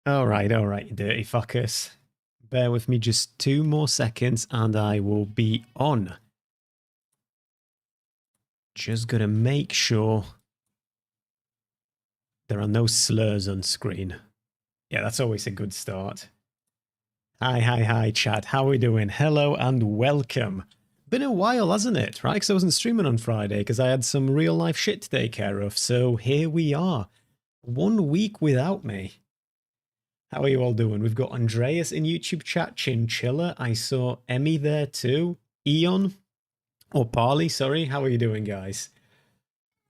All right, you dirty fuckers. Bear with me just 2 more seconds and I will be on. Just gotta make sure there are no slurs on screen. Yeah, that's always a good start. Hi, chat. How are we doing? Hello and welcome. Been a while, hasn't it? Right? Because I wasn't streaming on Friday because I had some real life shit to take care of. So here we are. 1 week without me. How are you all doing? We've got Andreas in YouTube chat, Chinchilla. I saw Emmy there too. Eon, or Parley, sorry. How are you doing, guys?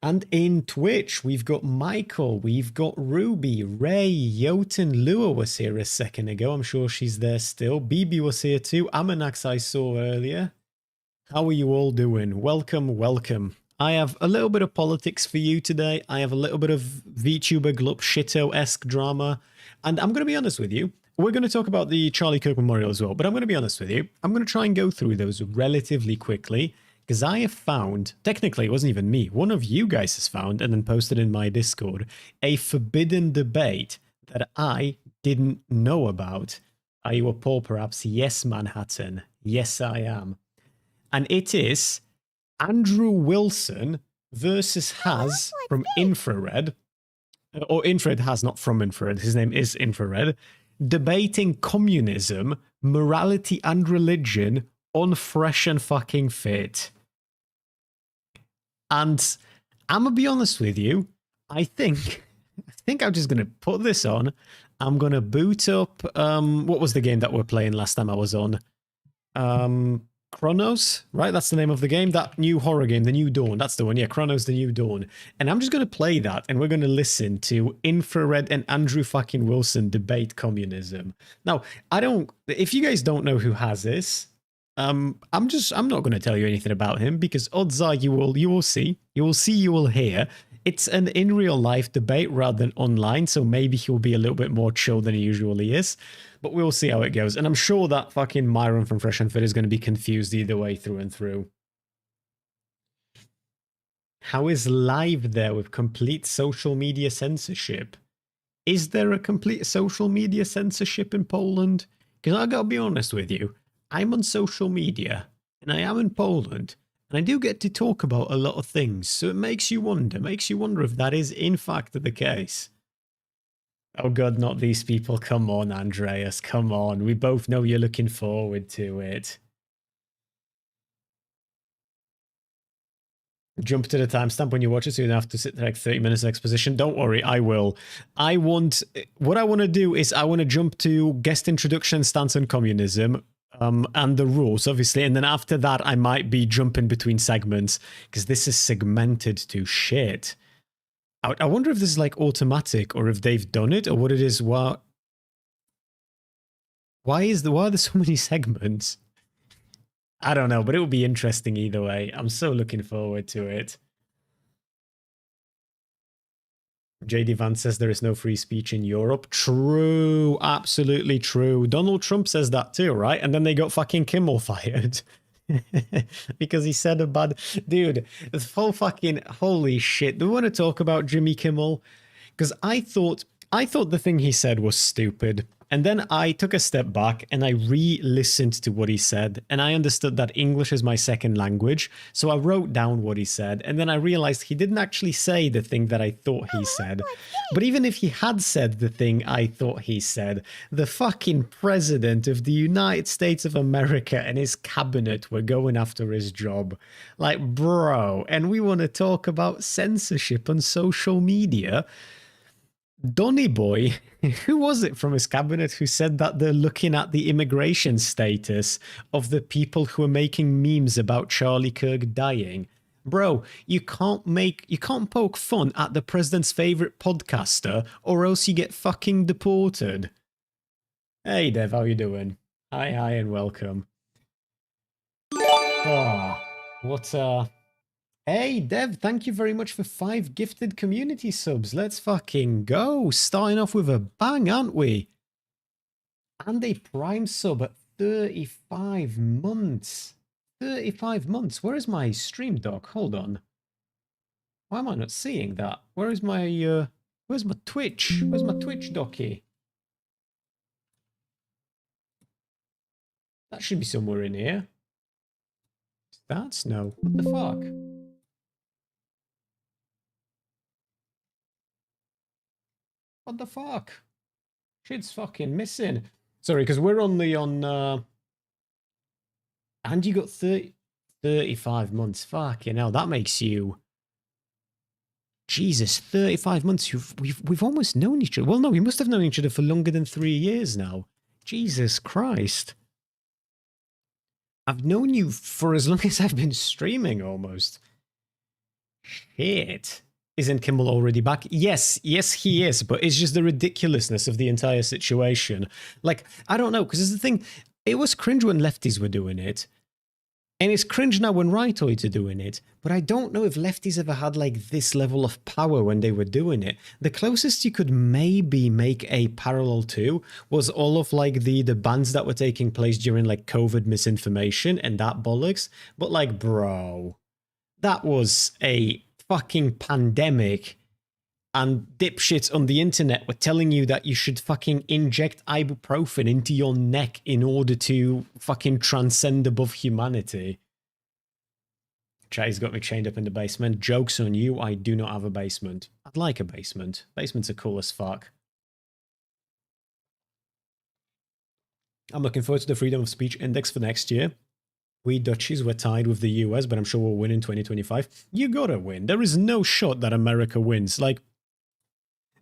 And in Twitch, we've got Michael, we've got Ruby, Ray, Jotun, Lua was here a second ago. I'm sure she's there still. BB was here too. Amanax I saw earlier. How are you all doing? Welcome, welcome. I have a little bit of politics for you today. I have a little bit of VTuber Glup Shito-esque drama. And I'm going to be honest with you. We're going to talk about the Charlie Kirk Memorial as well. But I'm going to be honest with you. I'm going to try and go through those relatively quickly. Because I have found, technically it wasn't even me, one of you guys has found and then posted in my Discord, a forbidden debate that I didn't know about. Are you a Paul perhaps? Yes, Manhattan. Yes, I am. And it is Andrew Wilson versus Has from Infrared, or Infrared Has, not from Infrared, his name is Infrared, debating communism, morality and religion on Fresh and Fucking Fit. And I'm going to be honest with you, I think I'm just going to put this on. I'm going to boot up, what was the game that we're playing last time I was on? Chronos, right? That's the name of the game. That new horror game, The New Dawn. That's the one. Yeah, Chronos, The New Dawn. And I'm just going to play that and we're going to listen to Infrared and Andrew fucking Wilson debate communism. Now, if you guys don't know who Has this, I'm not going to tell you anything about him because odds are you will see, you will hear. It's an in real life debate rather than online, so maybe he'll be a little bit more chill than he usually is. But we'll see how it goes. And I'm sure that fucking Myron from Fresh and Fit is going to be confused either way through and through. How is live there with complete social media censorship? Is there a complete social media censorship in Poland? Because I gotta be honest with you, I'm on social media and I am in Poland and I do get to talk about a lot of things. So it makes you wonder if that is in fact the case. Oh God, not these people. Come on, Andreas, come on. We both know you're looking forward to it. Jump to the timestamp when you watch it so you don't have to sit there like 30 minutes of exposition. Don't worry, I will. What I want to do is I want to jump to guest introduction, stance on communism, and the rules, obviously. And then after that, I might be jumping between segments because this is segmented to shit. I wonder if this is like automatic or if they've done it or what it is. Why are there so many segments? I don't know, but it will be interesting either way. I'm so looking forward to it. JD Vance says there is no free speech in Europe. True, absolutely true. Donald Trump says that too, right? And then they got fucking Kimmel fired. Because he said a bad... Dude, this whole fucking... Holy shit. Do we want to talk about Jimmy Kimmel? Because I thought the thing he said was stupid. And then I took a step back and I re-listened to what he said. And I understood that English is my second language. So I wrote down what he said. And then I realized he didn't actually say the thing that I thought he said. But even if he had said the thing I thought he said, the fucking president of the United States of America and his cabinet were going after his job. Like, bro. And we want to talk about censorship on social media. Donny Boy, who was it from his cabinet who said that they're looking at the immigration status of the people who are making memes about Charlie Kirk dying? Bro, you can't poke fun at the president's favorite podcaster or else you get fucking deported. Hey Dev, how you doing? Hi and welcome. Oh, what Hey, Dev, thank you very much for 5 gifted community subs. Let's fucking go. Starting off with a bang, aren't we? And a Prime sub at 35 months. 35 months. Where is my stream doc? Hold on. Why am I not seeing that? Where's my Twitch? Where's my Twitch docky? That should be somewhere in here. That's no. What the fuck? What the fuck? Shit's fucking missing. Sorry, because we're only on... and you got 35 months. Fucking hell, that makes you... Jesus, 35 months. We've almost known each other. Well, no, we must have known each other for longer than 3 years now. Jesus Christ. I've known you for as long as I've been streaming, almost. Shit. Isn't Kimmel already back? Yes, he is, but it's just the ridiculousness of the entire situation. Like, I don't know, because it's the thing, it was cringe when lefties were doing it, and it's cringe now when rightoids are doing it, but I don't know if lefties ever had, like, this level of power when they were doing it. The closest you could maybe make a parallel to was all of, like, the bans that were taking place during, like, COVID misinformation and that bollocks, but, like, bro, that was a fucking pandemic, and dipshits on the internet were telling you that you should fucking inject ibuprofen into your neck in order to fucking transcend above humanity. Chay's got me chained up in the basement. Joke's on you, I do not have a basement. I'd like a basement. Basements are cool as fuck. I'm looking forward to the Freedom of Speech Index for next year. We Dutchies were tied with the US, but I'm sure we'll win in 2025. You gotta win. There is no shot that America wins. Like,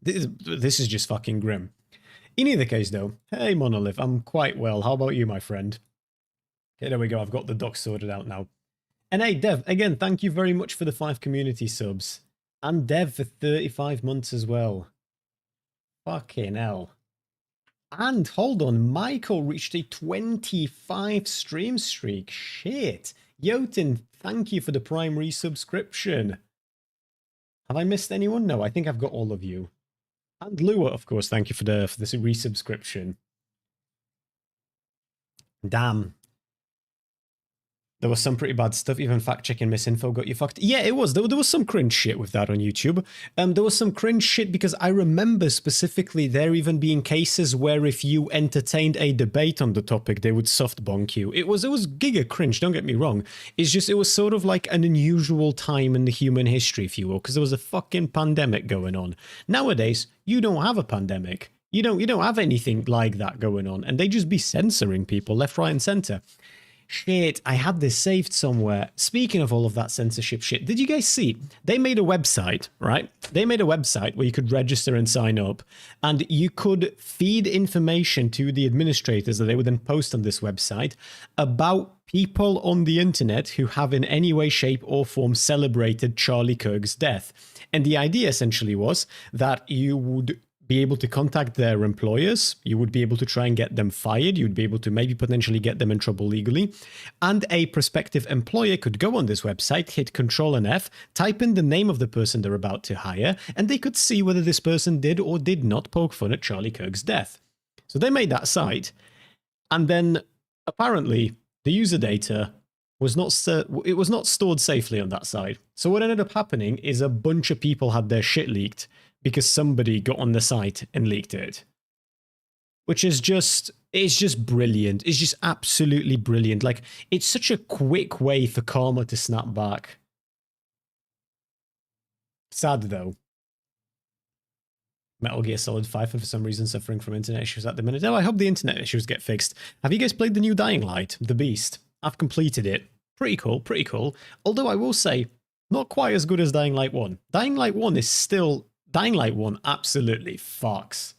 this is just fucking grim. In either case, though, hey Monolith, I'm quite well. How about you, my friend? Okay, there we go. I've got the docs sorted out now. And hey, Dev, again, thank you very much for the 5 community subs. And Dev for 35 months as well. Fucking hell. And hold on, Michael reached a 25 stream streak. Shit. Jotun, thank you for the Prime resubscription. Have I missed anyone? No, I think I've got all of you. And Lua, of course, thank you for this resubscription. Damn. There was some pretty bad stuff. Even fact-checking misinfo got you fucked. Yeah, it was. There was some cringe shit with that on YouTube. There was some cringe shit because I remember specifically there even being cases where if you entertained a debate on the topic, they would soft bonk you. It was giga cringe, don't get me wrong. It's just, it was sort of like an unusual time in the human history, if you will, because there was a fucking pandemic going on. Nowadays, you don't have a pandemic. You don't have anything like that going on, and they just be censoring people left, right, and center. Shit, I had this saved somewhere. Speaking of all of that censorship shit, did you guys see? They made a website, right? They made a website where you could register and sign up, and you could feed information to the administrators that they would then post on this website about people on the internet who have in any way, shape, or form celebrated Charlie Kirk's death. And the idea essentially was that you would be able to contact their employers, you would be able to try and get them fired, you'd be able to maybe potentially get them in trouble legally, and a prospective employer could go on this website, hit Control and F, type in the name of the person they're about to hire, and they could see whether this person did or did not poke fun at Charlie Kirk's death. So they made that site, and then apparently the user data was not stored safely on that side. So what ended up happening is a bunch of people had their shit leaked because somebody got on the site and leaked it. Which is just, it's just brilliant. It's just absolutely brilliant. Like, it's such a quick way for karma to snap back. Sad, though. Metal Gear Solid 5, and for some reason suffering from internet issues at the minute. Oh, I hope the internet issues get fixed. Have you guys played the new Dying Light, The Beast? I've completed it. Pretty cool, pretty cool. Although I will say, not quite as good as Dying Light 1. Dying Light 1 is still... Dying Light 1 absolutely fucks.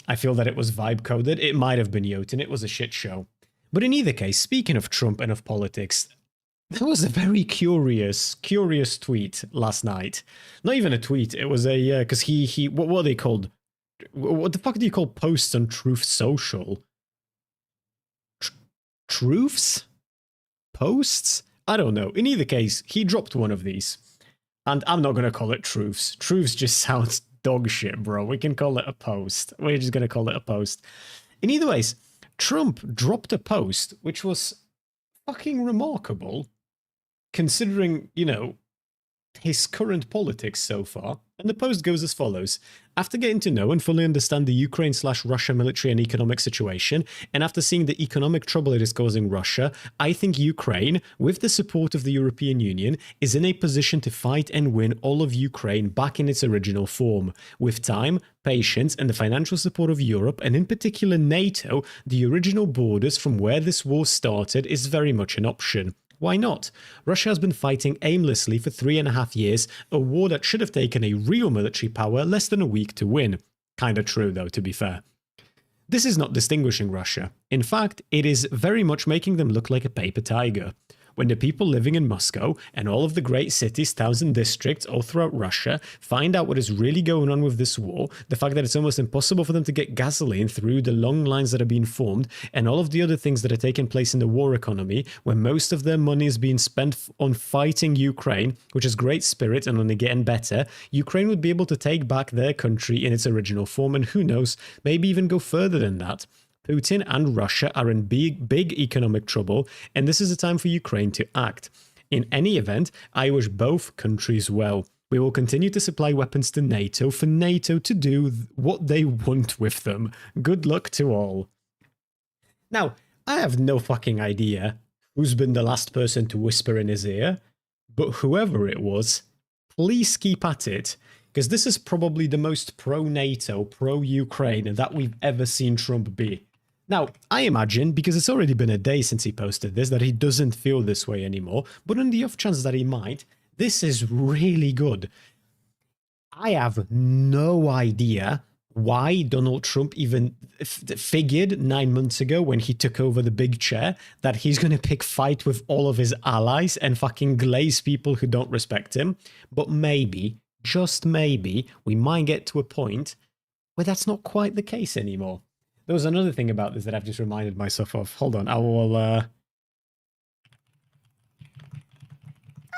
I feel that it was vibe coded. It might have been Jotun. It was a shit show. But in either case, speaking of Trump and of politics, there was a very curious tweet last night. Not even a tweet. It was a, because what are they called? What the fuck do you call posts on Truth Social? Truths? Posts? I don't know. In either case, he dropped one of these. And I'm not going to call it truths. Truths just sounds dog shit, bro. We can call it a post. We're just going to call it a post. In either ways, Trump dropped a post which was fucking remarkable, considering, you know, his current politics so far, and the post goes as follows. After getting to know and fully understand the Ukraine/Russia military and economic situation, and after seeing the economic trouble it is causing Russia, I think Ukraine, with the support of the European Union, is in a position to fight and win all of Ukraine back in its original form. With time, patience, and the financial support of Europe, and in particular NATO, the original borders from where this war started is very much an option. Why not? Russia has been fighting aimlessly for 3.5 years, a war that should have taken a real military power less than a week to win. Kinda true though, to be fair. This is not distinguishing Russia. In fact, it is very much making them look like a paper tiger. When the people living in Moscow and all of the great cities, towns and districts all throughout Russia find out what is really going on with this war, the fact that it's almost impossible for them to get gasoline through the long lines that are being formed, and all of the other things that are taking place in the war economy, where most of their money is being spent on fighting Ukraine, which is great spirit and only getting better, Ukraine would be able to take back their country in its original form, and who knows, maybe even go further than that. Putin and Russia are in big economic trouble, and this is a time for Ukraine to act. In any event, I wish both countries well. We will continue to supply weapons to NATO for NATO to do what they want with them. Good luck to all. Now, I have no fucking idea who's been the last person to whisper in his ear, but whoever it was, please keep at it, because this is probably the most pro-NATO, pro-Ukraine that we've ever seen Trump be. Now, I imagine, because it's already been a day since he posted this, that he doesn't feel this way anymore, but on the off chance that he might, this is really good. I have no idea why Donald Trump even figured 9 months ago when he took over the big chair that he's going to pick fight with all of his allies and fucking glaze people who don't respect him. But maybe, just maybe, we might get to a point where that's not quite the case anymore. There was another thing about this that I've just reminded myself of. Hold on, I will...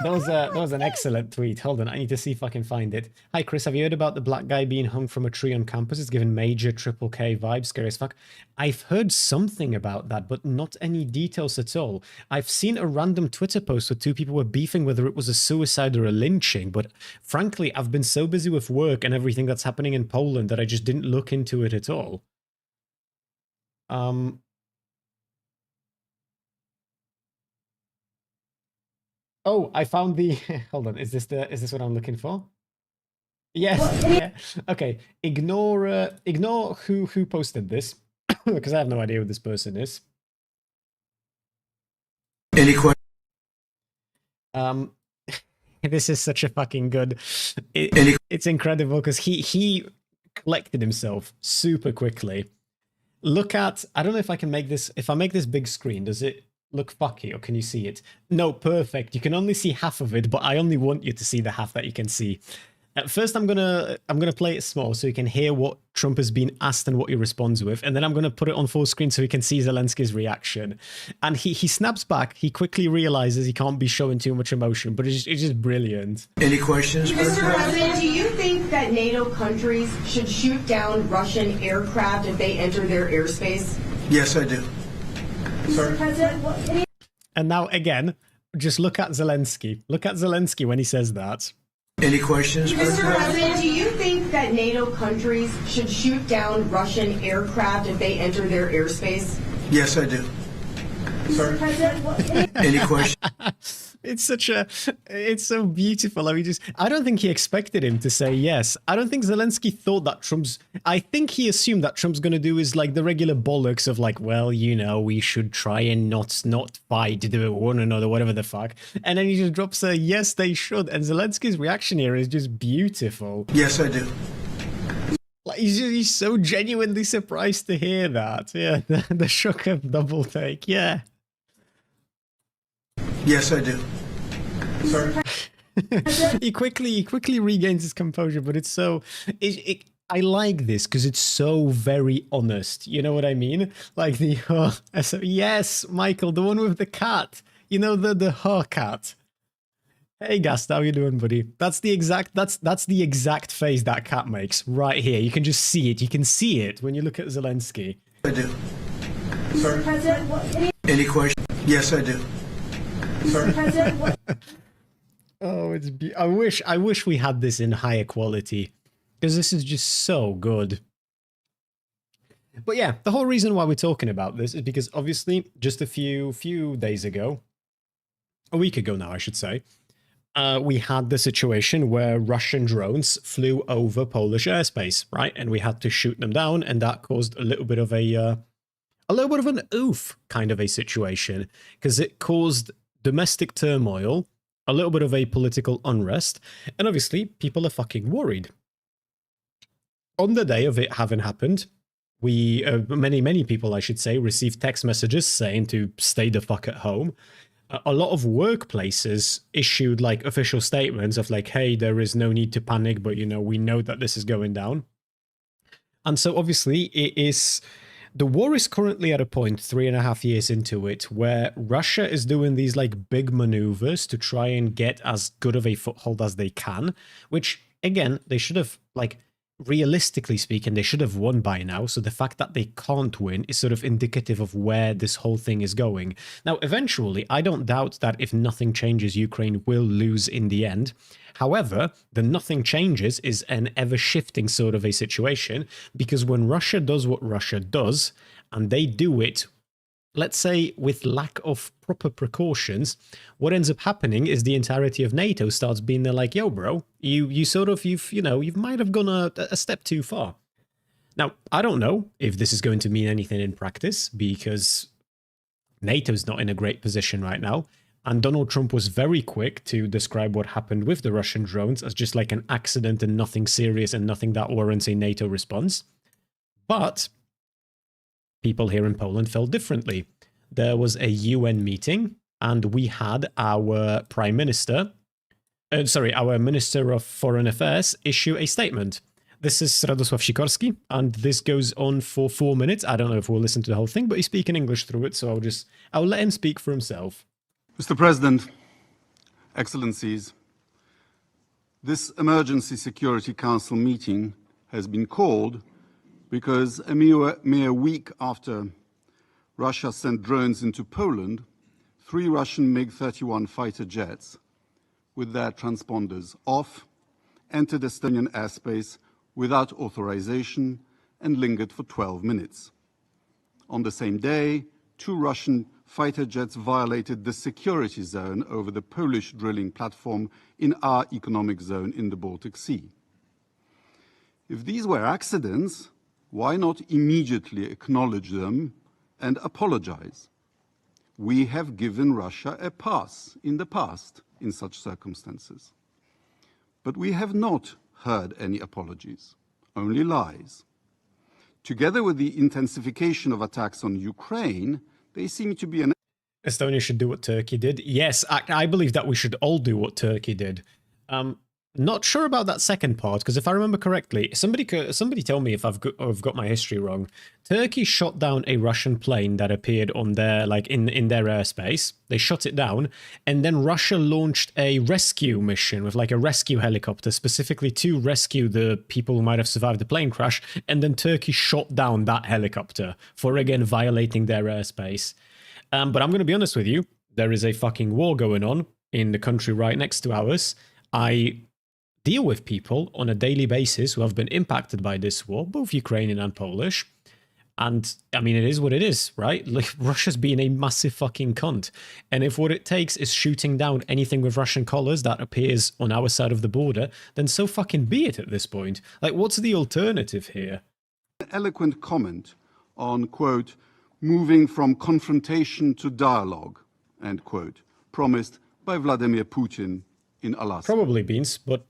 That was an excellent tweet. Hold on, I need to see if I can find it. Hi Chris, have you heard about the black guy being hung from a tree on campus? It's given major triple K vibes, scary as fuck. I've heard something about that, but not any details at all. I've seen a random Twitter post where two people were beefing whether it was a suicide or a lynching, but frankly, I've been so busy with work and everything that's happening in Poland that I just didn't look into it at all. Oh, I found the... Hold on, is this what I'm looking for? Yes, yeah. Okay, ignore who posted this, because I have no idea who this person is. Any questions? This is such a fucking good... It's incredible, because he collected himself super quickly. Look at... I don't know if I can make this... If I make this big screen, does it look fucky, or can you see it? No, perfect. You can only see half of it, but I only want you to see the half that you can see. First, I'm gonna play it small so you can hear what Trump has been asked and what he responds with, and then I'm gonna put it on full screen so you can see Zelensky's reaction. And he snaps back. He quickly realizes he can't be showing too much emotion, but it's just brilliant. Any questions? Mr. President, do you think that NATO countries should shoot down Russian aircraft if they enter their airspace? Yes, I do. Mr. President, what can you... And now again, just look at Zelensky. Look at Zelensky when he says that. Any questions? Mr. President, do you think that NATO countries should shoot down Russian aircraft if they enter their airspace? Yes, I do. Mr. President, what can you... Any questions? It's so beautiful. I mean, I don't think he expected him to say yes. I don't think Zelensky thought that I think he assumed that Trump's going to do is like the regular bollocks of like, well, you know, we should try and not fight one another, whatever the fuck. And then he just drops a yes, they should. And Zelensky's reaction here is just beautiful. Yes, I do. Like he's so genuinely surprised to hear that. Yeah, the shock of double take. Yeah. Yes, I do. He quickly regains his composure, but it's so... I like this because it's so very honest. You know what I mean? Like the... yes, Michael, the one with the cat. You know, the cat. Hey, Gast, how you doing, buddy? That's the exact face that cat makes right here. You can just see it. You can see it when you look at Zelensky. I do. Mr. President, what can you... Any questions? Yes, I do. Mr. President, what... Oh, I wish we had this in higher quality, because this is just so good. But yeah, the whole reason why we're talking about this is because obviously just a few days ago, a week ago now, I should say, we had the situation where Russian drones flew over Polish airspace, right? And we had to shoot them down, and that caused a little bit of an oof kind of a situation, because it caused domestic turmoil, a little bit of a political unrest, and obviously people are fucking worried. On the day of it having happened, we, many people, I should say, received text messages saying to stay the fuck at home. A lot of workplaces issued like official statements of like, hey, there is no need to panic, but we know that this is going down. And so obviously the war is currently at a point 3.5 years into it where Russia is doing these like big maneuvers to try and get as good of a foothold as they can, which again, they should have, like, realistically speaking, they should have won by now. So the fact that they can't win is sort of indicative of where this whole thing is going. Now, eventually, I don't doubt that if nothing changes, Ukraine will lose in the end. However, the nothing changes is an ever-shifting sort of a situation, because when Russia does what Russia does, and they do it, let's say, with lack of proper precautions, what ends up happening is the entirety of NATO starts being there like, yo, bro, you might have gone a step too far. Now, I don't know if this is going to mean anything in practice, because NATO's not in a great position right now. And Donald Trump was very quick to describe what happened with the Russian drones as just like an accident and nothing serious and nothing that warrants a NATO response. But people here in Poland felt differently. There was a UN meeting, and we had our Prime Minister, our Minister of Foreign Affairs, issue a statement. This is Radosław Sikorski, and this goes on for 4 minutes. I don't know if we'll listen to the whole thing, but he's speaking English through it, so I'll let him speak for himself. Mr. President, Excellencies, this Emergency Security Council meeting has been called because a mere week after Russia sent drones into Poland, 3 Russian MiG-31 fighter jets with their transponders off entered Estonian airspace without authorization and lingered for 12 minutes. On the same day, 2 Russian fighter jets violated the security zone over the Polish drilling platform in our economic zone in the Baltic Sea. If these were accidents, why not immediately acknowledge them and apologize? We have given Russia a pass in the past in such circumstances. But we have not heard any apologies, only lies. Together with the intensification of attacks on Ukraine, they seem to be an... Estonia should do what Turkey did. Yes, I believe that we should all do what Turkey did. Not sure about that second part, because if I remember correctly, somebody tell me if I've got my history wrong. Turkey shot down a Russian plane that appeared on their, like, in their airspace. They shot it down, and then Russia launched a rescue mission with like a rescue helicopter specifically to rescue the people who might have survived the plane crash, and then Turkey shot down that helicopter for again violating their airspace. But I'm going to be honest with you, there is a fucking war going on in the country right next to ours. I deal with people on a daily basis who have been impacted by this war, both Ukrainian and Polish. And I mean, it is what it is, right? Like, Russia's being a massive fucking cunt. And if what it takes is shooting down anything with Russian colors that appears on our side of the border, then so fucking be it at this point. Like, what's the alternative here? An eloquent comment on, quote, moving from confrontation to dialogue, end quote, promised by Vladimir Putin in Alaska. Probably Beans, but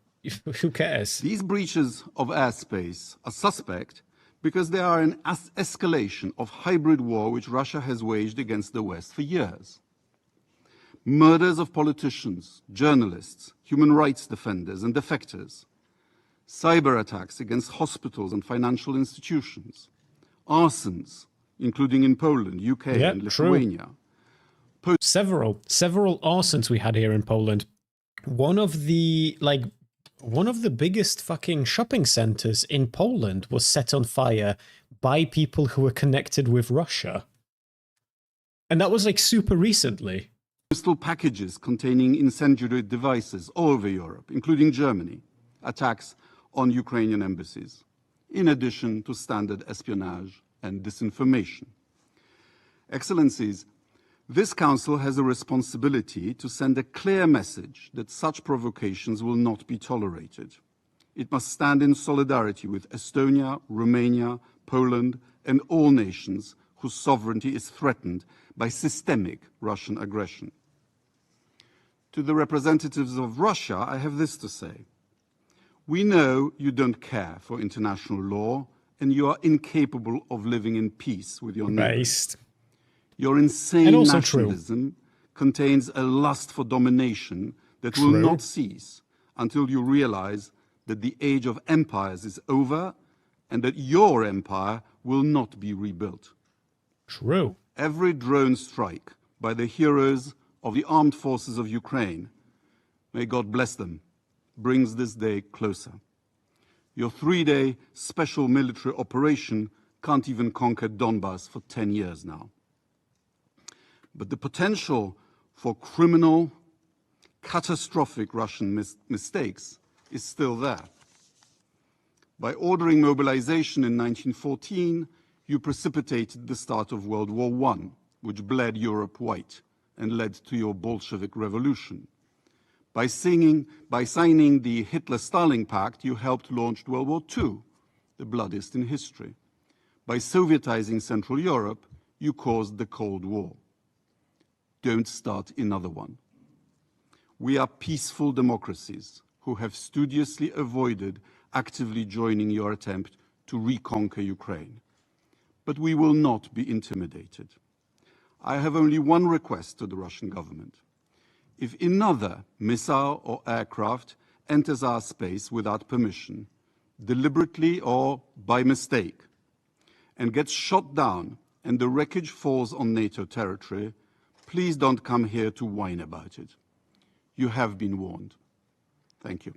who cares? These breaches of airspace are suspect because they are an escalation of hybrid war which Russia has waged against the West for years. Murders of politicians, journalists, human rights defenders and defectors, cyber attacks against hospitals and financial institutions, arsons, including in Poland, UK and Lithuania. Several arsons we had here in Poland. One of the biggest fucking shopping centers in Poland was set on fire by people who were connected with Russia. And that was like super recently. postal packages containing incendiary devices all over Europe, including Germany, attacks on Ukrainian embassies, in addition to standard espionage and disinformation. Excellencies, this Council has a responsibility to send a clear message that such provocations will not be tolerated. It must stand in solidarity with Estonia, Romania, Poland, and all nations whose sovereignty is threatened by systemic Russian aggression. To the representatives of Russia, I have this to say. We know you don't care for international law and you are incapable of living in peace with your neighbors. Based. Your insane And also nationalism contains a lust for domination that will True. not cease until you realize that the age of empires is over and that your empire will not be rebuilt. True. Every drone strike by the heroes of the armed forces of Ukraine, may God bless them, brings this day closer. Your 3-day special military operation can't even conquer Donbass for 10 years now. But the potential for criminal, catastrophic Russian mistakes is still there. By ordering mobilization in 1914, you precipitated the start of World War I, which bled Europe white and led to your Bolshevik revolution. By signing the Hitler-Stalin Pact, you helped launch World War II, the bloodiest in history. By Sovietizing Central Europe, you caused the Cold War. Don't start another one. We are peaceful democracies who have studiously avoided actively joining your attempt to reconquer Ukraine. But we will not be intimidated. I have only one request to the Russian government. If another missile or aircraft enters our space without permission, deliberately or by mistake, and gets shot down and the wreckage falls on NATO territory, please don't come here to whine about it. You have been warned. Thank you.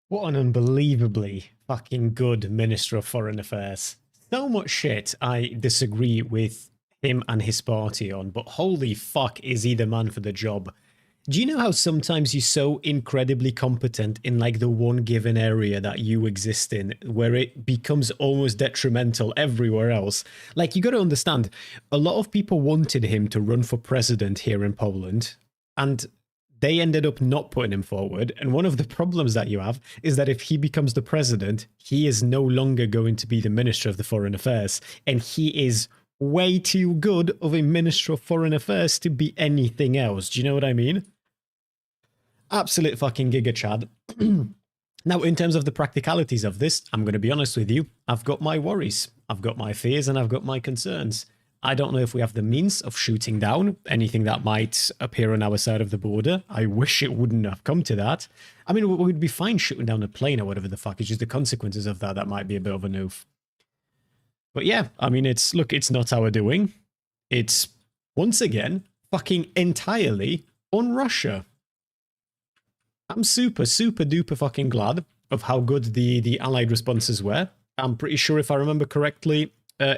What an unbelievably fucking good Minister of Foreign Affairs. So much shit I disagree with him and his party on, but holy fuck is he the man for the job. Do you know how sometimes you're so incredibly competent in like the one given area that you exist in, where it becomes almost detrimental everywhere else? Like, you got to understand, a lot of people wanted him to run for president here in Poland, and they ended up not putting him forward. And one of the problems that you have is that if he becomes the president, he is no longer going to be the Minister of the Foreign Affairs. And he is way too good of a Minister of Foreign Affairs to be anything else. Do you know what I mean? Absolute fucking giga Chad. Now, in terms of the practicalities of this, I'm going to be honest with you. I've got my worries. I've got my fears and I've got my concerns. I don't know if we have the means of shooting down anything that might appear on our side of the border. I wish it wouldn't have come to that. I mean, we'd be fine shooting down a plane or whatever the fuck. It's just the consequences of that might be a bit of an oof. But yeah, I mean, it's not our doing. It's, once again, fucking entirely on Russia. I'm super, super duper fucking glad of how good the Allied responses were. I'm pretty sure, if I remember correctly,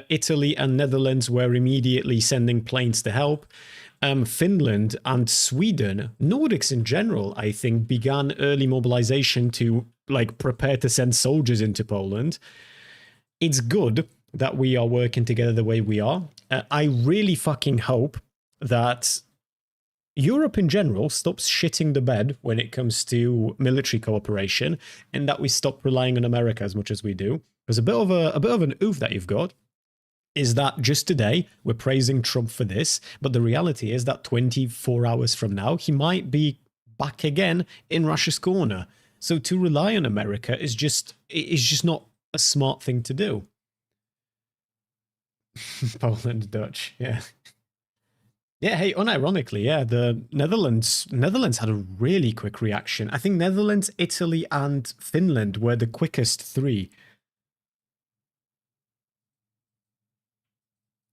Italy and Netherlands were immediately sending planes to help. Finland and Sweden, Nordics in general, I think, began early mobilization to like prepare to send soldiers into Poland. It's good that we are working together the way we are. I really fucking hope that Europe in general stops shitting the bed when it comes to military cooperation, and that we stop relying on America as much as we do. There's a bit of an oof that you've got is that just today we're praising Trump for this, but the reality is that 24 hours from now he might be back again in Russia's corner. So to rely on America is just not a smart thing to do. Poland, Dutch, yeah. Yeah, hey, unironically, yeah, the Netherlands had a really quick reaction. I think Netherlands, Italy, and Finland were the quickest three.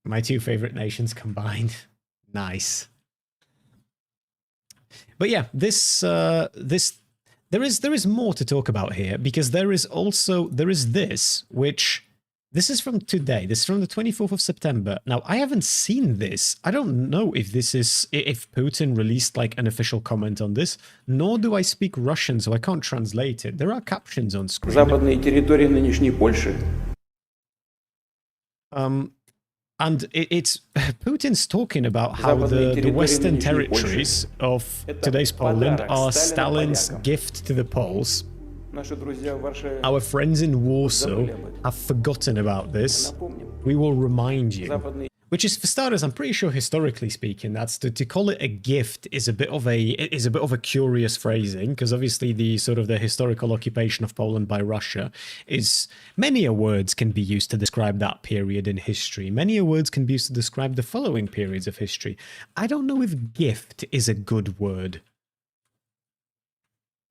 My two favorite nations combined. Nice. But yeah, there is more to talk about here, because there is this, which This is from today. This is from the 24th of September. Now, I haven't seen this. I don't know if this is, if Putin released like an official comment on this, nor do I speak Russian, so I can't translate it. There are captions on screen. Западные территории нынешней Польши. And it's Putin's talking about how the Western territories of today's Poland are Stalin's gift to the Poles. Our friends in Warsaw have forgotten about this. We will remind you. Which is, for starters, I'm pretty sure historically speaking, that's to call it a gift is a bit of a curious phrasing, because obviously the sort of the historical occupation of Poland by Russia is many a words can be used to describe that period in history. Many a words can be used to describe the following periods of history. I don't know if gift is a good word.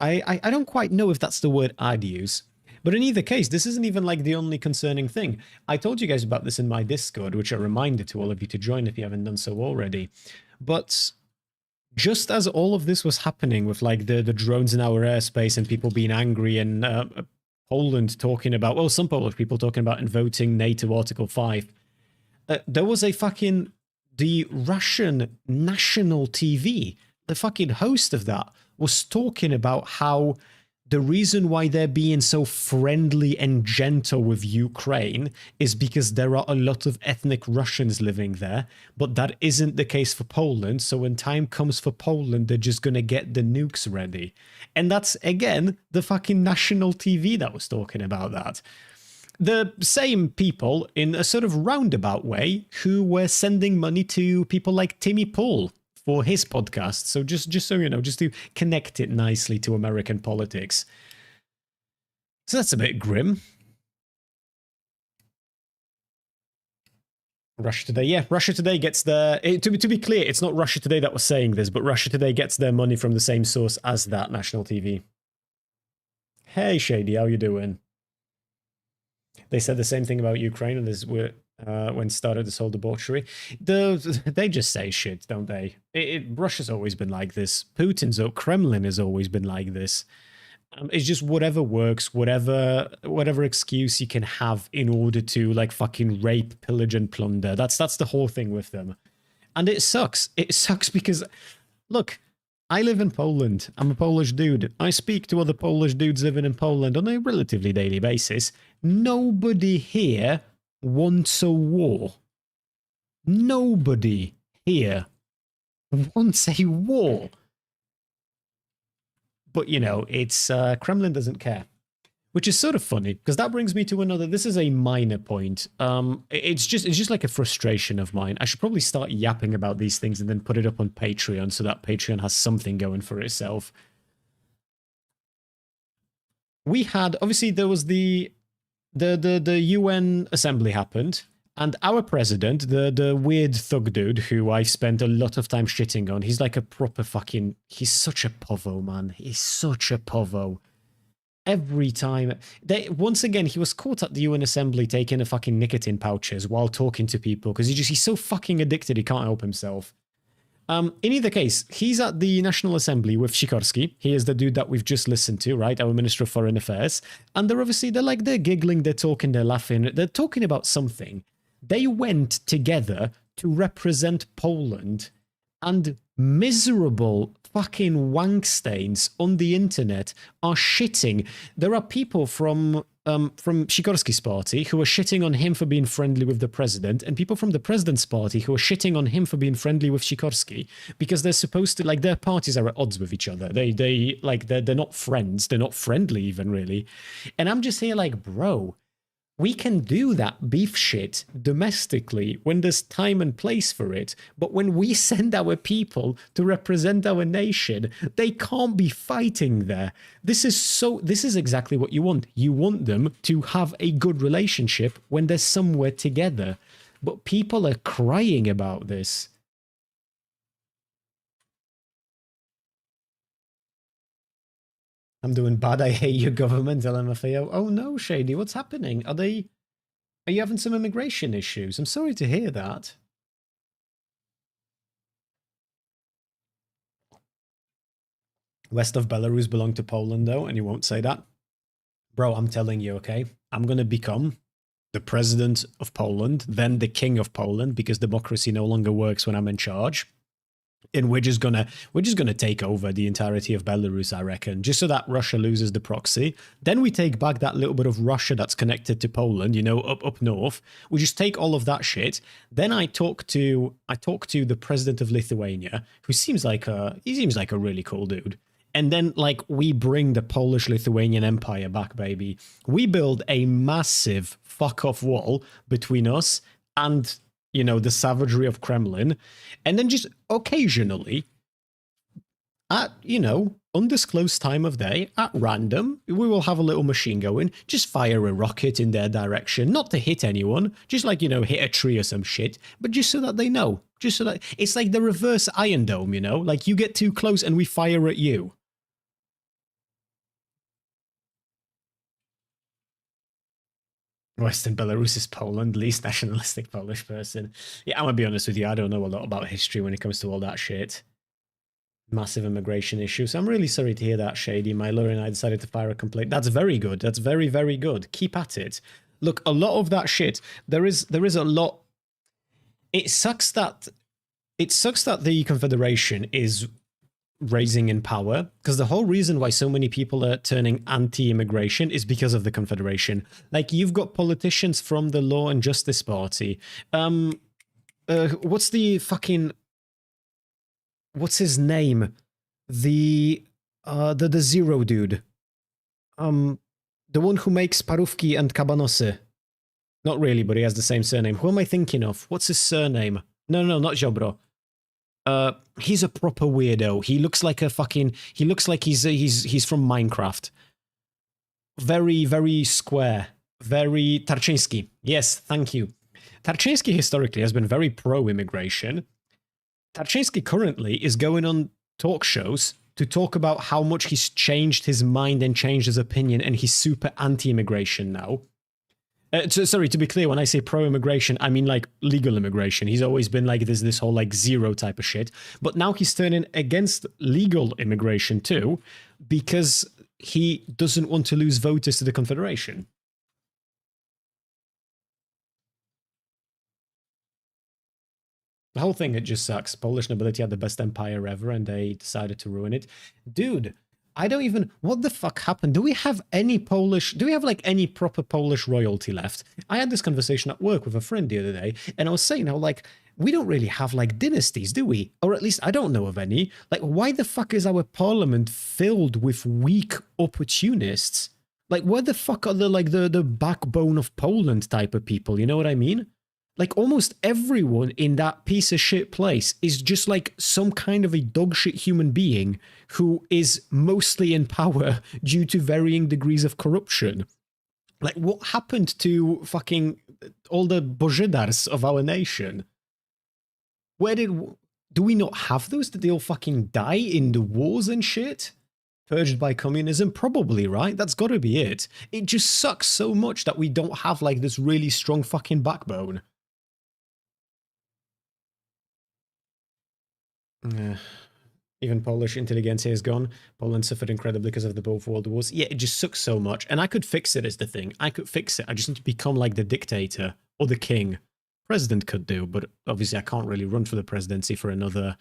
I don't quite know if that's the word I'd use. But in either case, this isn't even like the only concerning thing. I told you guys about this in my Discord, which I reminded to all of you to join if you haven't done so already. But just as all of this was happening with like the drones in our airspace and people being angry and Poland talking about, well, some Polish people talking about invoking NATO Article 5, there was the Russian national TV, the fucking host of that, was talking about how the reason why they're being so friendly and gentle with Ukraine is because there are a lot of ethnic Russians living there, but that isn't the case for Poland. So when time comes for Poland, they're just going to get the nukes ready. And that's, again, the fucking national TV that was talking about that. The same people, in a sort of roundabout way, who were sending money to people like Timmy Paul for his podcast. So just so you know, just to connect it nicely to American politics. So that's a bit grim. Russia Today, yeah, Russia Today gets their... To be clear, it's not Russia Today that was saying this, but Russia Today gets their money from the same source as that national TV. Hey, Shady, how you doing? They said the same thing about Ukraine, and this were... when started this whole debauchery. They just say shit, don't they? Russia's always been like this. Kremlin has always been like this. It's just whatever works, whatever excuse you can have in order to like fucking rape, pillage, and plunder. That's the whole thing with them. And it sucks. It sucks because, look, I live in Poland. I'm a Polish dude. I speak to other Polish dudes living in Poland on a relatively daily basis. Nobody here wants a war. Nobody here wants a war. But, you know, it's Kremlin doesn't care. Which is sort of funny, because that brings me to another... This is a minor point. It's just like a frustration of mine. I should probably start yapping about these things and then put it up on Patreon so that Patreon has something going for itself. We had... Obviously, there was the UN assembly happened, and our president, the weird thug dude who I spent a lot of time shitting on, he's like a proper fucking... He's such a povo, man. He's such a povo. Every time... Once again, he was caught at the UN assembly taking a fucking nicotine pouches while talking to people, because he's so fucking addicted he can't help himself. In either case, he's at the National Assembly with Sikorski. He is the dude that we've just listened to, right? Our Minister of Foreign Affairs. And they're giggling, they're talking, they're laughing. They're talking about something. They went together to represent Poland, and miserable fucking wank stains on the internet are shitting. There are people from Sikorski's party who are shitting on him for being friendly with the president, and people from the president's party who are shitting on him for being friendly with Sikorski, because they're supposed to, like, their parties are at odds with each other. They're not friends. They're not friendly even, really. And I'm just here like, bro, we can do that beef shit domestically when there's time and place for it, but when we send our people to represent our nation, they can't be fighting there. This is exactly what you want. You want them to have a good relationship when they're somewhere together. But people are crying about this. I'm doing bad. I hate your government, LMFAO. Oh no, Shady, what's happening? Are you having some immigration issues? I'm sorry to hear that. West of Belarus belong to Poland, though, and you won't say that. Bro, I'm telling you, okay? I'm gonna become the president of Poland, then the king of Poland, because democracy no longer works when I'm in charge. And we're just gonna take over the entirety of Belarus, I reckon, just so that Russia loses the proxy. Then we take back that little bit of Russia that's connected to Poland, you know, up north. We just take all of that shit. Then I talk to the president of Lithuania, who seems like a really cool dude. And then, like, we bring the Polish-Lithuanian Empire back, baby. We build a massive fuck-off wall between us and, you know, the savagery of Kremlin. And then just occasionally, at, you know, undisclosed time of day, at random, we will have a little machine going, just fire a rocket in their direction, not to hit anyone, just like, you know, hit a tree or some shit, but just so that they know. Just so that, it's like the reverse Iron Dome, you know? Like, you get too close and we fire at you. Western Belarus is Poland, least nationalistic Polish person. Yeah, I'm gonna be honest with you, I don't know a lot about history when it comes to all that shit. Massive immigration issues. I'm really sorry to hear that, Shady. My lawyer and I decided to fire a complaint. That's very good. That's very, very good. Keep at it. Look, a lot of that shit, there is a lot. It sucks that the Confederation is raising in power, because the whole reason why so many people are turning anti-immigration is because of the Confederation. Like, you've got politicians from the Law and Justice Party. What's the fucking... What's his name? The Zero dude. The one who makes parówki and kabanosy. Not really, but he has the same surname. Who am I thinking of? What's his surname? No, not Jobro. He's a proper weirdo. He looks like a fucking... He looks like he's from Minecraft. Very, very square. Very... Tarczyński. Yes, thank you. Tarczyński historically has been very pro-immigration. Tarczyński currently is going on talk shows to talk about how much he's changed his mind and changed his opinion, and he's super anti-immigration now. Sorry, to be clear, when I say pro-immigration, I mean like legal immigration. He's always been like this whole like zero type of shit. But now he's turning against legal immigration too, because he doesn't want to lose voters to the Confederation. The whole thing, it just sucks. Polish nobility had the best empire ever and they decided to ruin it. Dude, I don't even... What the fuck happened? Do we have any Polish... Do we have, like, any proper Polish royalty left? I had this conversation at work with a friend the other day, and I was saying how, like, we don't really have, like, dynasties, do we? Or at least I don't know of any. Like, why the fuck is our parliament filled with weak opportunists? Like, where the fuck are the backbone of Poland type of people, you know what I mean? Like, almost everyone in that piece of shit place is just like some kind of a dogshit human being who is mostly in power due to varying degrees of corruption. Like, what happened to fucking all the Bożydars of our nation? Do we not have those? Did they all fucking die in the wars and shit? Purged by communism? Probably, right? That's gotta be it. It just sucks so much that we don't have, like, this really strong fucking backbone. Even Polish intelligentsia is gone. Poland suffered incredibly because of the both world wars. Yeah, it just sucks so much. And I could fix it, is the thing. I could fix it. I just need to become like the dictator or the king. President could do, but obviously I can't really run for the presidency for another...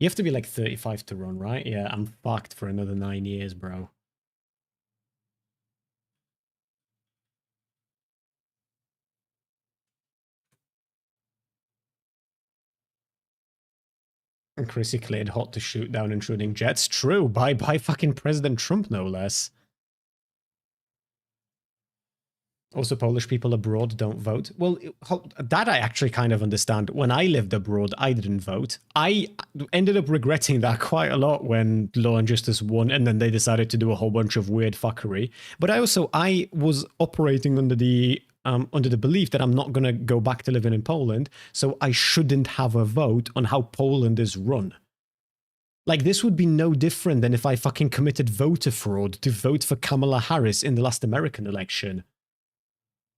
You have to be like 35 to run, right? Yeah, I'm fucked for another 9 years, bro. And Chrissy cleared hot to shoot down intruding jets. True, by fucking President Trump, no less. Also, Polish people abroad don't vote. Well, that I actually kind of understand. When I lived abroad, I didn't vote. I ended up regretting that quite a lot when Law and Justice won, and then they decided to do a whole bunch of weird fuckery. But I was operating under the belief that I'm not going to go back to living in Poland, so I shouldn't have a vote on how Poland is run. Like, this would be no different than if I fucking committed voter fraud to vote for Kamala Harris in the last American election.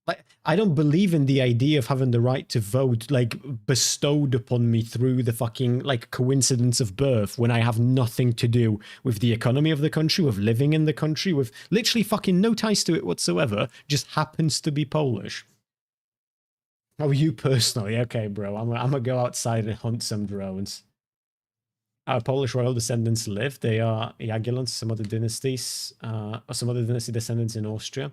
Like, I don't believe in the idea of having the right to vote, like, bestowed upon me through the fucking, like, coincidence of birth when I have nothing to do with the economy of the country, with living in the country, with literally fucking no ties to it whatsoever, just happens to be Polish. Oh, you personally? Okay, bro. I'm gonna go outside and hunt some drones. Our Polish royal descendants live. They are Jagiellons, some other dynasties, or some other dynasty descendants in Austria.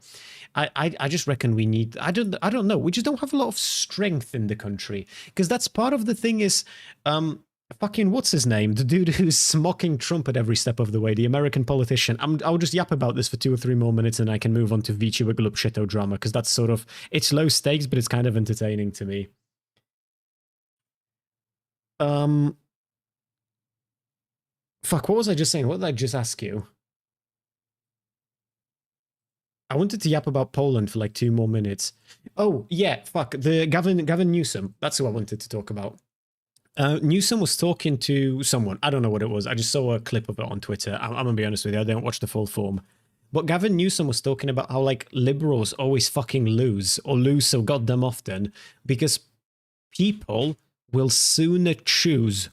I just reckon we need. I don't know. We just don't have a lot of strength in the country because that's part of the thing. Is fucking what's his name? The dude who's mocking Trump at every step of the way. The American politician. I'll just yap about this for 2 or 3 more minutes and I can move on to Vtuber Glup Shito drama because that's sort of it's low stakes, but it's kind of entertaining to me. Fuck, what was I just saying? What did I just ask you? I wanted to yap about Poland for like 2 more minutes. Oh, yeah, fuck. The Gavin Newsom. That's who I wanted to talk about. Newsom was talking to someone. I don't know what it was. I just saw a clip of it on Twitter. I'm going to be honest with you. I didn't watch the full form. But Gavin Newsom was talking about how, like, liberals always fucking lose, or lose so goddamn often, because people will sooner choose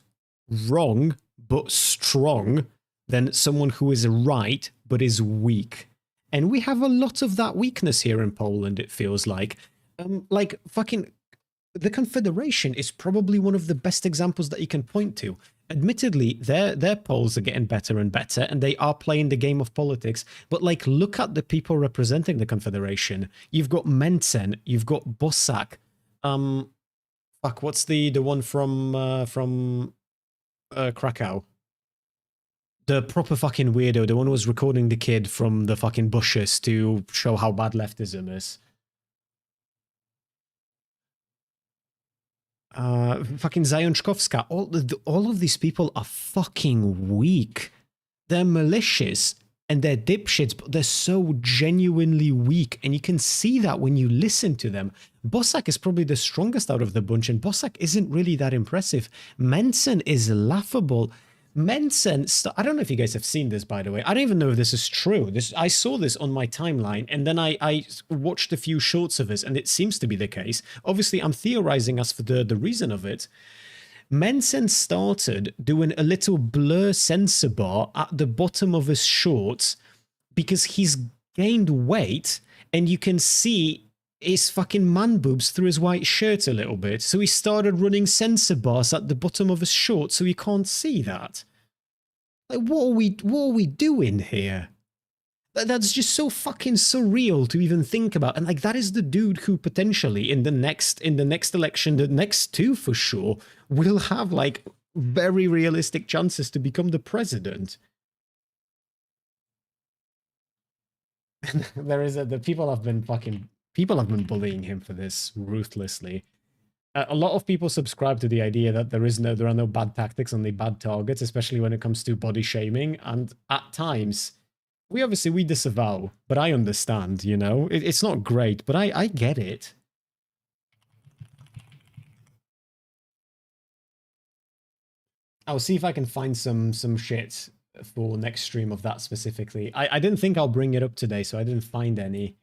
wrong but strong than someone who is right but is weak. And we have a lot of that weakness here in Poland, it feels like. Fucking the Confederation is probably one of the best examples that you can point to. Admittedly, their polls are getting better and better, and they are playing the game of politics. But like, look at the people representing the Confederation. You've got Mencen, you've got Bosak. Fuck, what's the one from Krakow? The proper fucking weirdo, the one who was recording the kid from the fucking bushes to show how bad leftism is. Fucking Zajączkowska. All of these people are fucking weak. They're malicious and they're dipshits, but they're so genuinely weak, and you can see that when you listen to them. Bosak is probably the strongest out of the bunch, and Bosak isn't really that impressive. Mencen is laughable. Mencen, I don't know if you guys have seen this, by the way. I don't even know if this is true. I saw this on my timeline, and then I watched a few shorts of this, and it seems to be the case. Obviously, I'm theorizing as for the reason of it. Mencen started doing a little blur sensor bar at the bottom of his shorts because he's gained weight, and you can see his fucking man boobs through his white shirt a little bit. So he started running sensor bars at the bottom of his shorts so he can't see that. Like, what are we doing here? That's just so fucking surreal to even think about. And like, that is the dude who potentially in the next election, the next 2 for sure, will have like very realistic chances to become the president. There is the people have been bullying him for this ruthlessly. A lot of people subscribe to the idea that there are no bad tactics, only bad targets, especially when it comes to body shaming. And at times, we disavow, but I understand, you know? It's not great, but I get it. I'll see if I can find some shit for next stream of that specifically. I didn't think I'll bring it up today, so I didn't find any.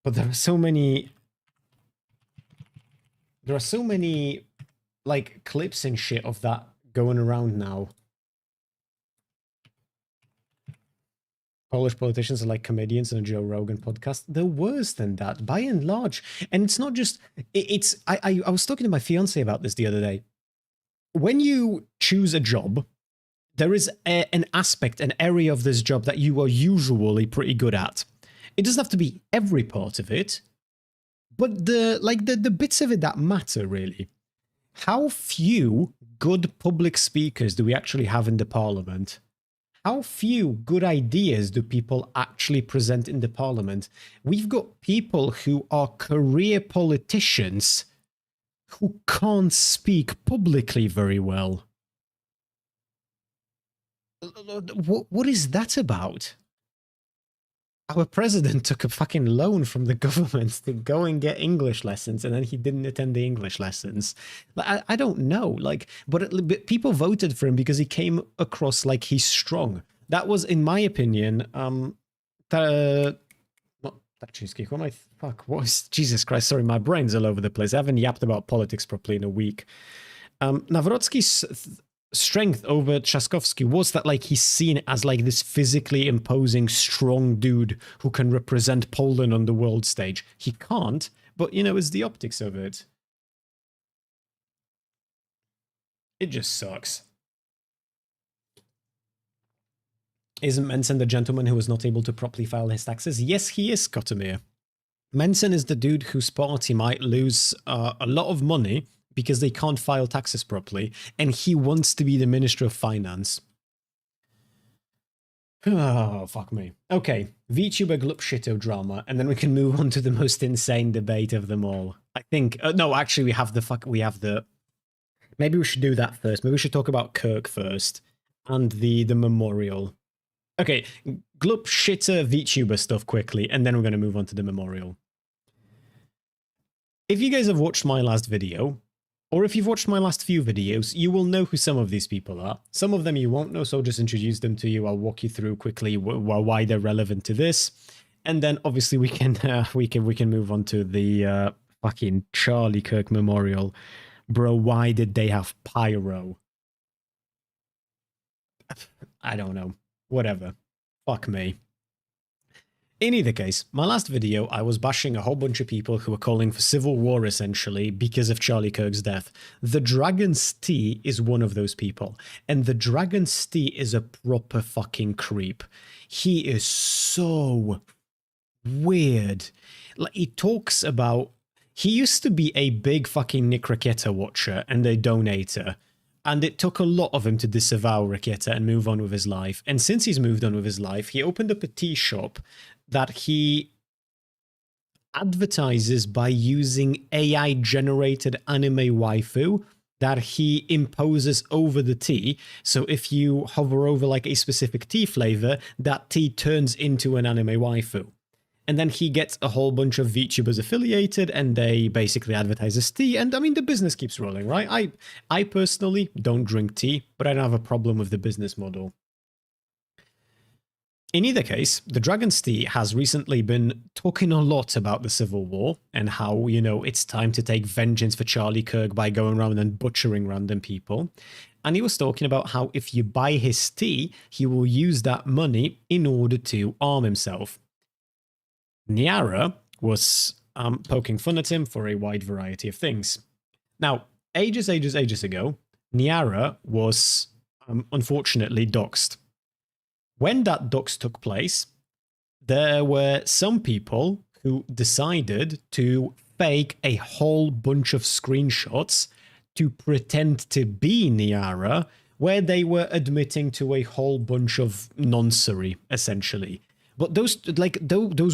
But there are so many like clips and shit of that going around now. Polish politicians are like comedians in a Joe Rogan podcast. They're worse than that, by and large. And it's not just I was talking to my fiance about this the other day. When you choose a job, there is an aspect, an area of this job that you are usually pretty good at. It doesn't have to be every part of it, but the bits of it that matter, really. How few good public speakers do we actually have in the parliament? How few good ideas do people actually present in the parliament? We've got people who are career politicians who can't speak publicly very well. What is that about? Our president took a fucking loan from the government to go and get English lessons, and then he didn't attend the English lessons. I don't know, but people voted for him because he came across like he's strong. That was, in my opinion, Jesus Christ, sorry, my brain's all over the place. I haven't yapped about politics properly in a week. Nawrocki's strength over Trzaskowski was that like he's seen as like this physically imposing strong dude who can represent Poland on the world stage. He can't, but, you know, it's the optics of it. It just sucks. Isn't Mensen the gentleman who was not able to properly file his taxes? Yes, he is, Kotomir. Mensen is the dude whose party might lose a lot of money because they can't file taxes properly, and he wants to be the Minister of Finance. Oh, fuck me. Okay, VTuber Glupshito drama, and then we can move on to the most insane debate of them all. I think... no, actually, we have the... Maybe we should do that first. Maybe we should talk about Kirk first, and the memorial. Okay, Glupshito VTuber stuff quickly, and then we're going to move on to the memorial. If you guys have watched my last video, or if you've watched my last few videos, you will know who some of these people are. Some of them you won't know, so I'll just introduce them to you. I'll walk you through quickly why they're relevant to this, and then obviously we can move on to the fucking Charlie Kirk memorial. Bro, why did they have pyro? I don't know. Whatever. Fuck me. In either case, my last video, I was bashing a whole bunch of people who were calling for civil war, essentially, because of Charlie Kirk's death. The Dragon's Tea is one of those people, and the Dragon's Tea is a proper fucking creep. He is so weird. Like, he talks about... He used to be a big fucking Nick Rakieta watcher and a donator, and it took a lot of him to disavow Rakieta and move on with his life. And since he's moved on with his life, he opened up a tea shop that he advertises by using AI-generated anime waifu that he imposes over the tea. So if you hover over like a specific tea flavor, that tea turns into an anime waifu. And then he gets a whole bunch of VTubers affiliated, and they basically advertise his tea. And I mean, the business keeps rolling, right? I personally don't drink tea, but I don't have a problem with the business model. In either case, the Dragon's Tea has recently been talking a lot about the Civil War and how, you know, it's time to take vengeance for Charlie Kirk by going around and butchering random people. And he was talking about how if you buy his tea, he will use that money in order to arm himself. Niara was poking fun at him for a wide variety of things. Now, ages ago, Niara was unfortunately doxxed. When that dox took place, there were some people who decided to fake a whole bunch of screenshots to pretend to be Niara, where they were admitting to a whole bunch of nonsense, essentially. But those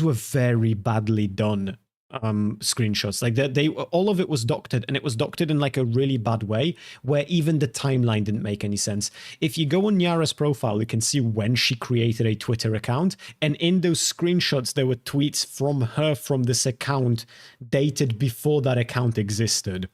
were very badly done screenshots. Like they all of it was doctored, and it was doctored in like a really bad way, where even the timeline didn't make any sense. If you go on Yara's profile, you can see when she created a Twitter account, and in those screenshots there were tweets from her from this account dated before that account existed.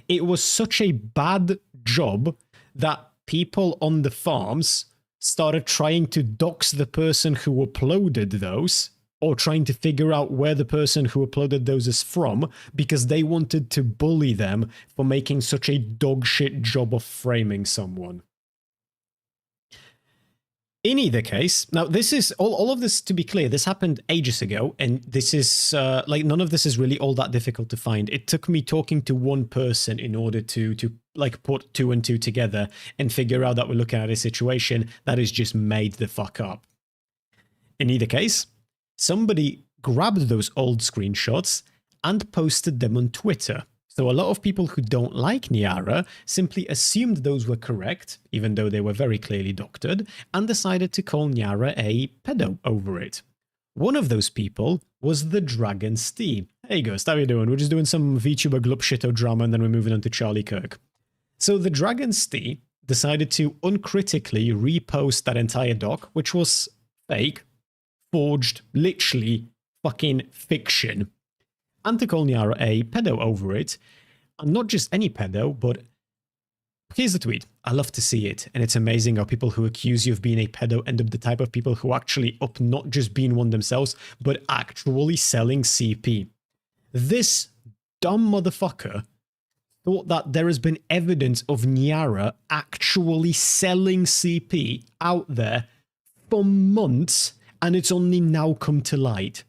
It was such a bad job that people on the farms started trying to dox the person who uploaded those, or trying to figure out where the person who uploaded those is from, because they wanted to bully them for making such a dogshit job of framing someone. In either case, now this is, all of this, to be clear, this happened ages ago, and this is, like, none of this is really all that difficult to find. It took me talking to one person in order to like, put two and two together and figure out that we're looking at a situation that is just made the fuck up. In either case, somebody grabbed those old screenshots and posted them on Twitter. So a lot of people who don't like Niara simply assumed those were correct, even though they were very clearly doctored, and decided to call Niara a pedo over it. One of those people was the Dragon's Tea. Hey Ghost, how you doing? We're just doing some VTuber Glupshito drama, and then we're moving on to Charlie Kirk. So the Dragon's Tea decided to uncritically repost that entire doc, which was fake, forged, literally fucking fiction, and to call Niara a pedo over it. And not just any pedo, but here's the tweet. I love to see it, and it's amazing how people who accuse you of being a pedo end up the type of people who actually up not just being one themselves, but actually selling CP. This dumb motherfucker thought that there has been evidence of Niara actually selling CP out there for months, and it's only now come to light.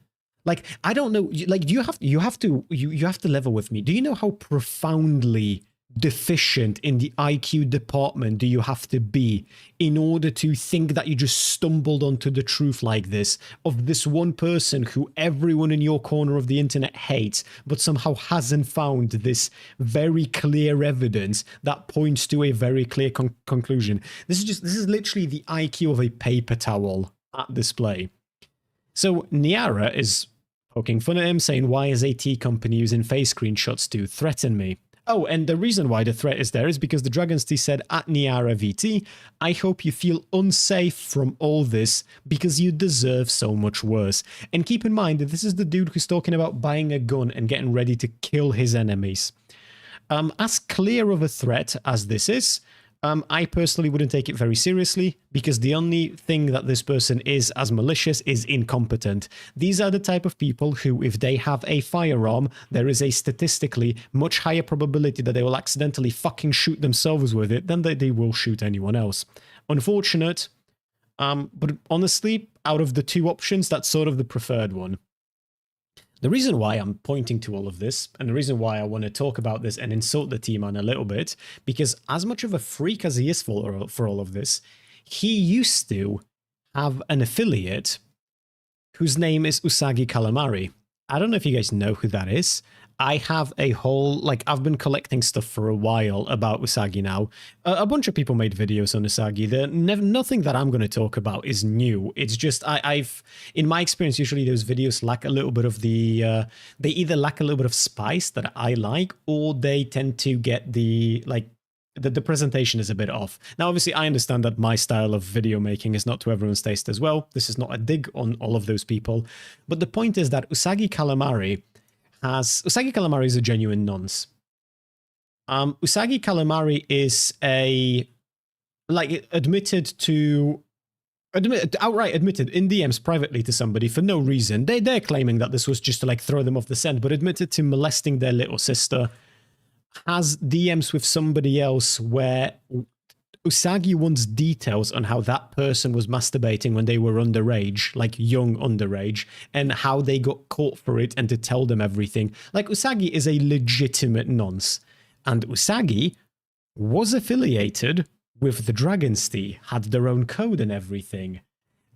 Like, I don't know, like, you have to level with me. Do you know how profoundly deficient in the IQ department do you have to be in order to think that you just stumbled onto the truth like this of this one person who everyone in your corner of the internet hates, but somehow hasn't found this very clear evidence that points to a very clear conclusion? This is literally the IQ of a paper towel at display. So Niara is poking fun at him, saying, why is a tea company using face screenshots to threaten me? Oh, and the reason why the threat is there is because the Dragon's Tea said at Niara VT, I hope you feel unsafe from all this because you deserve so much worse. And keep in mind that this is the dude who's talking about buying a gun and getting ready to kill his enemies. As clear of a threat as this is, I personally wouldn't take it very seriously because the only thing that this person is as malicious is incompetent. These are the type of people who, if they have a firearm, there is a statistically much higher probability that they will accidentally fucking shoot themselves with it than that they will shoot anyone else. Unfortunate, but honestly, out of the two options, that's sort of the preferred one. The reason why I'm pointing to all of this, and the reason why I want to talk about this and insult the T-Man a little bit, because as much of a freak as he is for all of this, he used to have an affiliate whose name is Usagi Calamari. I don't know if you guys know who that is. I have a whole, like, I've been collecting stuff for a while about Usagi now. A bunch of people made videos on Usagi. Nothing that I'm going to talk about is new. It's just, I've, in my experience, usually those videos lack a little bit of the, they either lack a little bit of spice that I like, or they tend to get the, like, the presentation is a bit off. Now, obviously, I understand that my style of video making is not to everyone's taste as well. This is not a dig on all of those people. But the point is that Usagi Calamari is a genuine nonce. Usagi Calamari is outright admitted in DMs privately to somebody for no reason. They're claiming that this was just to like throw them off the scent, but admitted to molesting their little sister. Has DMs with somebody else where Usagi wants details on how that person was masturbating when they were underage, like young underage, and how they got caught for it, and to tell them everything. Like, Usagi is a legitimate nonce. And Usagi was affiliated with the Dragon's Tea, had their own code and everything.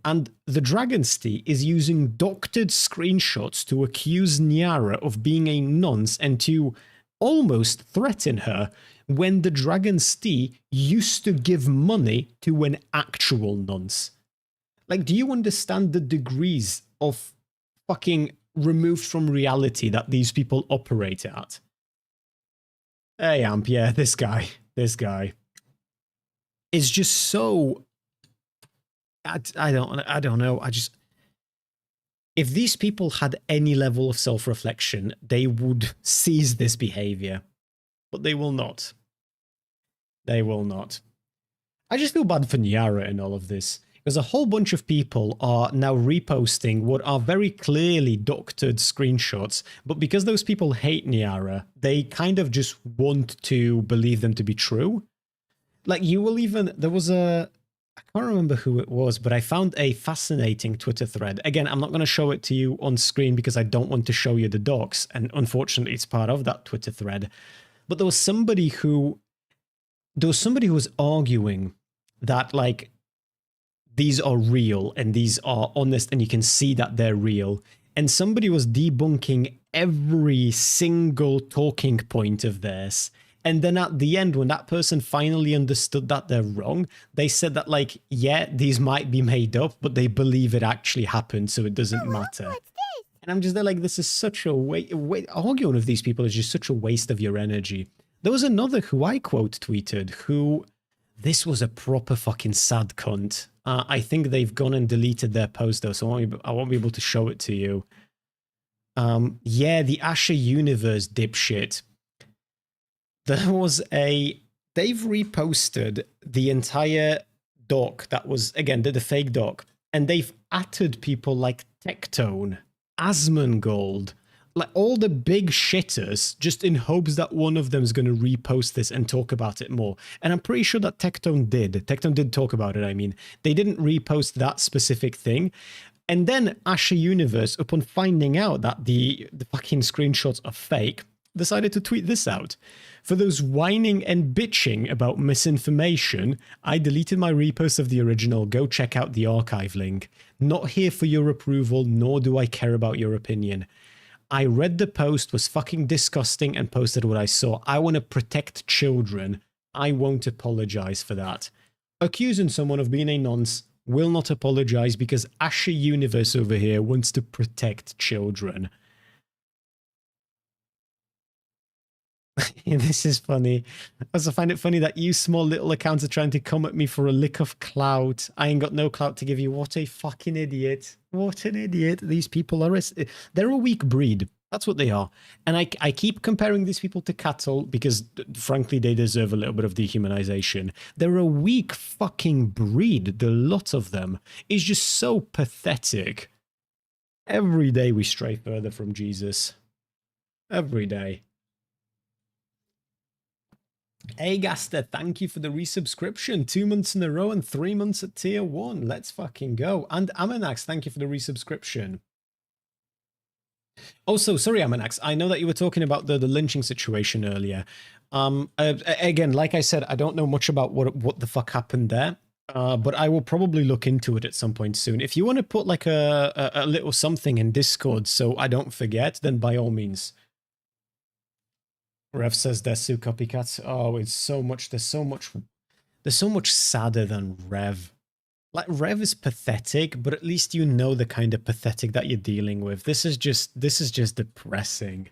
And the Dragon's Tea is using doctored screenshots to accuse Niara of being a nonce and to almost threaten her, when the Dragon's Tea used to give money to an actual nonce. Like, do you understand the degrees of fucking removed from reality that these people operate at? Hey, Amp, yeah, this guy is just so... I don't know, if these people had any level of self-reflection, they would seize this behavior. But they will not. They will not. I just feel bad for Niara in all of this, because a whole bunch of people are now reposting what are very clearly doctored screenshots, but because those people hate Niara, they kind of just want to believe them to be true. Like, you will even... There was a... I can't remember who it was, but I found a fascinating Twitter thread. Again, I'm not going to show it to you on screen because I don't want to show you the docs, and unfortunately it's part of that Twitter thread. But there was somebody who was arguing that, like, these are real and these are honest and you can see that they're real. And somebody was debunking every single talking point of theirs. And then at the end, when that person finally understood that they're wrong, they said that, like, yeah, these might be made up, but they believe it actually happened, so it doesn't matter. And I'm just there like, this is such a waste. Arguing with these people is just such a waste of your energy. There was another who I quote tweeted who, this was a proper fucking sad cunt. I think they've gone and deleted their post though, so I won't be able to show it to you. Yeah, the Asher Universe dipshit. There was they've reposted the entire doc that was, again, the fake doc, and they've atted people like Tectone, Asmongold, like all the big shitters, just in hopes that one of them is going to repost this and talk about it more. And I'm pretty sure that Tectone did. Tectone did talk about it, I mean. They didn't repost that specific thing. And then Asher Universe, upon finding out that the fucking screenshots are fake, decided to tweet this out. For those whining and bitching about misinformation, I deleted my repost of the original. Go check out the archive link. Not here for your approval, nor do I care about your opinion. I read the post, was fucking disgusting, and posted what I saw. I want to protect children. I won't apologize for that. Accusing someone of being a nonce will not apologize because Asher Universe over here wants to protect children. This is funny. I also find it funny that you small little accounts are trying to come at me for a lick of clout. I ain't got no clout to give you. What a fucking idiot. What an idiot. These people are... They're a weak breed. That's what they are. And I keep comparing these people to cattle because, frankly, they deserve a little bit of dehumanization. They're a weak fucking breed. The lot of them is just so pathetic. Every day we stray further from Jesus. Every day. Hey Gaster, thank you for the resubscription. 2 months in a row and 3 months at tier 1. Let's fucking go. And Amanax, thank you for the resubscription. Also, sorry Amanax, I know that you were talking about the lynching situation earlier. Again, like I said, I don't know much about what the fuck happened there. But I will probably look into it at some point soon. If you want to put like a little something in Discord so I don't forget, then by all means. Rev says they're Sue copycats. Oh, it's so much. There's so much sadder than Rev. Like Rev is pathetic, but at least you know the kind of pathetic that you're dealing with. This is just depressing.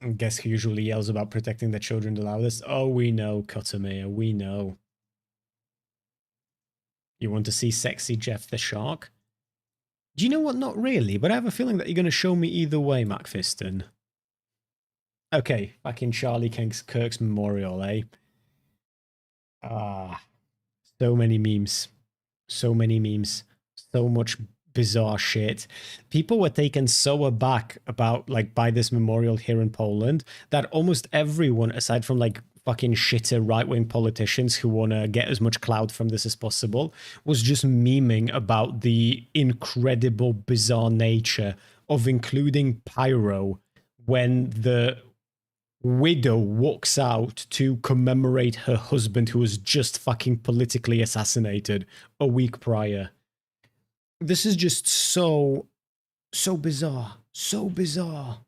And guess who usually yells about protecting the children the loudest? Oh, we know, Kotamir, we know. You want to see sexy Jeff the Shark? Do you know what? Not really, but I have a feeling that you're going to show me either way, MacFiston. Okay, back in Charlie Kirk's memorial, eh? So many memes. So many memes. So much bizarre shit. People were taken so aback about, like, by this memorial here in Poland that almost everyone, aside from, like, fucking shitter right-wing politicians who want to get as much clout from this as possible, was just memeing about the incredible, bizarre nature of including pyro when the widow walks out to commemorate her husband who was just fucking politically assassinated a week prior. This is just so bizarre. So bizarre.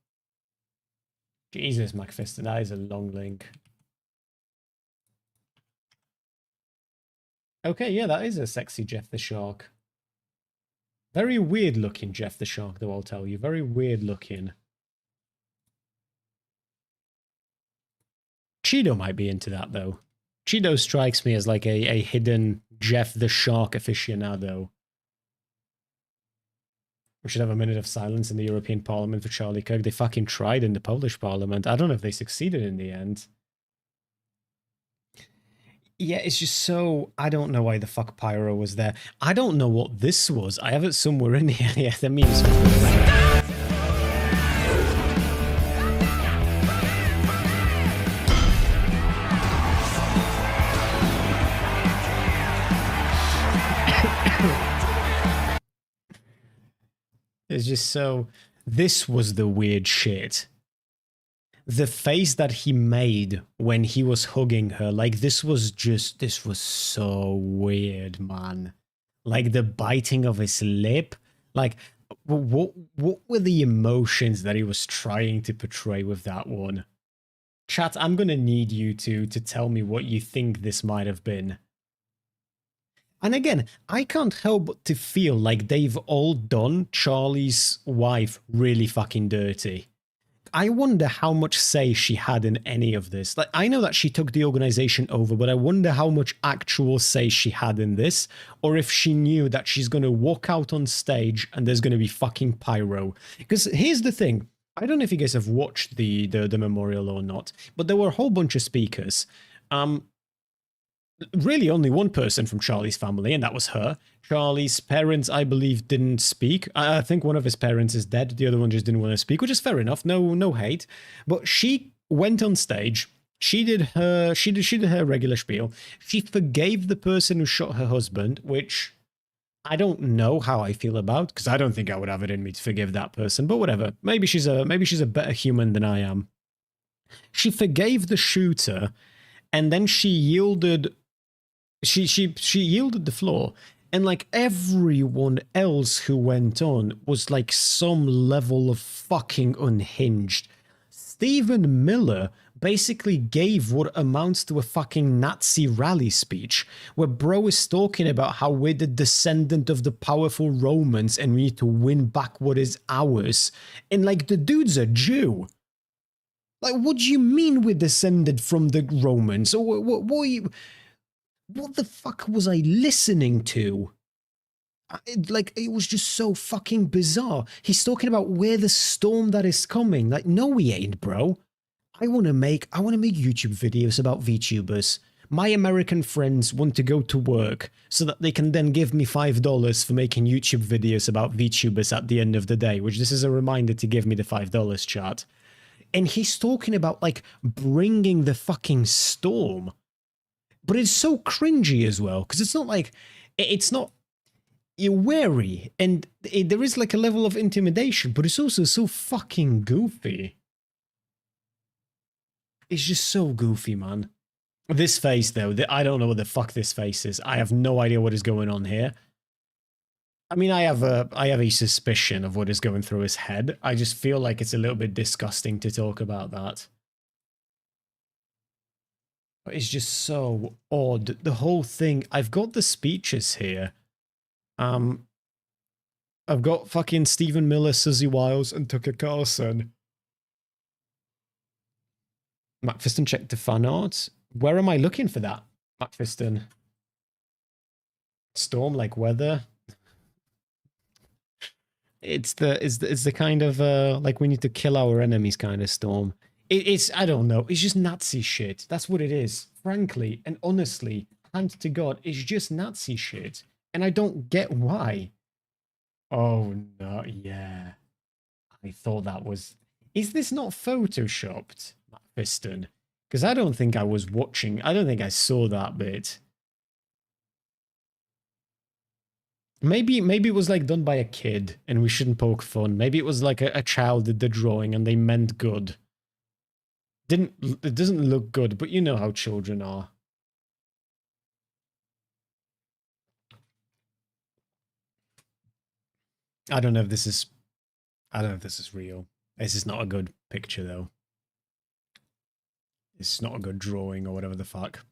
Jesus, MacFiston, that is a long link. Okay, yeah, that is a sexy Jeff the Shark. Very weird looking Jeff the Shark, though, I'll tell you. Very weird looking. Cheeto might be into that, though. Cheeto strikes me as like a hidden Jeff the Shark aficionado. We should have a minute of silence in the European Parliament for Charlie Kirk. They fucking tried in the Polish Parliament. I don't know if they succeeded in the end. Yeah, it's just so... I don't know why the fuck Pyro was there. I don't know what this was. I have it somewhere in here. Yeah, the memes. It's just so... This was the weird shit. The face that he made when he was hugging her, like, this was so weird, man. Like, the biting of his lip. Like, what were the emotions that he was trying to portray with that one? Chat, I'm gonna need you to tell me what you think this might have been. And again, I can't help but to feel like they've all done Charlie's wife really fucking dirty. I wonder how much say she had in any of this. Like, I know that she took the organization over, but I wonder how much actual say she had in this, or if she knew that she's going to walk out on stage and there's going to be fucking pyro. Because here's the thing. I don't know if you guys have watched the memorial or not, but there were a whole bunch of speakers. Really only one person from Charlie's family, and that was her. Charlie's parents, I believe, didn't speak. I think one of his parents is dead. The other one just didn't want to speak, which is fair enough. No hate. But she went on stage. She did her regular spiel. She forgave the person who shot her husband, which I don't know how I feel about, because I don't think I would have it in me to forgive that person, but whatever. Maybe she's a better human than I am. She forgave the shooter, and then she yielded she yielded the floor, and like everyone else who went on was like some level of fucking unhinged. Stephen Miller basically gave what amounts to a fucking Nazi rally speech, where bro is talking about how we're the descendant of the powerful Romans and we need to win back what is ours. And like, the dude's a Jew. Like, what do you mean we're descended from the Romans? Or what the fuck was I listening to? It was just so fucking bizarre. He's talking about where the storm that is coming. Like, no, he ain't, bro. I want to make YouTube videos about VTubers. My American friends want to go to work so that they can then give me $5 for making YouTube videos about VTubers at the end of the day, which this is a reminder to give me the $5, chat. And he's talking about, like, bringing the fucking storm. But it's so cringy as well, because it's not like, it's not, you're wary, and there is like a level of intimidation, but it's also so fucking goofy. It's just so goofy, man. This face, though, I don't know what the fuck this face is. I have no idea what is going on here. I mean, I have a suspicion of what is going through his head. I just feel like it's a little bit disgusting to talk about that. But it's just so odd. The whole thing. I've got the speeches here. I've got fucking Stephen Miller, Suzy Wiles, and Tucker Carlson. Macpherson checked the fan art. Where am I looking for that, Macpherson? Storm like weather. It's the kind of like we need to kill our enemies kind of storm. It's I don't know. It's just Nazi shit. That's what it is. Frankly and honestly, hand to God, it's just Nazi shit, and I don't get why. Oh no, yeah. I thought that was. Is this not photoshopped, Macpherson? Because I don't think I was watching. I don't think I saw that bit. Maybe it was like done by a kid and we shouldn't poke fun. Maybe it was like a child did the drawing and they meant good. It doesn't look good, but you know how children are. I don't know if this is real. This is not a good picture though. It's not a good drawing or whatever the fuck.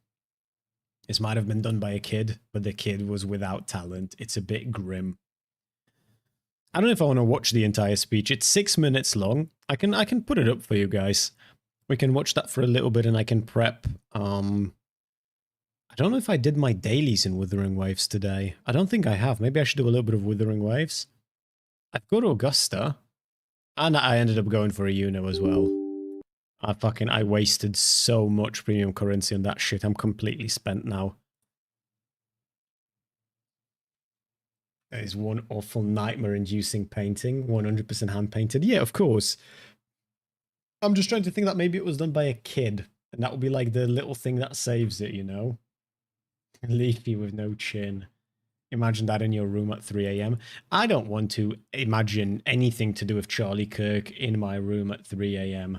This might have been done by a kid, but the kid was without talent. It's a bit grim. I don't know if I want to watch the entire speech. It's 6 minutes long. I can put it up for you guys. We can watch that for a little bit and I can prep. I don't know if I did my dailies in Withering Waves today. I don't think I have. Maybe I should do a little bit of Withering Waves. I've got Augusta. And I ended up going for a Uno as well. I wasted so much premium currency on that shit. I'm completely spent now. That is one awful nightmare-inducing painting. 100% hand-painted. Yeah, of course. I'm just trying to think that maybe it was done by a kid. And that would be like the little thing that saves it, you know? Leafy with no chin. Imagine that in your room at 3 a.m. I don't want to imagine anything to do with Charlie Kirk in my room at 3 a.m.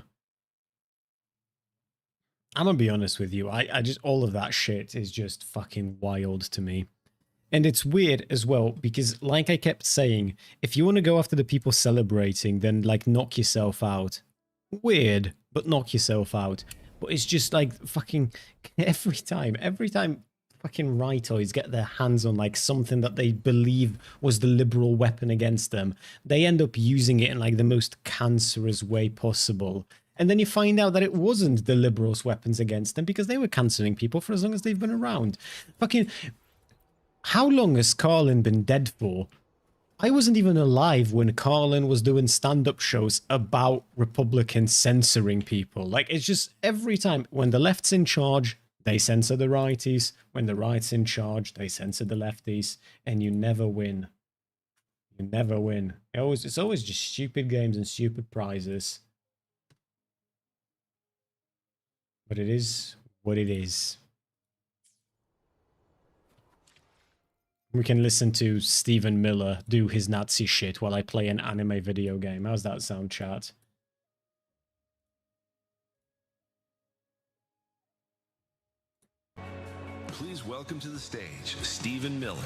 I'm gonna be honest with you. I just, all of that shit is just fucking wild to me. And it's weird as well, because like I kept saying, if you want to go after the people celebrating, then like knock yourself out. Weird, but knock yourself out. But it's just like fucking every time fucking rightoids get their hands on like something that they believe was the liberal weapon against them, they end up using it in like the most cancerous way possible. And then you find out that it wasn't the liberals' weapons against them because they were cancelling people for as long as they've been around. Fucking, how long has Carlin been dead for? I wasn't even alive when Carlin was doing stand-up shows about Republicans censoring people. Like, it's just every time when the left's in charge, they censor the righties. When the right's in charge, they censor the lefties. And you never win. You never win. It's always just stupid games and stupid prizes. But it is what it is. We can listen to Stephen Miller do his Nazi shit while I play an anime video game. How's that sound, chat? Please welcome to the stage, Stephen Miller.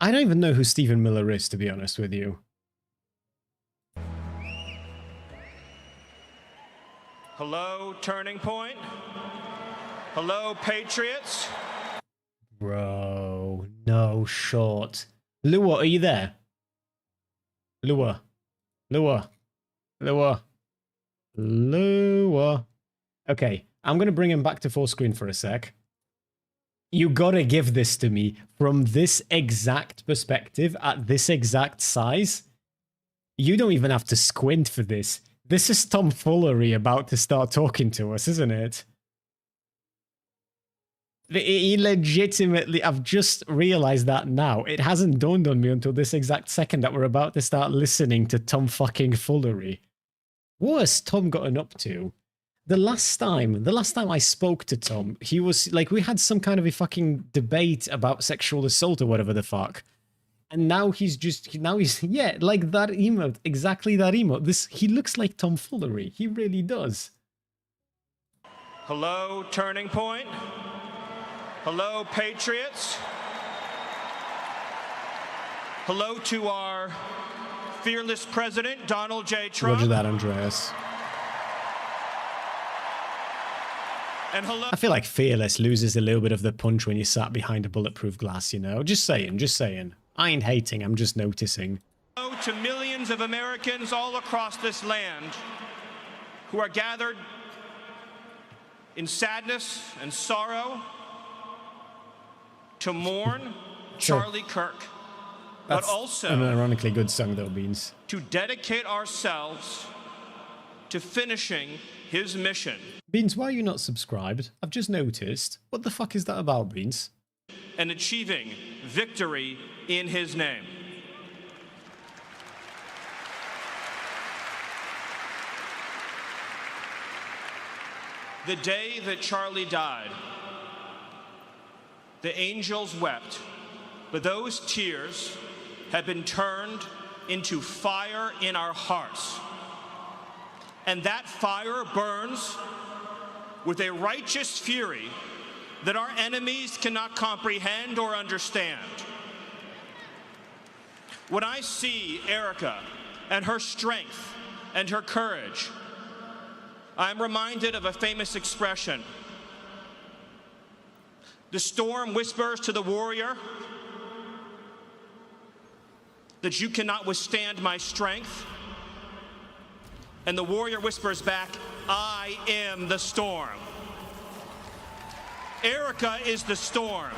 I don't even know who Stephen Miller is, to be honest with you. Hello, Turning Point. Hello, Patriots. Bro, no shot. Lua, are you there? Lua. Lua. Lua. Lua. Okay, I'm going to bring him back to full screen for a sec. You gotta give this to me from this exact perspective at this exact size. You don't even have to squint for this. This is tomfoolery about to start talking to us, isn't it? He legitimately, I've just realized that now. It hasn't dawned on me until this exact second that we're about to start listening to Tom fucking foolery. What has Tom gotten up to? The last time I spoke to Tom, he was like, we had some kind of a fucking debate about sexual assault or whatever the fuck. And now he's yeah, like that emote, exactly that emote. He looks like tomfoolery. He really does. Hello, Turning Point. Hello, Patriots. Hello to our fearless president, Donald J. Trump. Roger that, Andreas. And hello. I feel like fearless loses a little bit of the punch when you sat behind a bulletproof glass, you know? Just saying, just saying. I ain't hating, I'm just noticing. Hello to millions of Americans all across this land who are gathered in sadness and sorrow to mourn Charlie Kirk, That's but also an ironically good song though, Beans. to dedicate ourselves to finishing his mission. Beans, why are you not subscribed? I've just noticed. What the fuck is that about, Beans? And achieving victory in his name. The day that Charlie died, the angels wept, but those tears have been turned into fire in our hearts. And that fire burns with a righteous fury that our enemies cannot comprehend or understand. When I see Erica and her strength and her courage, I'm reminded of a famous expression. The storm whispers to the warrior that you cannot withstand my strength. And the warrior whispers back, I am the storm. Erica is the storm.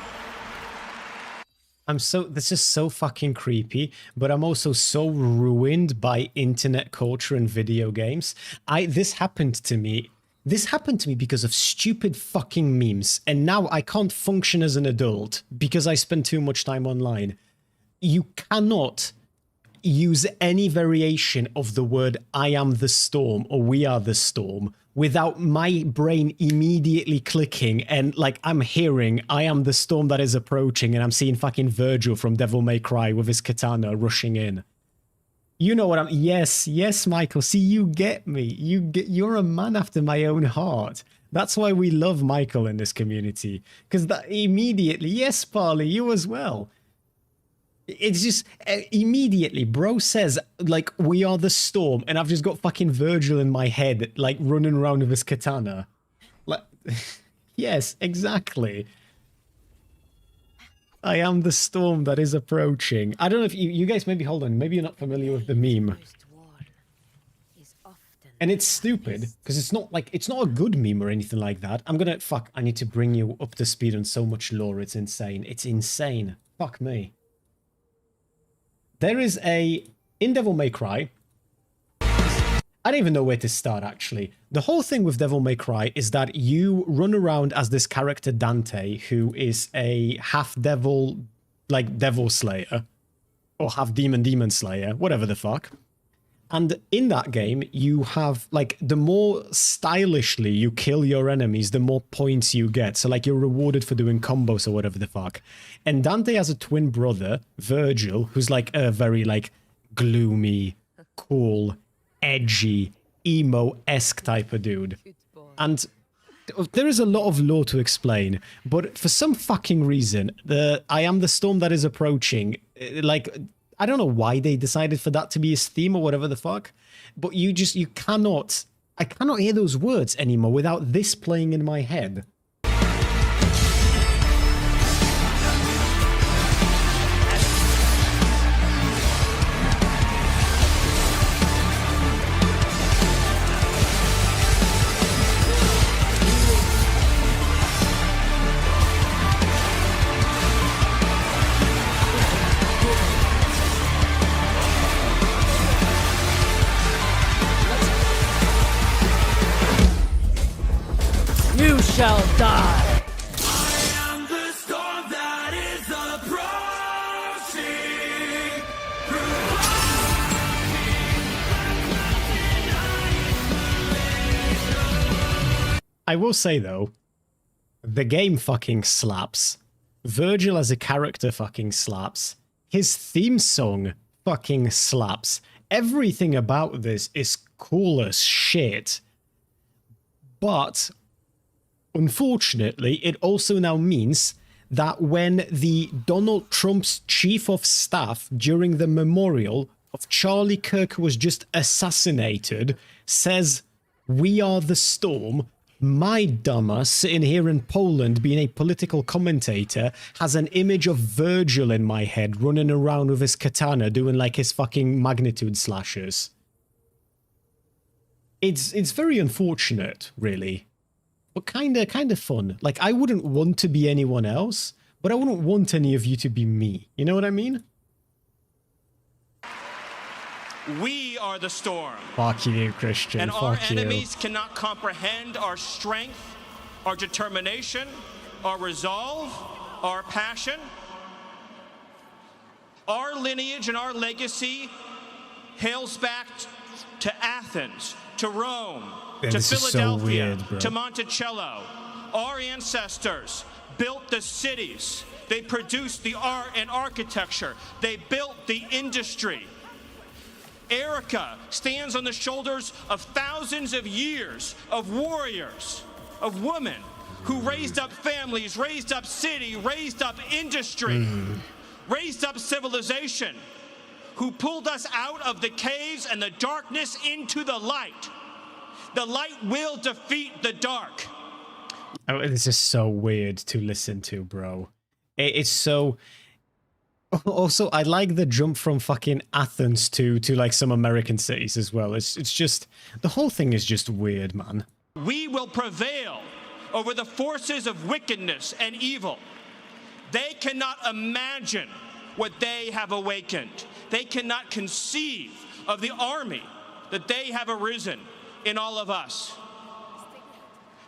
This is so fucking creepy, but I'm also so ruined by internet culture and video games. This happened to me because of stupid fucking memes, and now I can't function as an adult because I spend too much time online. You cannot use any variation of the word I am the storm or we are the storm without my brain immediately clicking and like I'm hearing I am the storm that is approaching and I'm seeing fucking Virgil from Devil May Cry with his katana rushing in. You know what yes, Michael. See, you get me. You're a man after my own heart. That's why we love Michael in this community. Because that immediately, yes, Parley, you as well. It's just immediately, bro says, like, we are the storm, and I've just got fucking Virgil in my head, like, running around with his katana. Like, yes, exactly. I am the storm that is approaching. I don't know if you guys maybe, hold on, maybe you're not familiar with the meme. And it's stupid, because it's not a good meme or anything like that. I need to bring you up to speed on so much lore, it's insane. It's insane. Fuck me. There is in Devil May Cry, I don't even know where to start actually. The whole thing with Devil May Cry is that you run around as this character Dante, who is a half-devil, like devil slayer. or have Demon Slayer, whatever the fuck. And in that game, you have, like, the more stylishly you kill your enemies, the more points you get. So, like, you're rewarded for doing combos or whatever the fuck. And Dante has a twin brother, Virgil, who's, like, a very, like, gloomy, cool, edgy, emo-esque type of dude. And there is a lot of lore to explain, but for some fucking reason, I am the storm that is approaching, like... I don't know why they decided for that to be his theme or whatever the fuck, but I cannot hear those words anymore without this playing in my head. You shall die! I will say though, the game fucking slaps. Virgil as a character fucking slaps. His theme song fucking slaps. Everything about this is cool as shit. But unfortunately, it also now means that when the Donald Trump's chief of staff during the memorial of Charlie Kirk, who was just assassinated, says, "We are the storm," my dumbass sitting here in Poland being a political commentator has an image of Virgil in my head running around with his katana doing like his fucking magnitude slashes. It's very unfortunate, really. But kind of fun. Like, I wouldn't want to be anyone else, but I wouldn't want any of you to be me. You know what I mean? We are the storm. Fuck you, Christian. And Fuck our you. enemies cannot comprehend our strength, our determination, our resolve, our passion. Our lineage and our legacy hails back to Athens, to Rome, Man, to this is so Philadelphia, weird, bro. to Monticello. Our ancestors built the cities. They produced the art and architecture. They built the industry. Erica stands on the shoulders of thousands of years of warriors, of women who raised up families, raised up city, raised up industry, raised up civilization, who pulled us out of the caves and the darkness into the light. The light will defeat the dark. Oh, this is so weird to listen to, bro. It's so... Also, I like the jump from fucking Athens to like some American cities as well. It's just... The whole thing is just weird, man. We will prevail over the forces of wickedness and evil. They cannot imagine what they have awakened. They cannot conceive of the army that they have arisen in all of us.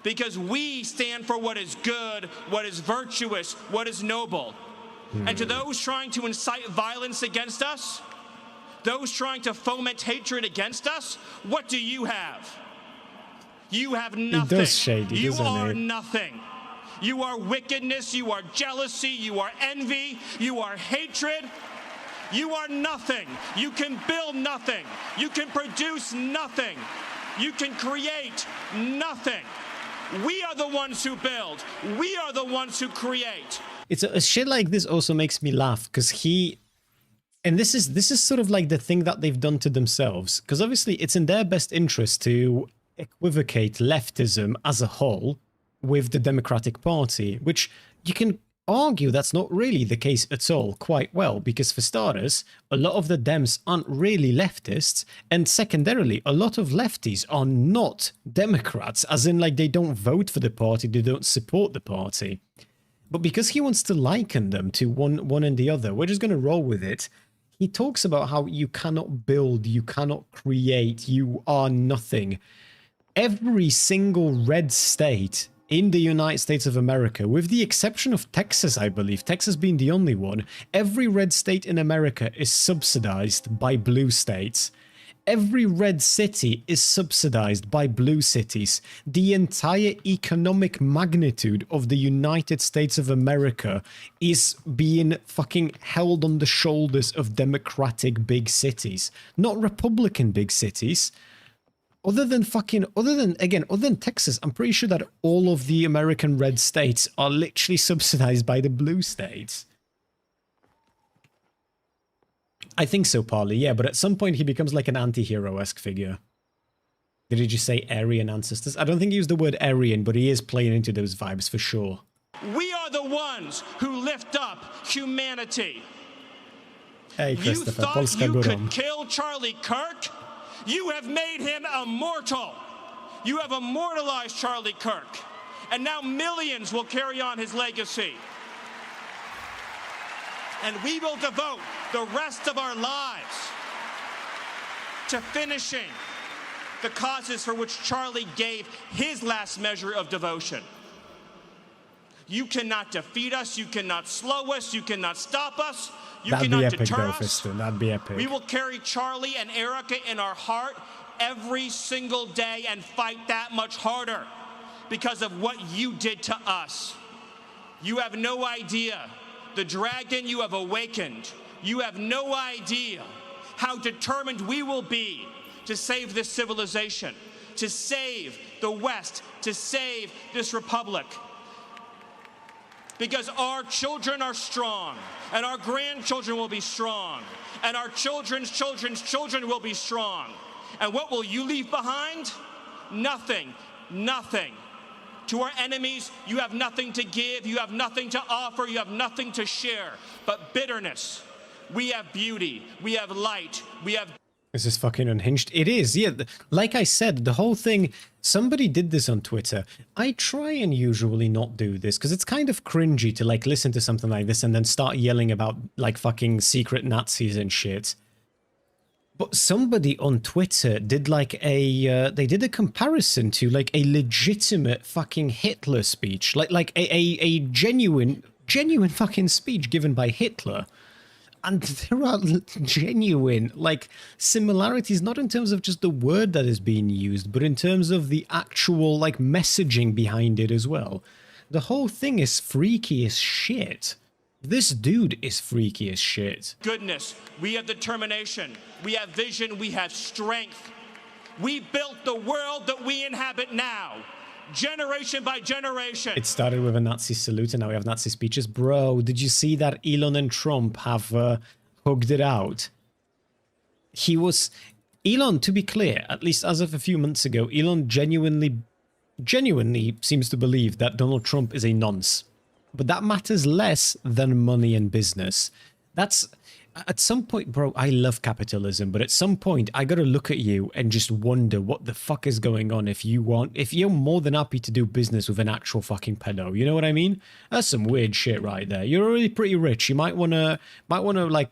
Because we stand for what is good, what is virtuous, what is noble. And to those trying to incite violence against us, those trying to foment hatred against us, what do you have? You have nothing. It does shady, you doesn't are it? nothing. You are wickedness, you are jealousy, you are envy, you are hatred. You are nothing. You can build nothing. You can produce nothing. You can create nothing. We are the ones who build. We are the ones who create. It's a shit like this also makes me laugh because and this is sort of like the thing that they've done to themselves, because obviously it's in their best interest to equivocate leftism as a whole with the Democratic Party, which you can argue that's not really the case at all quite well, because for starters, a lot of the Dems aren't really leftists, and secondarily, a lot of lefties are not Democrats, as in like they don't vote for the party, they don't support the party. But because he wants to liken them to one and the other, we're just going to roll with it. He talks about how you cannot build, you cannot create, you are nothing. Every single red state in the United States of America, with the exception of Texas, I believe, Texas being the only one, every red state in America is subsidized by blue states. Every red city is subsidized by blue cities. The entire economic magnitude of the United States of America is being fucking held on the shoulders of Democratic big cities, not Republican big cities. Other than Texas, I'm pretty sure that all of the American red states are literally subsidized by the blue states. I think so, Parley, yeah, but at some point he becomes like an anti-hero-esque figure. Did he just say Aryan ancestors? I don't think he used the word Aryan, but he is playing into those vibes for sure. We are the ones who lift up humanity. Hey, You Christopher, thought Polska you górą. could kill Charlie Kirk? You have made him immortal. You have immortalized Charlie Kirk. And now millions will carry on his legacy. And we will devote the rest of our lives to finishing the causes for which Charlie gave his last measure of devotion. You cannot defeat us, you cannot slow us, you cannot stop us, you That'd be cannot epic deter though, us. Fiston. That'd be epic. We will carry Charlie and Erica in our heart every single day and fight that much harder because of what you did to us. You have no idea. The dragon you have awakened, you have no idea how determined we will be to save this civilization, to save the West, to save this republic. Because our children are strong, and our grandchildren will be strong, and our children's children's children will be strong. And what will you leave behind? Nothing, nothing. To our enemies, you have nothing to give, you have nothing to offer, you have nothing to share, but bitterness. We have beauty, we have light, we have... This is fucking unhinged. It is, yeah. Like I said, the whole thing, somebody did this on Twitter. I try and usually not do this, because it's kind of cringy to, like, listen to something like this and then start yelling about, like, fucking secret Nazis and shit. But somebody on Twitter did like they did a comparison to like a legitimate fucking Hitler speech, like a genuine fucking speech given by Hitler. And there are genuine like similarities, not in terms of just the word that is being used, but in terms of the actual like messaging behind it as well. The whole thing is freaky as shit. This dude is freaky as shit. Goodness, we have determination, we have vision, we have strength. We built the world that we inhabit now, generation by generation. It started with a Nazi salute and now we have Nazi speeches. Bro, did you see that Elon and Trump have hugged it out? Elon, to be clear, at least as of a few months ago, Elon genuinely seems to believe that Donald Trump is a nonce. But that matters less than money and business. That's, at some point, bro, I love capitalism, but at some point, I gotta look at you and just wonder what the fuck is going on if you're more than happy to do business with an actual fucking pedo, you know what I mean? That's some weird shit right there. You're already pretty rich, you might wanna, like,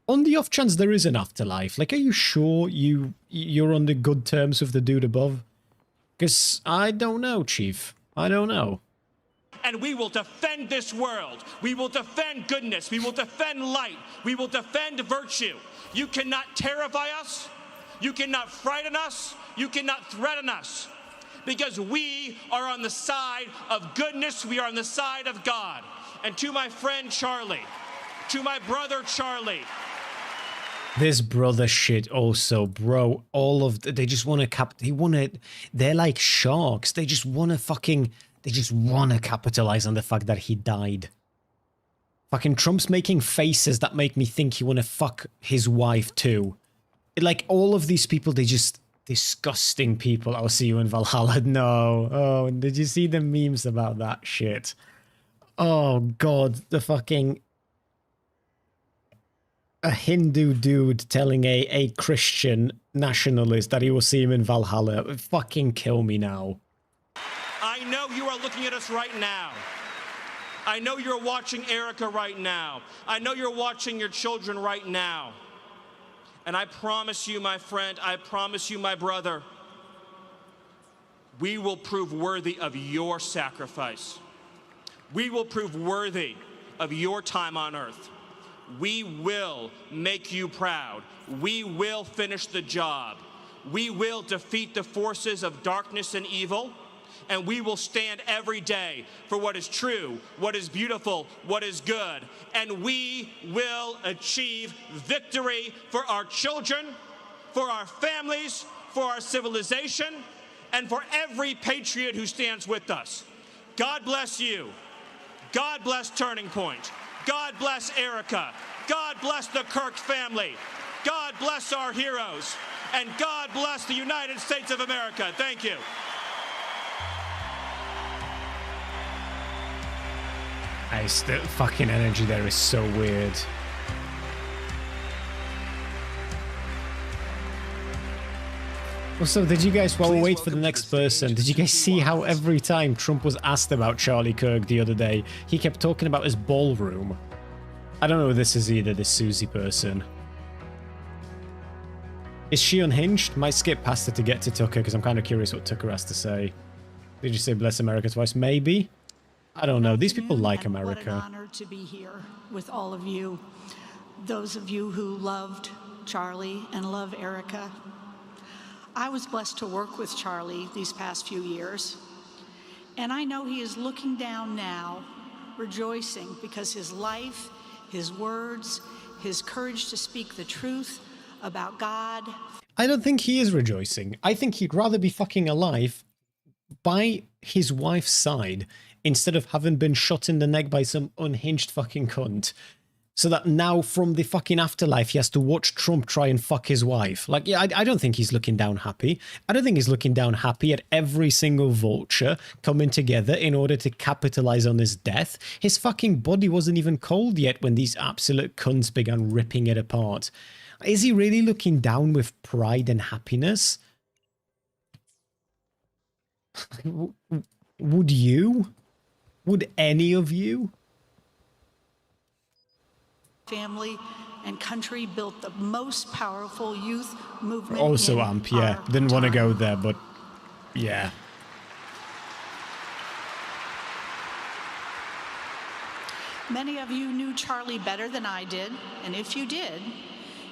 on the off chance there is an afterlife, like, are you sure you're on the good terms with the dude above? Because I don't know, Chief. I don't know. And we will defend this world. We will defend goodness. We will defend light. We will defend virtue. You cannot terrify us. You cannot frighten us. You cannot threaten us. Because we are on the side of goodness. We are on the side of God. And to my friend Charlie, to my brother Charlie. This brother shit also, bro. All of they just want to they're like sharks. They just want to capitalize on the fact that he died. Fucking Trump's making faces that make me think he want to fuck his wife too. Like, all of these people, they just disgusting people. I'll see you in Valhalla. No. Oh, did you see the memes about that shit? Oh, God. The fucking... A Hindu dude telling a Christian nationalist that he will see him in Valhalla. Fucking kill me now. I know you are looking at us right now. I know you're watching Erica right now. I know you're watching your children right now. And I promise you, my friend, I promise you, my brother, We will prove worthy of your sacrifice. We will prove worthy of your time on earth. We will make you proud. We will finish the job. We will defeat the forces of darkness and evil, and we will stand every day for what is true, what is beautiful, what is good, and we will achieve victory for our children, for our families, for our civilization, and for every patriot who stands with us. God bless you. God bless Turning Point. God bless Erica. God bless the Kirk family. God bless our heroes. And God bless the United States of America. Thank you. The fucking energy there is so weird. Also, did you guys, while we wait for the next person, did you guys see how every time Trump was asked about Charlie Kirk the other day, he kept talking about his ballroom? I don't know if this is either this Susie person. Is she unhinged? Might skip past her to get to Tucker because I'm kind of curious what Tucker has to say. Did you say bless America twice? Maybe? I don't know. These people like America. What an honor to be here with all of you. Those of you who loved Charlie and love Erica. I was blessed to work with Charlie these past few years, and I know he is looking down now, rejoicing because his life, his words, his courage to speak the truth about God. I don't think he is rejoicing. I think he'd rather be fucking alive by his wife's side instead of having been shot in the neck by some unhinged fucking cunt. So that now from the fucking afterlife, he has to watch Trump try and fuck his wife. Like, yeah, I don't think he's looking down happy. I don't think he's looking down happy at every single vulture coming together in order to capitalize on his death. His fucking body wasn't even cold yet when these absolute cunts began ripping it apart. Is he really looking down with pride and happiness? Would you? Would any of you? Family and country built the most powerful youth movement. Also AMP, yeah. Didn't want to go there, but yeah. Many of you knew Charlie better than I did, and if you did,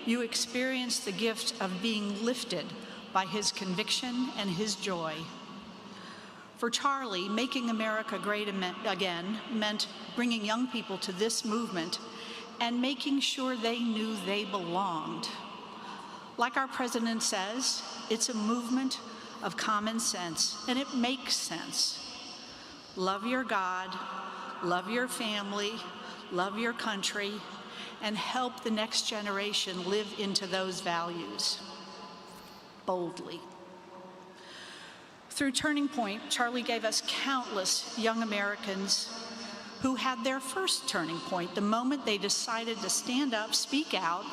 you experienced the gift of being lifted by his conviction and his joy. For Charlie, making America great again meant bringing young people to this movement and making sure they knew they belonged. Like our president says, it's a movement of common sense, and it makes sense. Love your God, love your family, love your country, and help the next generation live into those values boldly. Through Turning Point, Charlie gave us countless young Americans who had their first turning point the moment they decided to stand up, speak out,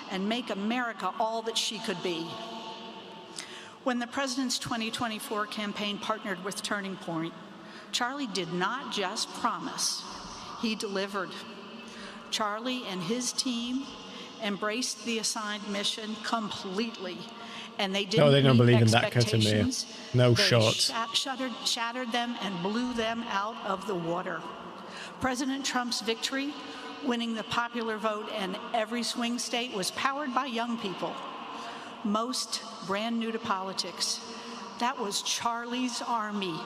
and make America all that she could be. When the president's 2024 campaign partnered with Turning Point, Charlie did not just promise, he delivered. Charlie and his team embraced the assigned mission completely, and they didn't they don't meet believe in that cut of me. No shot. Shattered them and blew them out of the water. President Trump's victory, winning the popular vote in every swing state, was powered by young people, most brand new to politics. That was Charlie's army,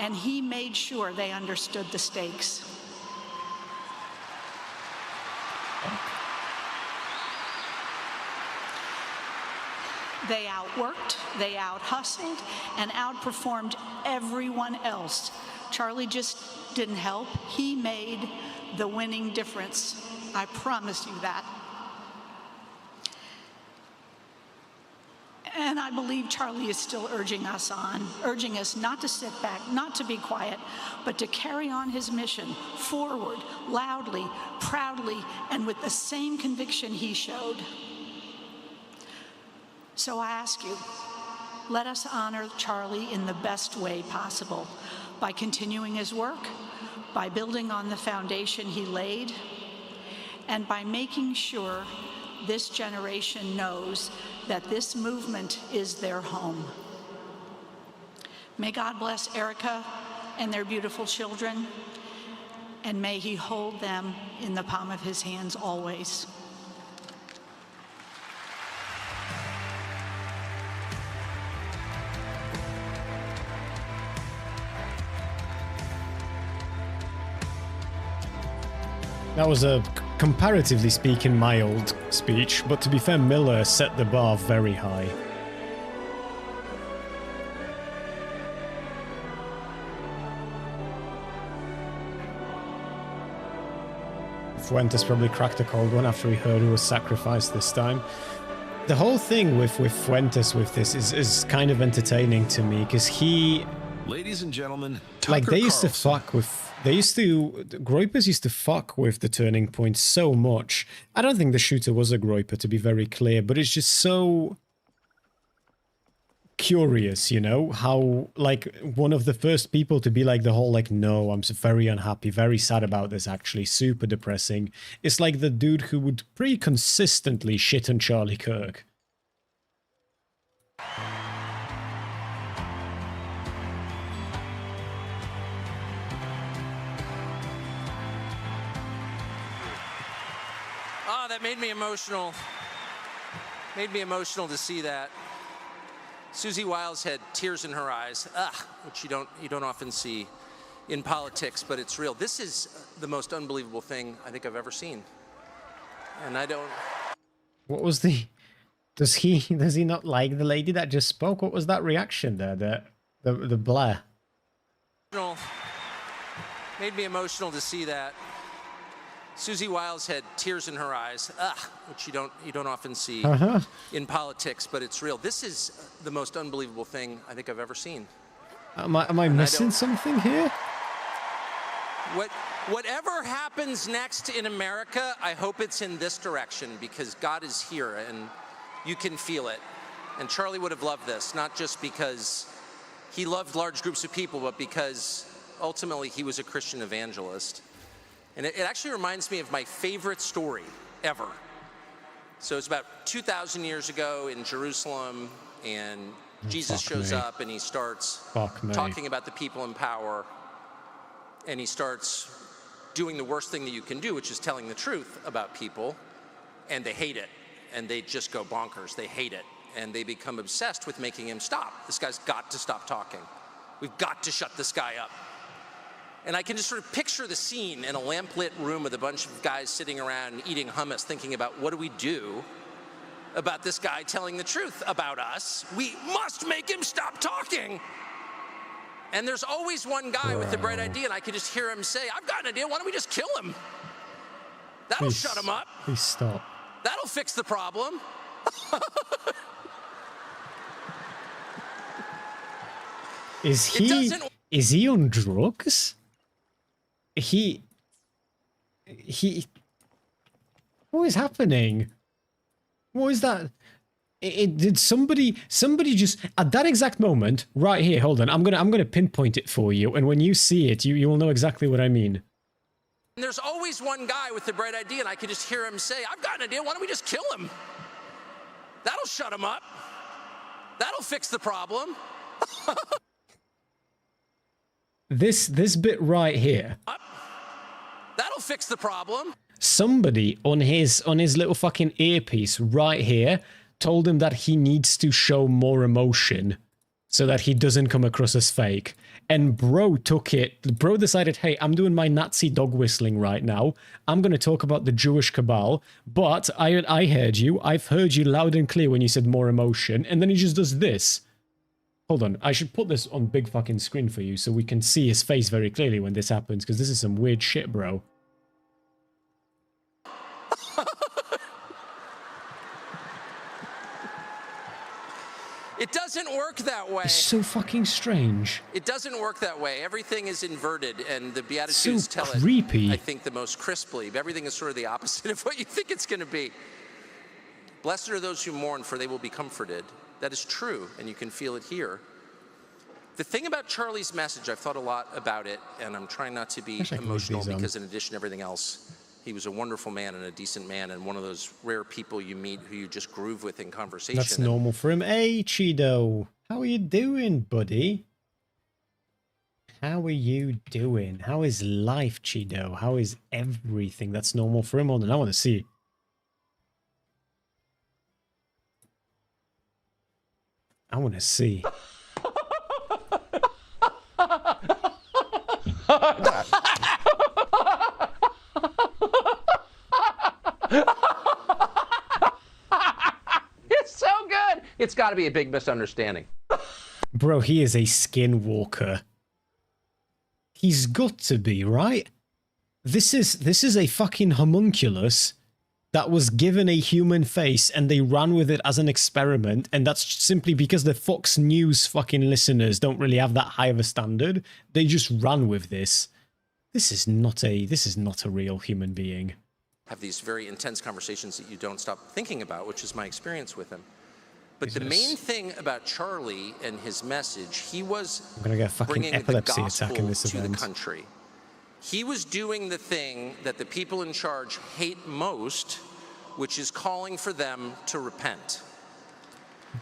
and he made sure they understood the stakes. They outworked, they out-hustled, and outperformed everyone else. Charlie just didn't help. He made the winning difference. I promise you that. And I believe Charlie is still urging us not to sit back, not to be quiet, but to carry on his mission forward, loudly, proudly, and with the same conviction he showed. So I ask you, let us honor Charlie in the best way possible, by continuing his work, by building on the foundation he laid, and by making sure this generation knows that this movement is their home. May God bless Erica and their beautiful children, and may he hold them in the palm of his hands always. That was a, comparatively speaking, mild speech, but to be fair, Miller set the bar very high. Fuentes probably cracked a cold one after he heard who was sacrificed this time. The whole thing with Fuentes with this is kind of entertaining to me, because he... Ladies and gentlemen, like, Tucker they used to Carlson. fuck with... Groypers used to fuck with the Turning Point so much. I don't think the shooter was a Groyper, to be very clear, but it's just so curious, you know, how, like, one of the first people to be like the whole, like, no, I'm very unhappy, very sad about this, actually, super depressing. It's like the dude who would pretty consistently shit on Charlie Kirk. Oh, that made me emotional. Made me emotional to see that. Susie Wiles had tears in her eyes, which you don't often see in politics, but it's real. This is the most unbelievable thing I think I've ever seen. And I don't... What was the... Does he not like the lady that just spoke? What was that reaction there? The Blair. Made me emotional to see that. Susie Wiles had tears in her eyes, which you don't often see in politics, but it's real. This is the most unbelievable thing I think I've ever seen. Am I missing something here? Whatever happens next in America, I hope it's in this direction, because God is here and you can feel it. And Charlie would have loved this, not just because he loved large groups of people, but because ultimately he was a Christian evangelist. And it actually reminds me of my favorite story ever. So it's about 2,000 years ago in Jerusalem, and Jesus shows up and he starts talking about the people in power, and he starts doing the worst thing that you can do, which is telling the truth about people, and they hate it, and they just go bonkers. They hate it, and they become obsessed with making him stop. This guy's got to stop talking. We've got to shut this guy up. And I can just sort of picture the scene in a lamplit room with a bunch of guys sitting around eating hummus, thinking about, what do we do about this guy telling the truth about us? We must make him stop talking. And there's always one guy with the bright idea, and I can just hear him say, I've got an idea, why don't we just kill him? That'll shut him up. Please stop. That'll fix the problem. Is he on drugs? What is happening? What is that? Did somebody just at that exact moment right here? Hold on, I'm gonna pinpoint it for you, and when you see it, you will know exactly what I mean. And there's always one guy with the bright idea, and I can just hear him say, I've got an idea, why don't we just kill him? That'll shut him up. That'll fix the problem. This bit right here. That'll fix the problem. Somebody on his little fucking earpiece right here told him that he needs to show more emotion so that he doesn't come across as fake. And bro took it. Bro decided, hey, I'm doing my Nazi dog whistling right now. I'm going to talk about the Jewish cabal, but I heard you. I've heard you loud and clear when you said more emotion. And then he just does this. Hold on, I should put this on big fucking screen for you so we can see his face very clearly when this happens, because this is some weird shit, bro. It doesn't work that way. It's so fucking strange. It doesn't work that way. Everything is inverted, and the Beatitudes So tell creepy. it, I think, the most crisply. Everything is sort of the opposite of what you think it's going to be. Blessed are those who mourn, for they will be comforted. That is true, and you can feel it here. The thing about Charlie's message, I've thought a lot about it, and I'm trying not to be emotional because in addition to everything else, he was a wonderful man and a decent man and one of those rare people you meet who you just groove with in conversation. That's normal for him. Hey, Cheeto. How are you doing, buddy? How are you doing? How is life, Chido? How is everything that's normal for him? Hold on, I want to see. I want to see. It's so good. It's got to be a big misunderstanding. Bro, he is a skinwalker. He's got to be, right? This is a fucking homunculus that was given a human face and they ran with it as an experiment, and that's simply because the Fox News fucking listeners don't really have that high of a standard. They just ran with this. This is not a real human being. Have these very intense conversations that you don't stop thinking about, which is my experience with him. But the main thing about Charlie and his message, he was I'm gonna get a fucking bringing the epilepsy gospel attack in this to event. the country. He was doing the thing that the people in charge hate most, which is calling for them to repent.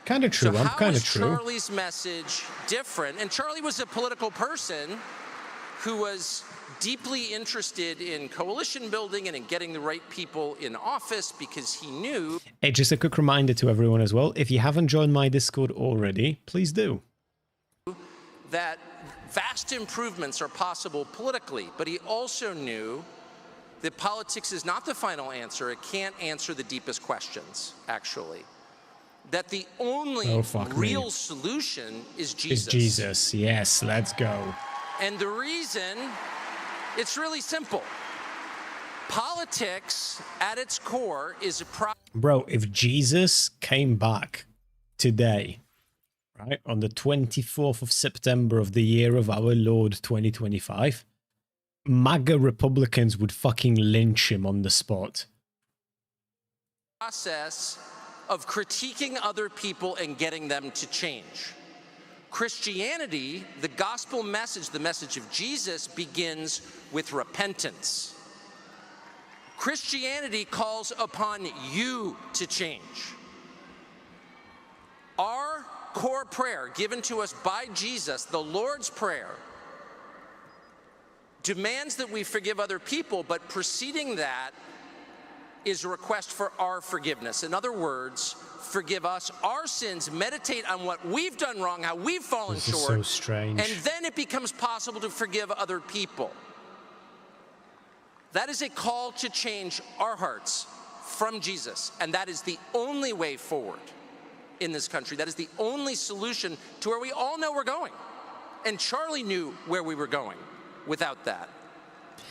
Kind of true. So I'm kind of how true. was Charlie's message different? And Charlie was a political person who was deeply interested in coalition building and in getting the right people in office because he knew. Hey, just a quick reminder to everyone as well. If you haven't joined my Discord already, please do. That vast improvements are possible politically, but he also knew that politics is not the final answer. It can't answer the deepest questions, actually. That the only real solution is Jesus. Is Jesus. Yes, let's go. And the reason, it's really simple. Politics, at its core, is a Bro, if Jesus came back today, right, on the 24th of September of the year of our Lord 2025, MAGA Republicans would fucking lynch him on the spot. process of critiquing other people and getting them to change. Christianity, the gospel message, the message of Jesus, begins with repentance. Christianity calls upon you to change. Our core prayer given to us by Jesus, the Lord's Prayer, demands that we forgive other people, but preceding that is a request for our forgiveness. In other words, forgive us our sins, meditate on what we've done wrong, how we've fallen This is short, so strange. and then it becomes possible to forgive other people. That is a call to change our hearts from Jesus, and that is the only way forward in this country. That is the only solution to where we all know we're going. And Charlie knew where we were going without that.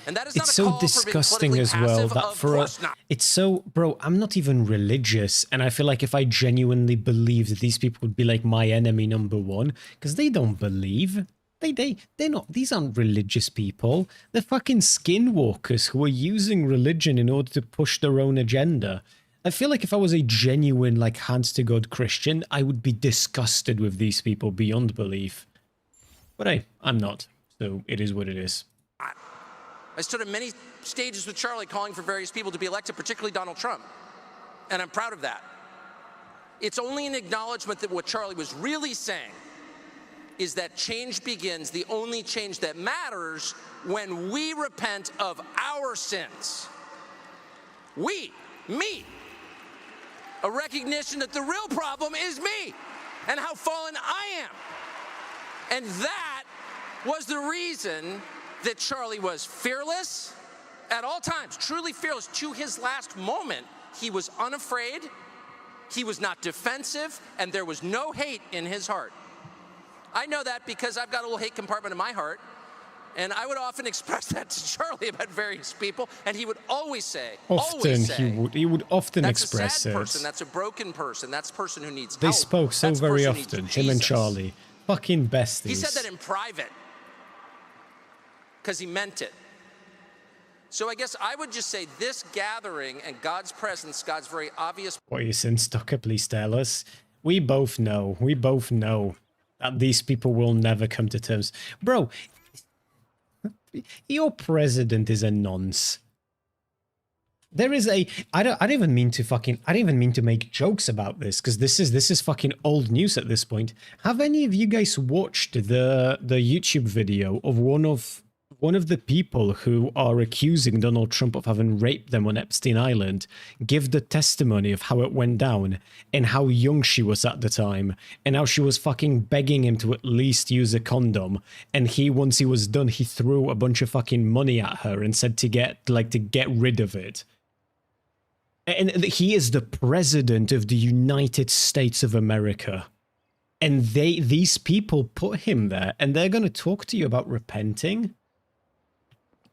And that is not It's a so call disgusting for being as well passive. that Of for a, course not. it's so, bro, I'm not even religious, and I feel like if I genuinely believed that these people would be like my enemy number one, because they don't believe. They're not, these aren't religious people. They're fucking skinwalkers who are using religion in order to push their own agenda. I feel like if I was a genuine, like, hands-to-God Christian, I would be disgusted with these people beyond belief. But hey, I'm not, so it is what it is. I stood at many stages with Charlie calling for various people to be elected, particularly Donald Trump. And I'm proud of that. It's only an acknowledgement that what Charlie was really saying is that change begins, the only change that matters, when we repent of our sins. We, me. A recognition that the real problem is me and how fallen I am. And that was the reason that Charlie was fearless at all times, truly fearless. To his last moment, he was unafraid, he was not defensive, and there was no hate in his heart. I know that because I've got a little hate compartment in my heart, and I would often express that to Charlie about various people, and he would always say, He would often that's express a sad it. person, that's a broken person, that's a person who needs They help. spoke so That's a very person who needs often, him and Jesus. Charlie. Fucking besties. He said that in private because he meant it. So I guess I would just say this gathering and God's presence, God's very obvious. What are you saying, Stucker? Please tell us. We both know that these people will never come to terms. Bro, your president is a nonce. There is a I don't even mean to make jokes about this, because this is fucking old news at this point. Have any of you guys watched the YouTube video of one of the people who are accusing Donald Trump of having raped them on Epstein Island give the testimony of how it went down and how young she was at the time and how she was fucking begging him to at least use a condom, and he, once he was done, he threw a bunch of fucking money at her and said to get rid of it. And he is the president of the United States of America. And these people put him there, and they're going to talk to you about repenting.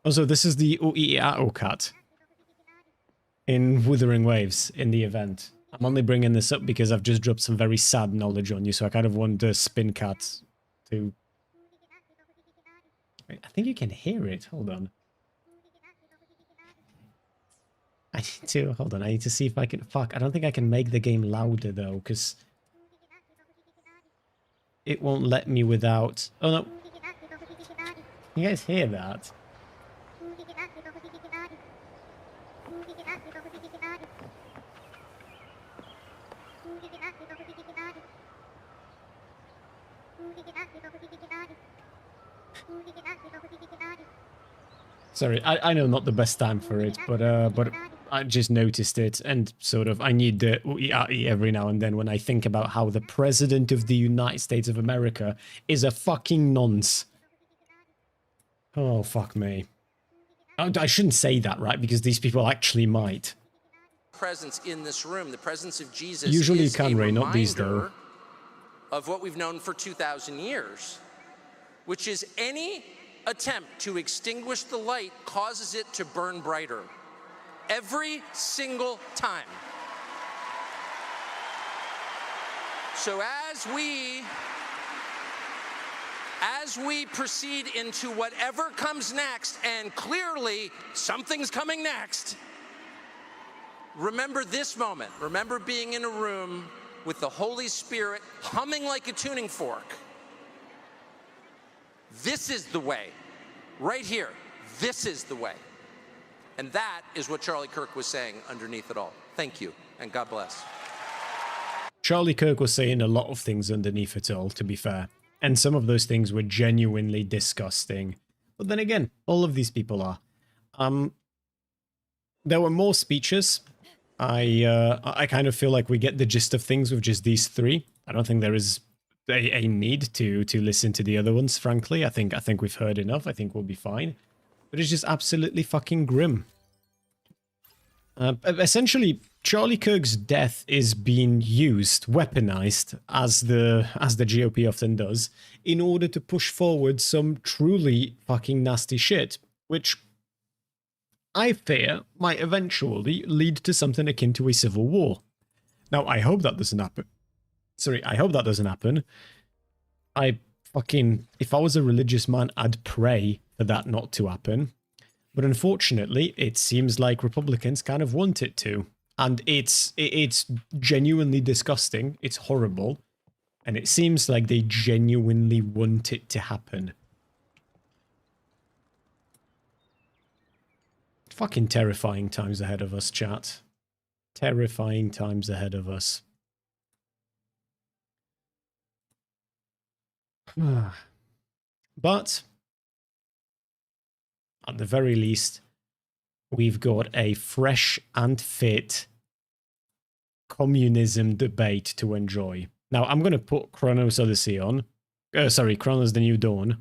Also, this is the Uiao cat in Wuthering Waves in the event. I'm only bringing this up because I've just dropped some very sad knowledge on you, so I kind of want the spin cat to... Wait, I think you can hear it. Hold on. I need to... Hold on, I need to see if I can... Fuck, I don't think I can make the game louder, though, because... It won't let me without... Oh, no. You guys hear that? Sorry, I know not the best time for it, but I just noticed it, and sort of I need the every now and then when I think about how the president of the United States of America is a fucking nonce. Oh, fuck me. Oh, I shouldn't say that, right? Because these people actually might. Presence in this room, the presence of Jesus. Usually you is can, a Ray, not these though. reminder of what we've known for 2,000 years, which is any attempt to extinguish the light causes it to burn brighter. Every single time. So as we proceed into whatever comes next, and clearly something's coming next, remember this moment. Remember being in a room with the Holy Spirit humming like a tuning fork. This is the way. Right here. This is the way. And that is what Charlie Kirk was saying underneath it all. Thank you, and God bless. Charlie Kirk was saying a lot of things underneath it all, to be fair. And some of those things were genuinely disgusting. But then again, all of these people are. There were more speeches. I kind of feel like we get the gist of things with just these three. I don't think there is a need to listen to the other ones, frankly. I think we've heard enough. I think we'll be fine. But it's just absolutely fucking grim. Essentially, Charlie Kirk's death is being used, weaponized, as the GOP often does, in order to push forward some truly fucking nasty shit, which I fear might eventually lead to something akin to a civil war. Now, I hope that doesn't happen. Sorry, I hope that doesn't happen. If I was a religious man, I'd pray for that not to happen. But unfortunately, it seems like Republicans kind of want it to. And it's genuinely disgusting. It's horrible. And it seems like they genuinely want it to happen. Fucking terrifying times ahead of us, chat. Terrifying times ahead of us. But at the very least, we've got a fresh and fit communism debate to enjoy. Now, I'm going to put Chronos Odyssey on. Sorry, Chronos the New Dawn.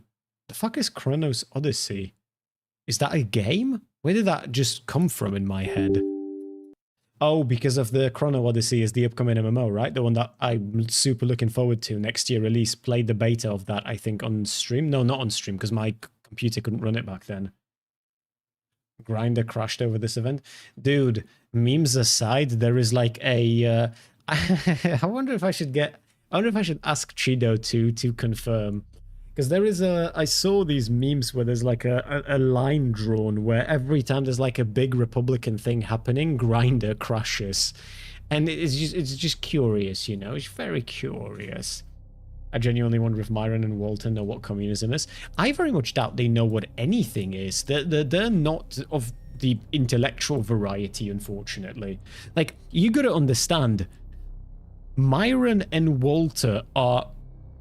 The fuck is Chronos Odyssey? Is that a game? Where did that just come from in my head? Oh, because of the Chrono Odyssey is the upcoming MMO, right? The one that I'm super looking forward to next year release. Played the beta of that, I think, on stream. No, not on stream, because my computer couldn't run it back then. Grindr crashed over this event. Dude, memes aside, there is like a... I wonder if I should ask Chido to confirm. Because there is I saw these memes where there's like a line drawn where every time there's like a big Republican thing happening, Grindr crashes. And it's just curious, you know? It's very curious. I genuinely wonder if Myron and Walton know what communism is. I very much doubt they know what anything is. They're not of the intellectual variety, unfortunately. Like, you gotta understand, Myron and Walter are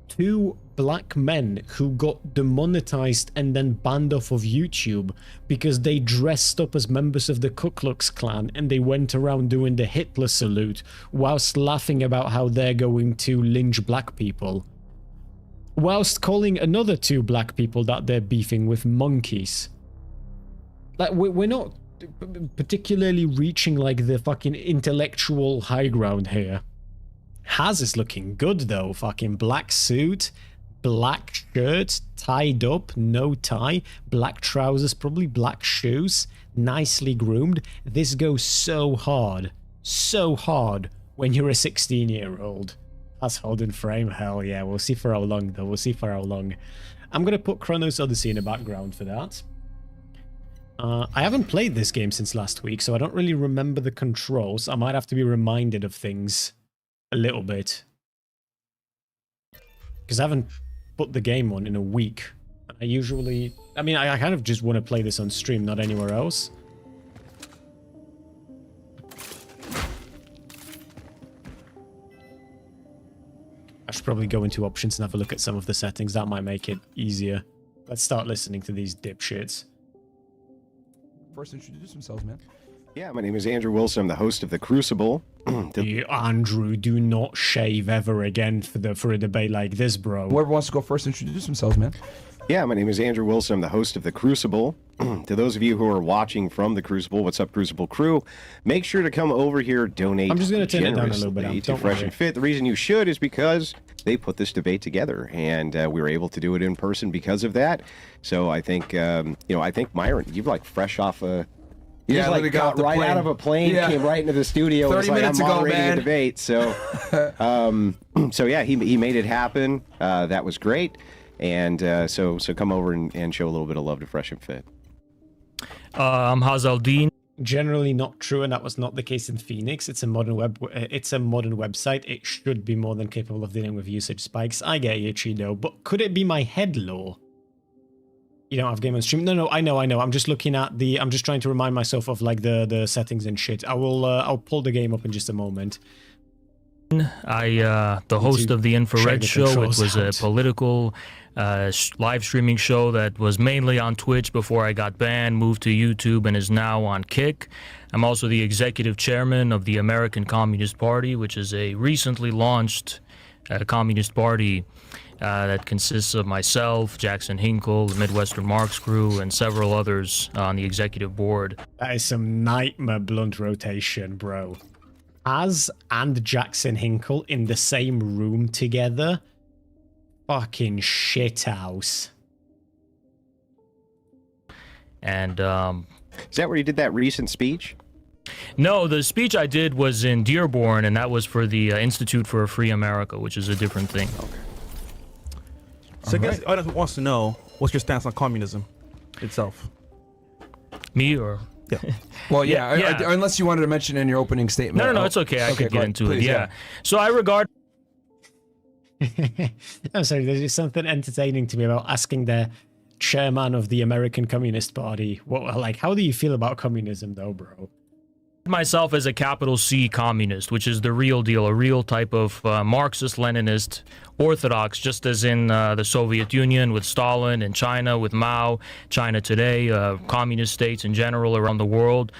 two black men who got demonetized and then banned off of YouTube because they dressed up as members of the Ku Klux Klan and they went around doing the Hitler salute whilst laughing about how they're going to lynch black people, whilst calling another two black people that they're beefing with monkeys. Like, we're not particularly reaching like the fucking intellectual high ground here. Haz is looking good though. Fucking black suit, black shirt, tied up, no tie, black trousers, probably black shoes, nicely groomed. This goes so hard when you're a 16-year-old. That's holding frame, hell yeah. We'll see for how long though, we'll see for how long. I'm gonna put Chronos Odyssey in the background for that. I haven't played this game since last week, so I don't really remember the controls. I might have to be reminded of things a little bit. Because I haven't put the game on in a week. I kind of just want to play this on stream, not anywhere else. I should probably go into options and have a look at some of the settings. That might make it easier. Let's start listening to these dipshits. First, introduce themselves, man. Yeah, my name is Andrew Wilson. I'm the host of The Crucible. Andrew, do not shave ever again for a debate like this, bro. Whoever wants to go first, introduce themselves, man. Yeah, my name is Andrew Wilson. I'm the host of The Crucible. To those of you who are watching from The Crucible, what's up, Crucible crew? Make sure to come over here, donate. I'm just going to turn it down a little bit. To Fresh and Fit. The reason you should is because they put this debate together, and we were able to do it in person because of that. So I think, I think Myron, you've like fresh off a. Yeah, like got right out of a plane, came right into the studio. 30 minutes ago, man. A debate. So, so yeah, he made it happen. That was great, and so come over and show a little bit of love to Fresh and Fit. I'm Hazaldeen. Generally not true, and that was not the case in Phoenix. It's a modern website. It should be more than capable of dealing with usage spikes. I get you, Chido, but could it be my head law? You don't have game on stream? No, I know. I'm just looking at I'm just trying to remind myself of like the settings and shit. I'll pull the game up in just a moment. The host of the Infrared Show. It was a political live streaming show that was mainly on Twitch before I got banned, moved to YouTube, and is now on Kick. I'm also the executive chairman of the American Communist Party, which is a recently launched communist party that consists of myself, Jackson Hinkle, the Midwestern Marks crew, and several others on the executive board. That is some nightmare blunt rotation, bro. Az and Jackson Hinkle in the same room together? Fucking shithouse. And, is that where you did that recent speech? No, the speech I did was in Dearborn, and that was for the Institute for a Free America, which is a different thing. Okay. So I guess the audience wants to know, what's your stance on communism itself? Me or? Yeah. Well, yeah. Unless you wanted to mention in your opening statement. No, it's okay. I could get into it. Yeah. So I regard. I'm sorry. There's just something entertaining to me about asking the chairman of the American Communist Party, how do you feel about communism, though, bro? Myself as a capital C communist, which is the real deal, a real type of Marxist-Leninist orthodox, just as in the Soviet Union with Stalin, and China with Mao, China today, communist states in general around the world.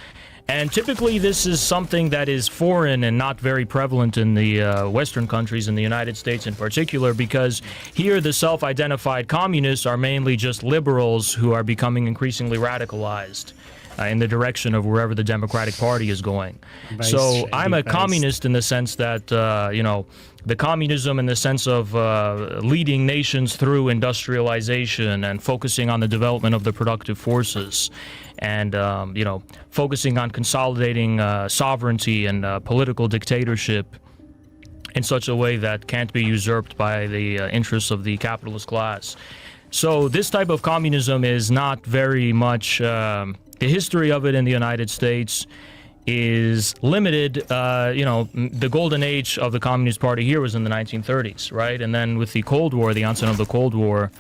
And typically this is something that is foreign and not very prevalent in the Western countries, in the United States in particular, because here the self-identified communists are mainly just liberals who are becoming increasingly radicalized in the direction of wherever the Democratic Party is going. So I'm a communist in the sense that, the communism in the sense of leading nations through industrialization and focusing on the development of the productive forces and, focusing on consolidating sovereignty and political dictatorship in such a way that can't be usurped by the interests of the capitalist class. So this type of communism is not very much... the history of it in the United States is limited. The golden age of the Communist Party here was in the 1930s, right? And then with the Cold War, the onset of the Cold War,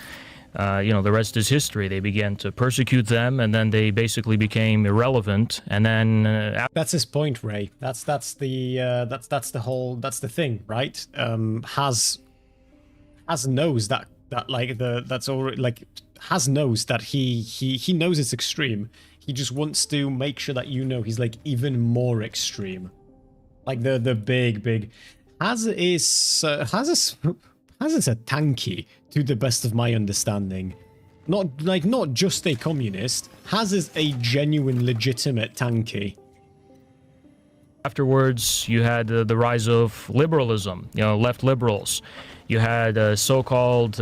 the rest is history. They began to persecute them, and then they basically became irrelevant. And then that's his point, Ray. That's the thing, right? Has knows that knows that he knows it's extreme. He just wants to make sure that he's like even more extreme, like the big. Haz is a tanky, to the best of my understanding. Not just a communist. Haz is a genuine, legitimate tanky. Afterwards, you had the rise of liberalism, left liberals. You had so-called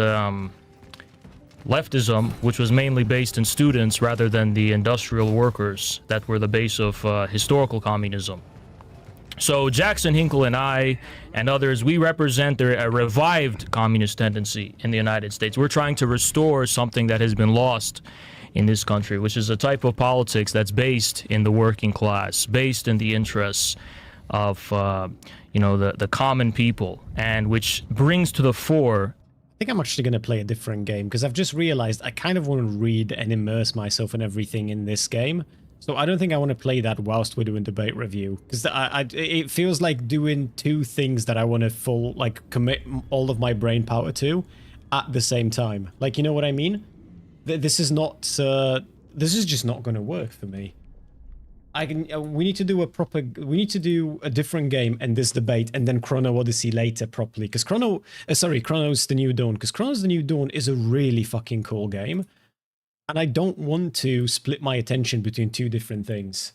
leftism, which was mainly based in students rather than the industrial workers that were the base of historical communism. So Jackson Hinkle and I and others, we represent a revived communist tendency in the United States. We're trying to restore something that has been lost in this country, which is a type of politics that's based in the working class, based in the interests of the common people, and which brings to the fore. I think I'm actually going to play a different game, because I've just realized I kind of want to read and immerse myself in everything in this game. So I don't think I want to play that whilst we're doing debate review, because it feels like doing two things that I want to commit all of my brain power to at the same time. Like, you know what I mean? This is not. This is just not going to work for me. We need to do a different game and this debate, and then Chrono Odyssey later properly. Because Chrono's the New Dawn. Because Chrono's the New Dawn is a really fucking cool game. And I don't want to split my attention between two different things.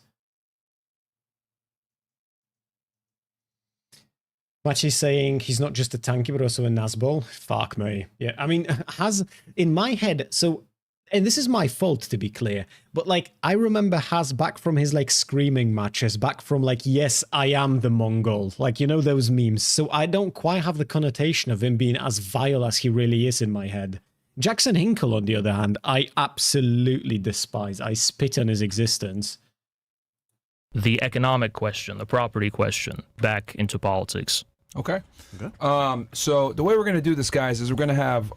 Machi's saying he's not just a tanky, but also a Nazbol. Fuck me. Yeah, I mean, in my head, and this is my fault to be clear, but I remember Haz back from his screaming matches, back from yes, I am the Mongol, those memes. So I don't quite have the connotation of him being as vile as he really is in my head. Jackson Hinkle, on the other hand, I absolutely despise. I spit on his existence. The economic question, the property question, back into politics. Okay. So the way we're going to do this, guys, is we're going to have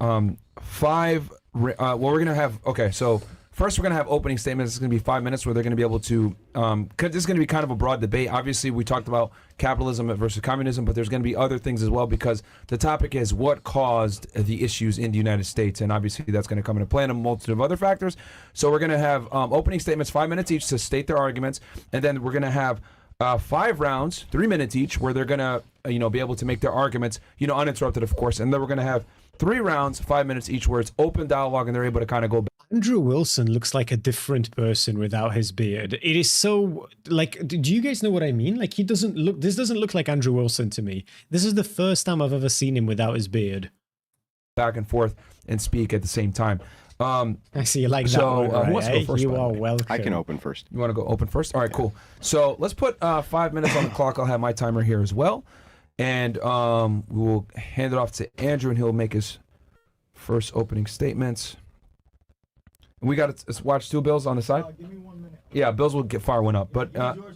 so first we're going to have opening statements. It's going to be 5 minutes where they're going to be able to, because this is going to be kind of a broad debate. Obviously, we talked about capitalism versus communism, but there's going to be other things as well, because the topic is what caused the issues in the United States. And obviously, that's going to come into play and a multitude of other factors. So we're going to have opening statements, 5 minutes each to state their arguments. And then we're going to have 5 rounds, 3 minutes each, where they're going to, be able to make their arguments, uninterrupted, of course. And then we're going to have 3 rounds, 5 minutes each, where it's open dialogue and they're able to kind of go back. Andrew Wilson looks like a different person without his beard. It is so, do you guys know what I mean? This doesn't look like Andrew Wilson to me. This is the first time I've ever seen him without his beard. Back and forth and speak at the same time. I see you like that one, right? Who wants to go first? You are welcome. I can open first. You want to go open first? All right, cool. So let's put 5 minutes on the clock. I'll have my timer here as well. And we will hand it off to Andrew, and he'll make his first opening statements. We got to watch 2 bills on the side. Give me 1 minute. Yeah, bills will fire one up, but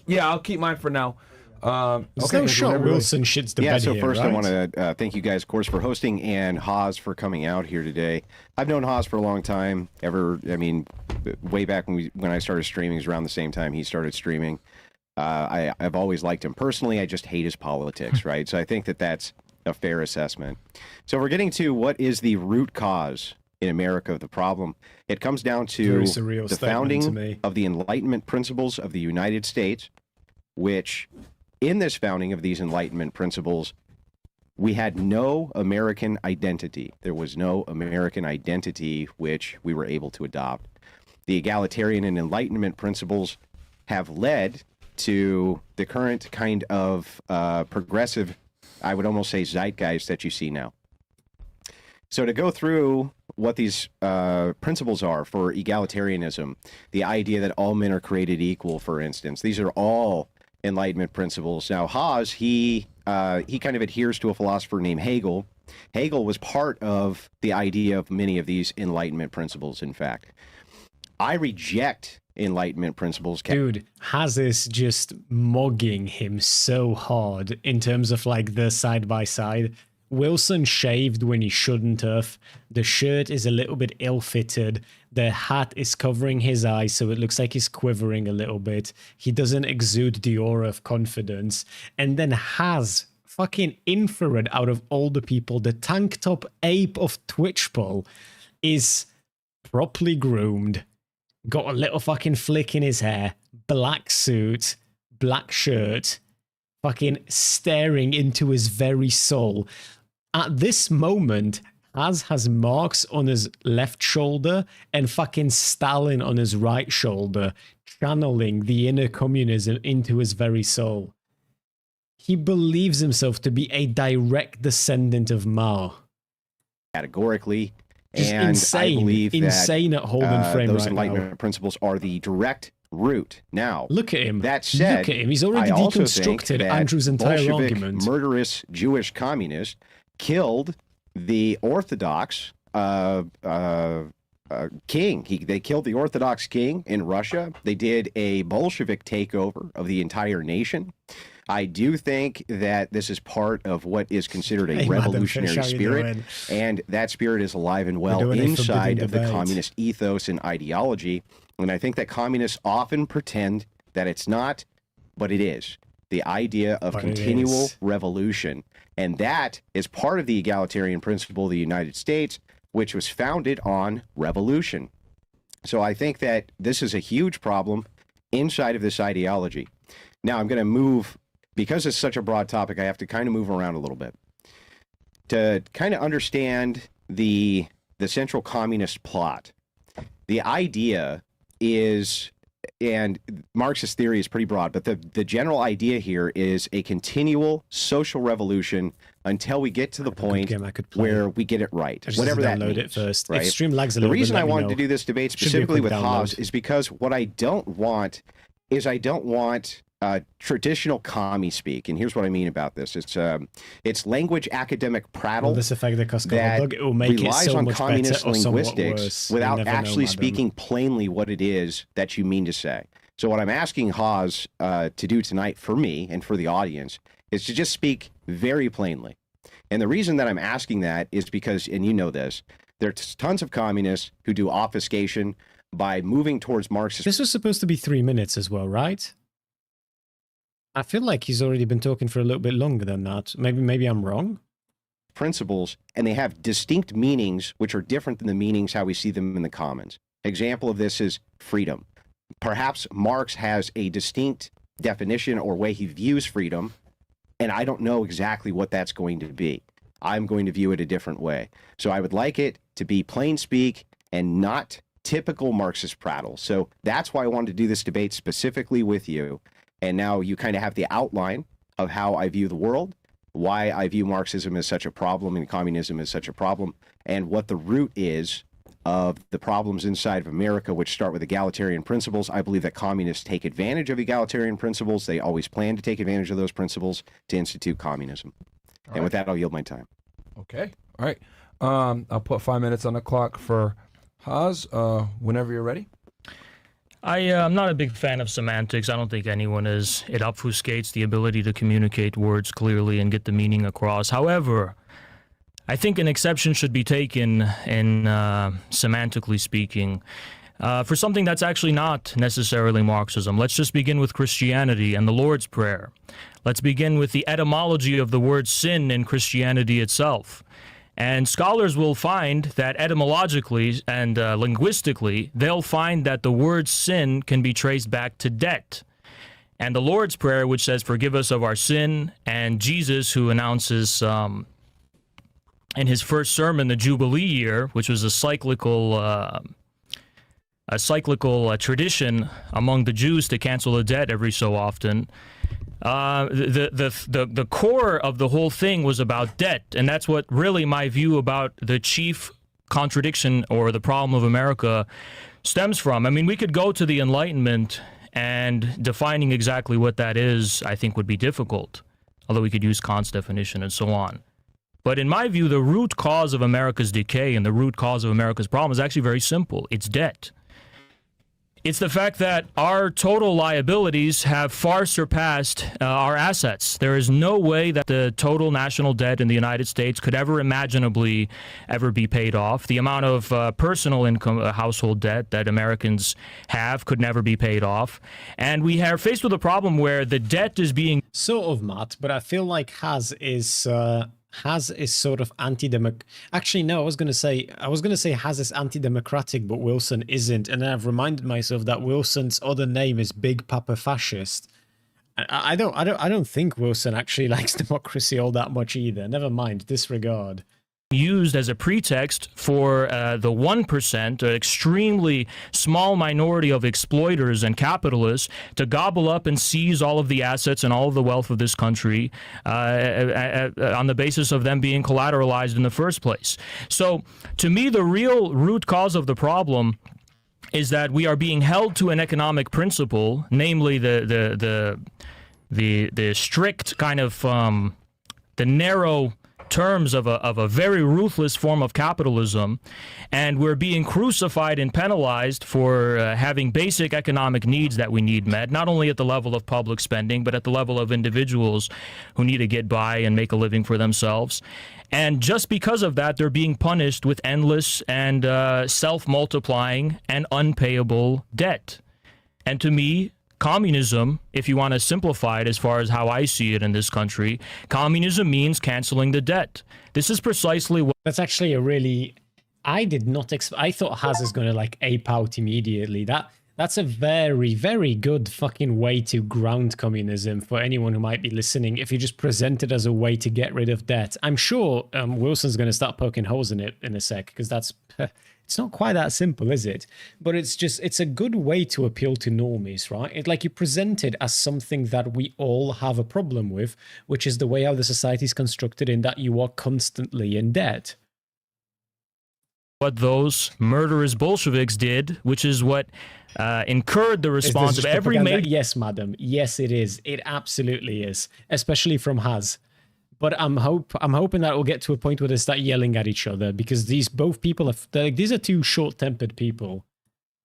yeah, I'll keep mine for now. Okay, no shot Wilson shits the bed so here, first right? I want to thank you guys, of course, for hosting, and Haas for coming out here today. I've known Haas for a long time. Way back when I started streaming, it was around the same time he started streaming. I've always liked him personally. I just hate his politics, right? So I think that's a fair assessment. So we're getting to what is the root cause in America of the problem. It comes down to the founding of the Enlightenment principles of the United States, which in this founding of these Enlightenment principles, we had no American identity. There was no American identity which we were able to adopt. The egalitarian and Enlightenment principles have led to the current kind of progressive, I would almost say, zeitgeist that you see now. So to go through what these principles are for egalitarianism, the idea that all men are created equal, for instance, these are all Enlightenment principles. Now, Haas, he kind of adheres to a philosopher named Hegel. Hegel was part of the idea of many of these Enlightenment principles, in fact. I reject Enlightenment principles. Dude, Haz is just mugging him so hard in terms of the side by side. Wilson shaved when he shouldn't have. The shirt is a little bit ill-fitted. The hat is covering his eyes, so it looks like he's quivering a little bit. He doesn't exude the aura of confidence. And then has fucking infrared out of all the people. The tank top ape of Twitchpole is properly groomed. Got a little fucking flick in his hair. Black suit. Black shirt. Fucking staring into his very soul. At this moment, has marks on his left shoulder and fucking Stalin on his right shoulder, channeling the inner communism into his very soul. He believes himself to be a direct descendant of Mao. Categorically. Just and insane, I believe insane that, at holding frame those right Enlightenment now. principles are the direct route. Now, Look at him. That said, look at him. He's already I also think deconstructed that Andrew's entire Bolshevik argument. murderous Jewish communists killed the Orthodox king. They killed the Orthodox king in Russia. They did a Bolshevik takeover of the entire nation. I do think that this is part of what is considered a revolutionary spirit, and that spirit is alive and well inside of the communist ethos and ideology. And I think that communists often pretend that it's not, but it is. The idea of continual revolution. And that is part of the egalitarian principle of the United States, which was founded on revolution. So I think that this is a huge problem inside of this ideology. Now I'm going to move, because it's such a broad topic, I have to kind of move around a little bit. To kind of understand the central communist plot, the idea is, and Marxist theory is pretty broad, but the general idea here is a continual social revolution until we get to the point where we get it right, whatever that means. It first. Right? If stream lags a The little reason bit, I wanted to do this debate specifically with Haas is because what I don't want is I don't want traditional commie speak, and here's what I mean about this: it's language academic prattle that it will make relies it so on much communist better or somewhat linguistics worse. without You never know, actually madam. speaking plainly what it is that you mean to say. So what I'm asking Haas to do tonight for me and for the audience is to just speak very plainly. And the reason that I'm asking that is because, and you know this, there's tons of communists who do obfuscation by moving towards Marxist. This was supposed to be 3 minutes as well, right? I feel like he's already been talking for a little bit longer than that. Maybe I'm wrong. Principles, and they have distinct meanings which are different than the meanings how we see them in the commons. Example of this is freedom. Perhaps Marx has a distinct definition or way he views freedom, and I don't know exactly what that's going to be. I'm going to view it a different way. So I would like it to be plain speak and not typical Marxist prattle. So that's why I wanted to do this debate specifically with you. And now you kind of have the outline of how I view the world, why I view Marxism as such a problem and communism as such a problem, and what the root is of the problems inside of America, which start with egalitarian principles. I believe that communists take advantage of egalitarian principles. They always plan to take advantage of those principles to institute communism. And with that, I'll yield my time. Okay. All right. I'll put 5 minutes on the clock for Haas whenever you're ready. I'm not a big fan of semantics. I don't think anyone is. It obfuscates the ability to communicate words clearly and get the meaning across. However, I think an exception should be taken in semantically speaking for something that's actually not necessarily Marxism. Let's just begin with Christianity and the Lord's Prayer. Let's begin with the etymology of the word sin in Christianity itself. And scholars will find that etymologically and linguistically, they'll find that the word sin can be traced back to debt. And the Lord's Prayer, which says, forgive us of our sin, and Jesus, who announces in his first sermon, the Jubilee year, which was a cyclical tradition among the Jews to cancel a debt every so often. The core of the whole thing was about debt, and that's what really my view about the chief contradiction or the problem of America stems from. I mean, we could go to the Enlightenment, and defining exactly what that is, I think, would be difficult, although we could use Kant's definition and so on. But in my view, the root cause of America's decay and the root cause of America's problem is actually very simple. It's debt. It's the fact that our total liabilities have far surpassed our assets. There is no way that the total national debt in the United States could ever imaginably ever be paid off. The amount of personal income, household debt that Americans have could never be paid off. And we are faced with a problem where the debt is being... Sort of, Matt, but I feel like Has is sort of anti-democratic. Actually, no, I was gonna say Has is anti-democratic, but Wilson isn't. And then I've reminded myself that Wilson's other name is Big Papa Fascist. I don't think Wilson actually likes democracy all that much either. Never mind, disregard. Used as a pretext for the 1%, an extremely small minority of exploiters and capitalists, to gobble up and seize all of the assets and all of the wealth of this country on the basis of them being collateralized in the first place. So, to me, the real root cause of the problem is that we are being held to an economic principle, namely the strict kind of the narrow terms of a very ruthless form of capitalism, and we're being crucified and penalized for having basic economic needs that we need met, not only at the level of public spending, but at the level of individuals who need to get by and make a living for themselves. And just because of that, they're being punished with endless and self-multiplying and unpayable debt. And to me, communism, if you want to simplify it as far as how I see it in this country, communism means canceling the debt. This is precisely what... That's actually a really... I did not expect... I thought Has is going to, like, ape out immediately. That's a very, very good fucking way to ground communism for anyone who might be listening, if you just present it as a way to get rid of debt. I'm sure Wilson's going to start poking holes in it in a sec, because that's... It's not quite that simple, is it? But it's a good way to appeal to normies, right? It's like you present it as something that we all have a problem with, which is the way how the society is constructed, in that you are constantly in debt. What those murderous Bolsheviks did, which is what incurred the response of every... Yes, madam. Yes, it is. It absolutely is. Especially from Has. But I'm hoping that we'll get to a point where they start yelling at each other, because these are two short-tempered people.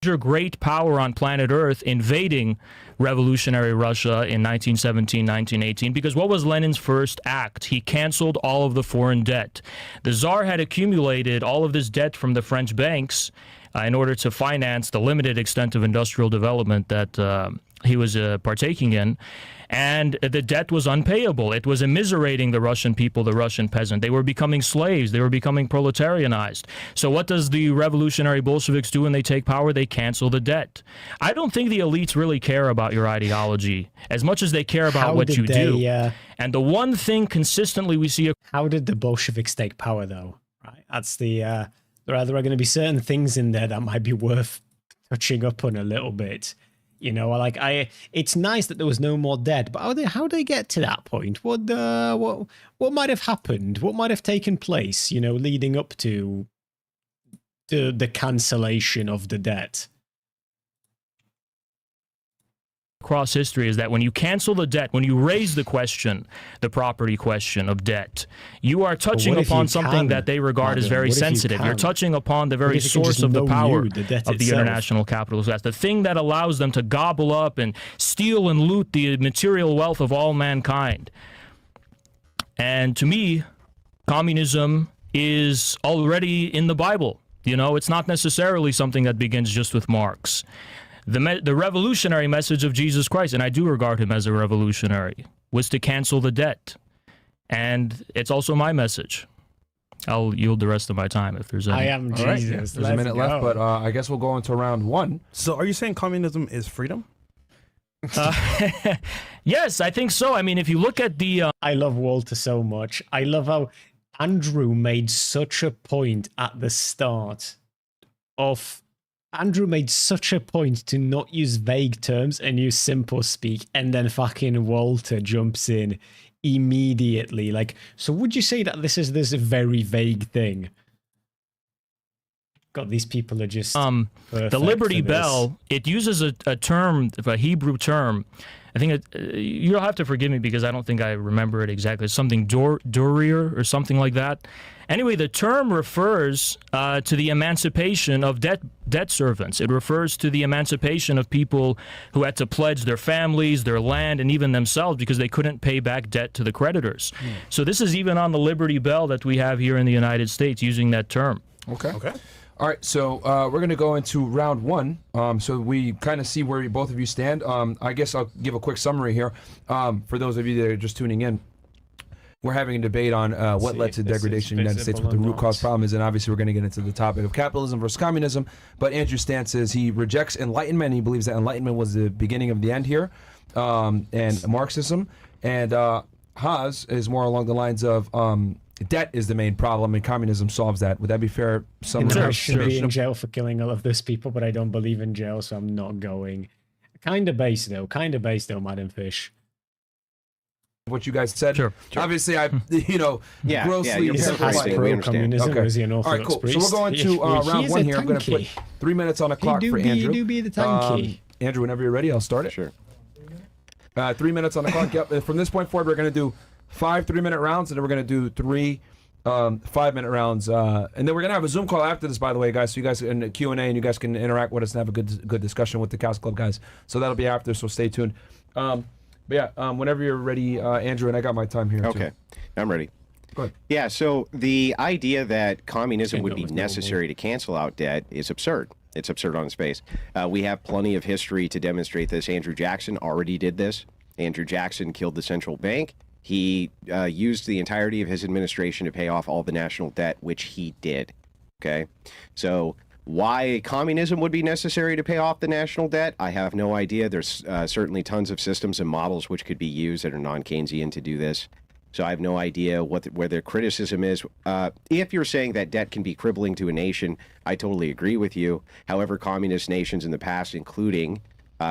Great power on planet Earth invading revolutionary Russia in 1917, 1918, because what was Lenin's first act? He canceled all of the foreign debt. The Tsar had accumulated all of this debt from the French banks in order to finance the limited extent of industrial development that he was partaking in. And the debt was unpayable. It was immiserating the Russian people, the Russian peasant. They were becoming slaves. They were becoming proletarianized. So what does the revolutionary Bolsheviks do when they take power? They cancel the debt. I don't think the elites really care about your ideology as much as they care about what you do. And the one thing consistently we see... How did the Bolsheviks take power, though? Right? That's the... there are going to be certain things in there that might be worth touching up on a little bit. You know, like it's nice that there was no more debt, but how did they get to that point? What might have happened? What might have taken place? You know, leading up to the cancellation of the debt. Across history is that when you cancel the debt, when you raise the question, the property question of debt, you are touching upon something that they regard as very sensitive. You're touching upon the very source of the power of the international capitalist class, the thing that allows them to gobble up and steal and loot the material wealth of all mankind. And to me, communism is already in the Bible. You know, it's not necessarily something that begins just with Marx. The revolutionary message of Jesus Christ, and I do regard him as a revolutionary, was to cancel the debt. And it's also my message. I'll yield the rest of my time if there's any. I am Jesus. Right, there's a minute left, but I guess we'll go into round one. So are you saying communism is freedom? Yes, I think so. I mean, if you look at the... I love Walter so much. I love how Andrew made such a point at the start of... Andrew made such a point to not use vague terms and use simple speak, and then fucking Walter jumps in immediately. Like, so would you say that this is this very vague thing? God, these people are just the Liberty Bell. It uses a term, a Hebrew term. I think you'll have to forgive me because I don't think I remember it exactly. It's something Durir or something like that. Anyway, the term refers to the emancipation of debt servants. It refers to the emancipation of people who had to pledge their families, their land, and even themselves because they couldn't pay back debt to the creditors. So this is even on the Liberty Bell that we have here in the United States using that term. Okay. All right, so we're going to go into round one, so we kind of see where both of you stand. I guess I'll give a quick summary here. For those of you that are just tuning in, we're having a debate on what led to degradation in the United States, what the root cause problem is, and obviously we're going to get into the topic of capitalism versus communism. But Andrew's stance is he rejects Enlightenment. He believes that Enlightenment was the beginning of the end here, and Marxism. And Haas is more along the lines of debt is the main problem, and communism solves that. Would that be fair? I should be in jail for killing all of those people, but I don't believe in jail, so I'm not going. Kind of base, though, Madam Fish. What you guys said. Sure. Obviously, I, grossly pro-communism. Okay. All right, cool. So we're going to round one here. I'm going to put 3 minutes on the clock for Andrew. He do be the tanky. Andrew, whenever you're ready, I'll start it. Sure. 3 minutes on the clock. Yep. From this point forward, we're going to do 5 3-minute rounds, and then we're going to do 3 5-minute rounds, and then we're going to have a Zoom call after this, by the way, guys, so you guys in Q&A, and you guys can interact with us and have a good discussion with the Chaos Club guys. So that'll be after, so stay tuned. But yeah, whenever you're ready, Andrew, and I got my time here. Okay, I'm ready. Go ahead. Yeah, so the idea that communism would be necessary to cancel out debt is absurd. It's absurd on its face. We have plenty of history to demonstrate this. Andrew Jackson already did this. Andrew Jackson killed the central bank. He used the entirety of his administration to pay off all the national debt, which he did. Okay, so why communism would be necessary to pay off the national debt, I have no idea. There's certainly tons of systems and models which could be used that are non-Keynesian to do this. So I have no idea where their criticism is. If you're saying that debt can be crippling to a nation, I totally agree with you. However, communist nations in the past, including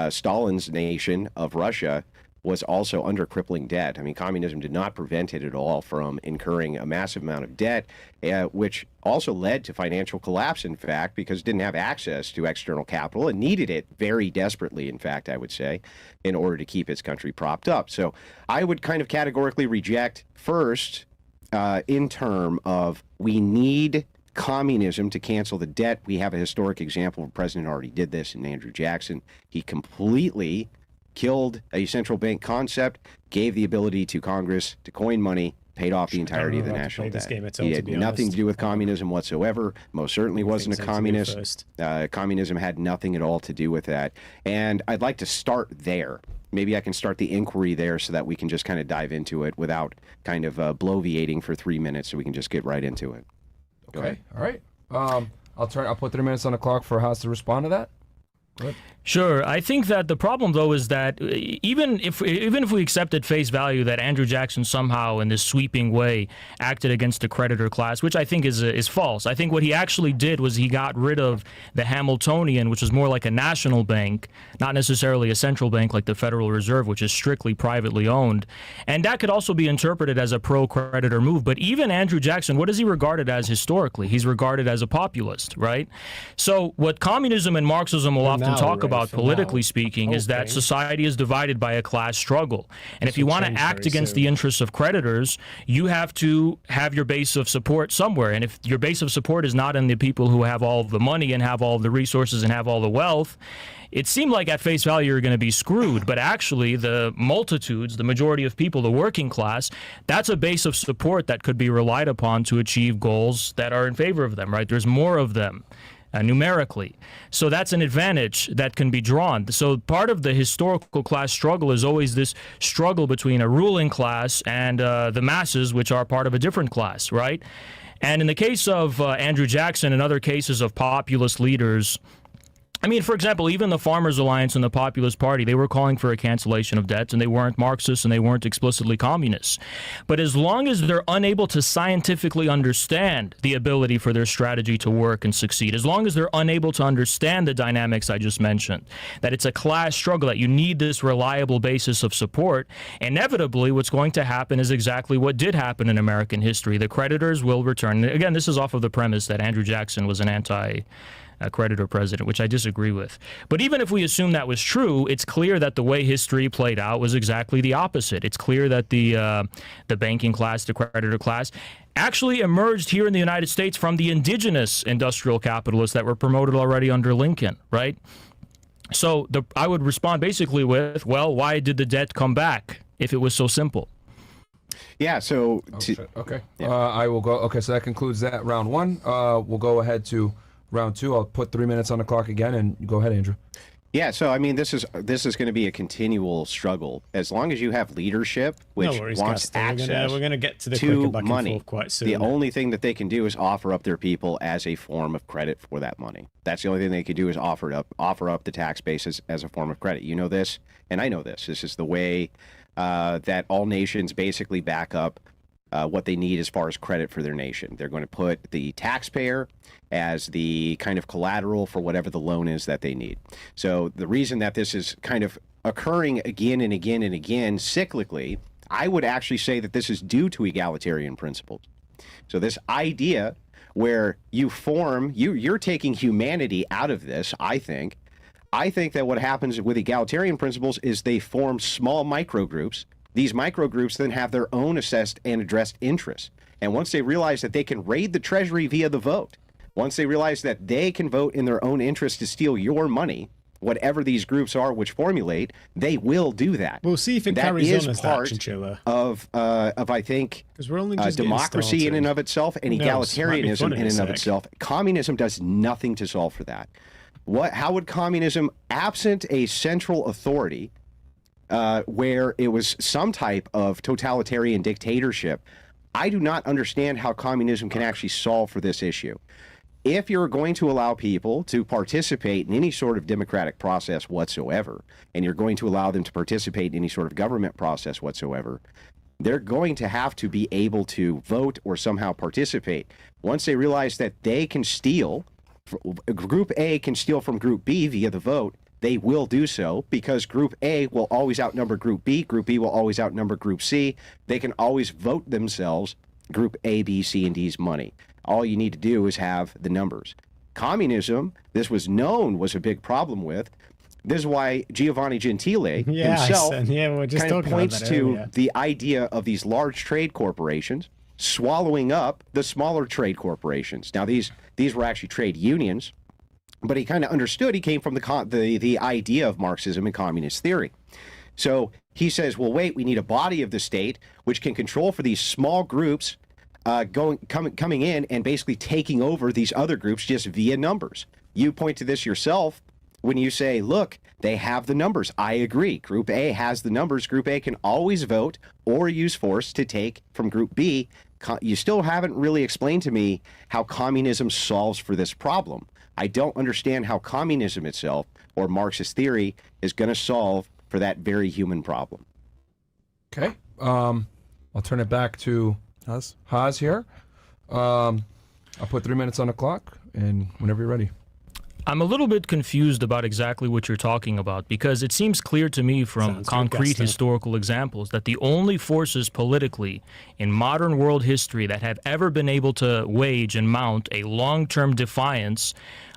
Stalin's nation of Russia, was also under crippling debt. I mean, communism did not prevent it at all from incurring a massive amount of debt, which also led to financial collapse, in fact, because it didn't have access to external capital and needed it very desperately, in fact, I would say, in order to keep its country propped up. So I would kind of categorically reject first in term of we need communism to cancel the debt. We have a historic example. The president already did this in Andrew Jackson. He completely killed a central bank concept, gave the ability to Congress to coin money, paid off the entirety of the national debt. He had nothing to do with communism whatsoever. Most certainly wasn't a communist. Communism had nothing at all to do with that. And I'd like to start there. Maybe I can start the inquiry there so that we can just kind of dive into it without kind of bloviating for 3 minutes, so we can just get right into it. Go ahead. All right. I'll put 3 minutes on the clock for Haas to respond to that. Sure. I think that the problem, though, is that even if we accept at face value that Andrew Jackson somehow in this sweeping way acted against the creditor class, which I think is false. I think what he actually did was he got rid of the Hamiltonian, which was more like a national bank, not necessarily a central bank like the Federal Reserve, which is strictly privately owned. And that could also be interpreted as a pro-creditor move. But even Andrew Jackson, what is he regarded as historically? He's regarded as a populist, right? So what communism and Marxism will often talk about, politically speaking, is that society is divided by a class struggle. And if you want to act against the interests of creditors, you have to have your base of support somewhere. And if your base of support is not in the people who have all of the money and have all of the resources and have all the wealth, it seemed like at face value you're going to be screwed. But actually, the multitudes, the majority of people, the working class, that's a base of support that could be relied upon to achieve goals that are in favor of them, right? There's more of them. Numerically. So that's an advantage that can be drawn. So part of the historical class struggle is always this struggle between a ruling class and the masses, which are part of a different class, right? And in the case of Andrew Jackson and other cases of populist leaders, I mean, for example, even the Farmers Alliance and the Populist Party, they were calling for a cancellation of debts, and they weren't Marxists and they weren't explicitly communists. But as long as they're unable to scientifically understand the ability for their strategy to work and succeed, as long as they're unable to understand the dynamics I just mentioned, that it's a class struggle, that you need this reliable basis of support, inevitably what's going to happen is exactly what did happen in American history. The creditors will return. Again, this is off of the premise that Andrew Jackson was an creditor president, which I disagree with. But even if we assume that was true, it's clear that the way history played out was exactly the opposite. It's clear that the banking class, the creditor class, actually emerged here in the United States from the indigenous industrial capitalists that were promoted already under Lincoln, right? So I would respond basically with, well, why did the debt come back if it was so simple? Yeah, so... Okay. Yeah. I will go... Okay, so that concludes that round one. We'll go ahead to round two. I'll put 3 minutes on the clock again, and go ahead, Andrew. Yeah, so I mean, this is going to be a continual struggle as long as you have leadership which wants access we're gonna get to the to back and money. forth quite soon. The only thing that they can do is offer up their people as a form of credit for that money. That's the only thing they can do is offer up the tax base as a form of credit. You know this, and I know this. This is the way that all nations basically back up what they need as far as credit for their nation. They're going to put the taxpayer as the kind of collateral for whatever the loan is that they need. So the reason that this is kind of occurring again and again and again cyclically, I would actually say that this is due to egalitarian principles. So this idea where you're taking humanity out of this, I think that what happens with egalitarian principles is they form small microgroups. These microgroups then have their own assessed and addressed interests. And once they realize that they can raid the treasury via the vote, once they realize that they can vote in their own interest to steal your money, whatever these groups are which formulate, they will do that. We'll see if it carries on as that, Chinchilla. Of I think, we're only just democracy in and of itself and egalitarianism in and of sec. itself. Communism does nothing to solve for that. How would communism, absent a central authority, where it was some type of totalitarian dictatorship, I do not understand how communism can actually solve for this issue. If you're going to allow people to participate in any sort of democratic process whatsoever, and you're going to allow them to participate in any sort of government process whatsoever, they're going to have to be able to vote or somehow participate. Once they realize that they can steal, Group A can steal from Group B via the vote, they will do so because Group A will always outnumber Group B. Group B will always outnumber Group C. They can always vote themselves Group A, B, C, and D's money. All you need to do is have the numbers. Communism, this was known, was a big problem with. This is why Giovanni Gentile himself kind of points to the idea of these large trade corporations swallowing up the smaller trade corporations. Now, these were actually trade unions, but he kind of understood. He came from the idea of Marxism and communist theory. So he says, well, wait, we need a body of the state which can control for these small groups coming in and basically taking over these other groups just via numbers. You point to this yourself when you say, look, they have the numbers. I agree. Group A has the numbers. Group A can always vote or use force to take from Group B. You still haven't really explained to me how communism solves for this problem. I don't understand how communism itself or Marxist theory is going to solve for that very human problem. Okay. I'll turn it back to Haas here. I'll put 3 minutes on the clock, and whenever you're ready. I'm a little bit confused about exactly what you're talking about, because it seems clear to me from concrete historical examples that the only forces politically in modern world history that have ever been able to wage and mount a long-term defiance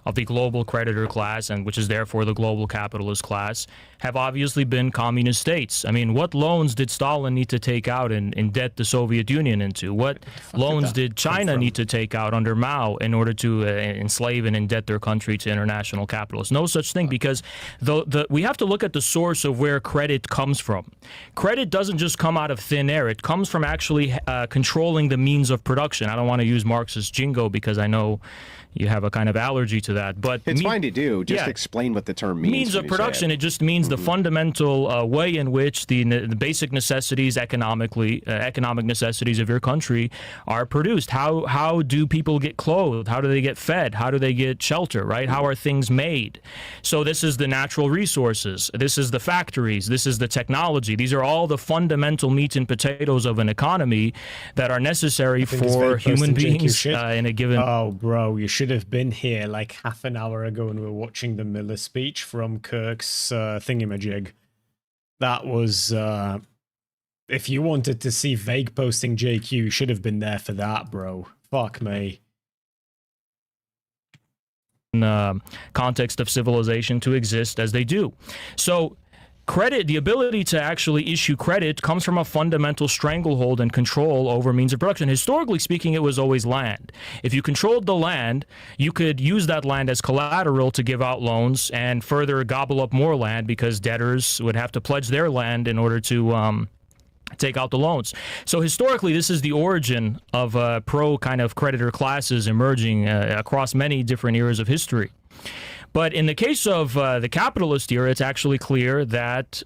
of the global creditor class, and which is therefore the global capitalist class, have obviously been communist states. I mean, what loans did Stalin need to take out and debt the Soviet Union into? What loans did China need to take out under Mao in order to enslave and indebt their country to international capitalists? No such thing, because we have to look at the source of where credit comes from. Credit doesn't just come out of thin air. It comes from actually controlling the means of production. I don't want to use Marxist jingo because I know you have a kind of allergy to that. But it's fine to do. Just explain what the term means. Means of production. It just means the fundamental way in which the basic necessities, economic necessities of your country are produced. How do people get clothed? How do they get fed? How do they get shelter? Right? How are things made? So this is the natural resources. This is the factories. This is the technology. These are all the fundamental meat and potatoes of an economy that are necessary for human beings in a given. Oh, bro, you should have been here like half an hour ago when we were watching the Miller speech from Kirk's thingamajig. That was, if you wanted to see vague posting JQ, you should have been there for that, bro. Fuck me. Context of civilization to exist as they do. So credit, the ability to actually issue credit, comes from a fundamental stranglehold and control over means of production. Historically speaking, it was always land. If you controlled the land, you could use that land as collateral to give out loans and further gobble up more land, because debtors would have to pledge their land in order to take out the loans. So historically, this is the origin of pro kind of creditor classes emerging across many different eras of history. But in the case of the capitalist era, it's actually clear that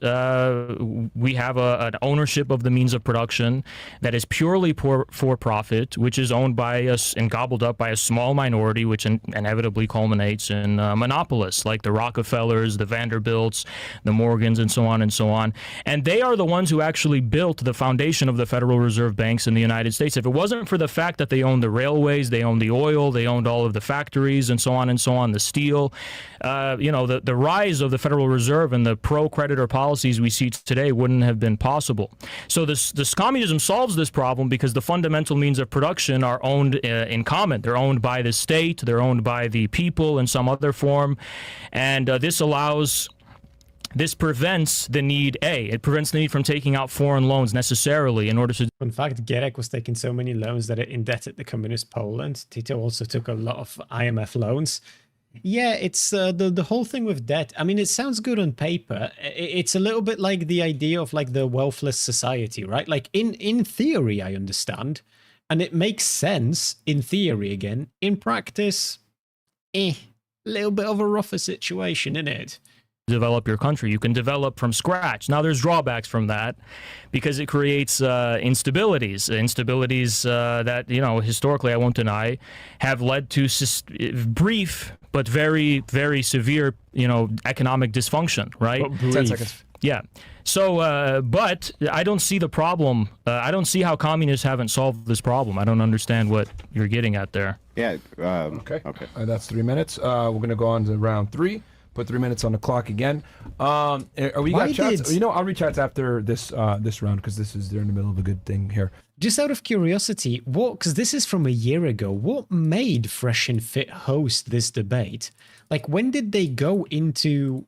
we have an ownership of the means of production that is purely for profit, which is owned by us and gobbled up by a small minority, which inevitably culminates in monopolists like the Rockefellers, the Vanderbilts, the Morgans, and so on and so on. And they are the ones who actually built the foundation of the Federal Reserve banks in the United States. If it wasn't for the fact that they owned the railways, they owned the oil, they owned all of the factories, and so on, the steel, the rise of the Federal Reserve and the pro-creditor policies we see today wouldn't have been possible. So this communism solves this problem because the fundamental means of production are owned in common. They're owned by the state, they're owned by the people in some other form, and this prevents the need, it prevents the need from taking out foreign loans necessarily in order to... In fact, Gierek was taking so many loans that it indebted the communist Poland. Tito also took a lot of IMF loans. Yeah, it's the whole thing with debt. I mean, it sounds good on paper. It's a little bit like the idea of like the wealthless society, right? Like in theory, I understand. And it makes sense in theory again. In practice, a little bit of a rougher situation, isn't it? Develop your country. You can develop from scratch. Now, there's drawbacks from that because it creates instabilities that, historically, I won't deny, have led to brief but very, very severe, economic dysfunction, right? 10 seconds. Yeah. So, but I don't see the problem. I don't see how communists haven't solved this problem. I don't understand what you're getting at there. Yeah. Okay. That's 3 minutes. We're going to go on to round 3. Put 3 minutes on the clock again. Are we got chats? I'll read chats after this round because they're in the middle of a good thing here. Just out of curiosity, because this is from a year ago, what made Fresh and Fit host this debate? Like, when did they go into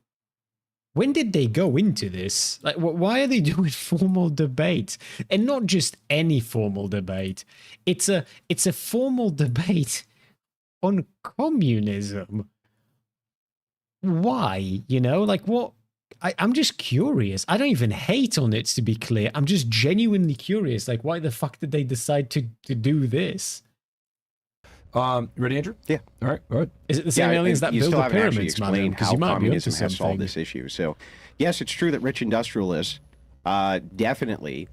this? Like, why are they doing formal debate? And not just any formal debate. It's a formal debate on communism. Why? What? I'm just curious. I don't even hate on it, to be clear. I'm just genuinely curious. Like, why the fuck did they decide to do this? Ready, Andrew? Yeah. All right. Go ahead. Is it the same aliens that build the pyramids, man? Explain Because how you might be onto communism has solved this issue. So, yes, it's true that rich industrialists definitely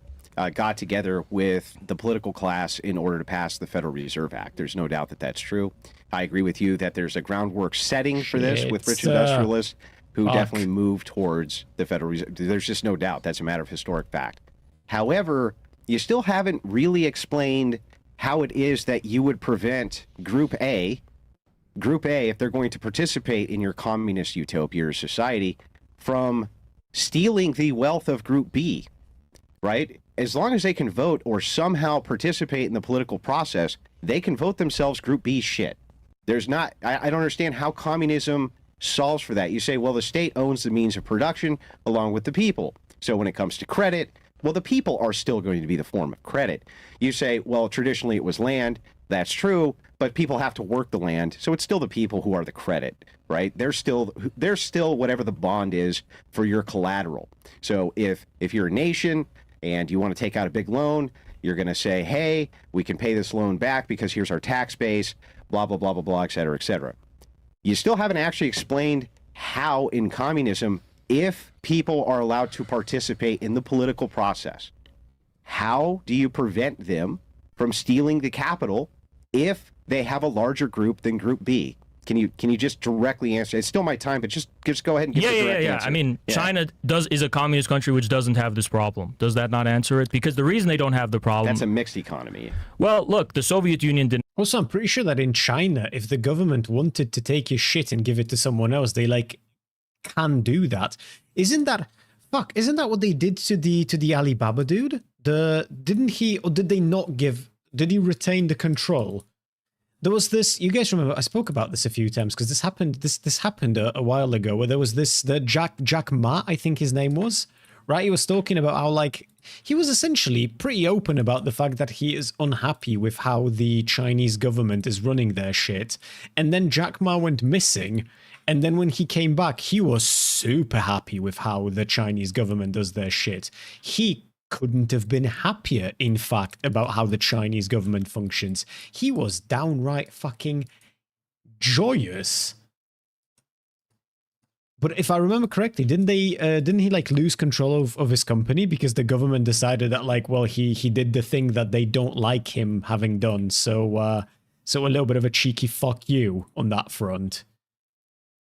got together with the political class in order to pass the Federal Reserve Act. There's no doubt that that's true. I agree with you that there's a groundwork setting for this with rich industrialists who definitely moved towards the Federal Reserve. There's just no doubt. That's a matter of historic fact. However, you still haven't really explained how it is that you would prevent Group A, if they're going to participate in your communist utopia or society, from stealing the wealth of Group B, right? As long as they can vote or somehow participate in the political process, they can vote themselves Group B shit. There's not, I don't understand how communism solves for that. You say, well, the state owns the means of production along with the people. So when it comes to credit, well, the people are still going to be the form of credit. You say, well, traditionally it was land. That's true, but people have to work the land. So it's still the people who are the credit, right? They're still whatever the bond is for your collateral. So if you're a nation and you want to take out a big loan, you're going to say, hey, we can pay this loan back because here's our tax base, blah, blah, blah, blah, blah, et cetera, et cetera. You still haven't actually explained how in communism, if people are allowed to participate in the political process, how do you prevent them from stealing the capital if they have a larger group than Group B? Can you just directly answer? It's still my time, but just go ahead and give the direct answer. I mean, China is a communist country which doesn't have this problem. Does that not answer it? Because the reason they don't have the problem... That's a mixed economy. Well, look, the Soviet Union didn't... Also, I'm pretty sure that in China, if the government wanted to take your shit and give it to someone else, they, like, can do that. Isn't that what they did to the Alibaba dude? Did he retain the control? There was this, you guys remember, I spoke about this a few times because this happened a while ago, where there was the Jack Ma, I think his name was, right? He was talking about how, like, he was essentially pretty open about the fact that he is unhappy with how the Chinese government is running their shit. And then Jack Ma went missing. And then when he came back, he was super happy with how the Chinese government does their shit. He couldn't have been happier, in fact, about how the Chinese government functions. He was downright fucking joyous. But if I remember correctly, didn't he like lose control of his company because the government decided that, like, well, he did the thing that they don't like him having done, so a little bit of a cheeky fuck you on that front.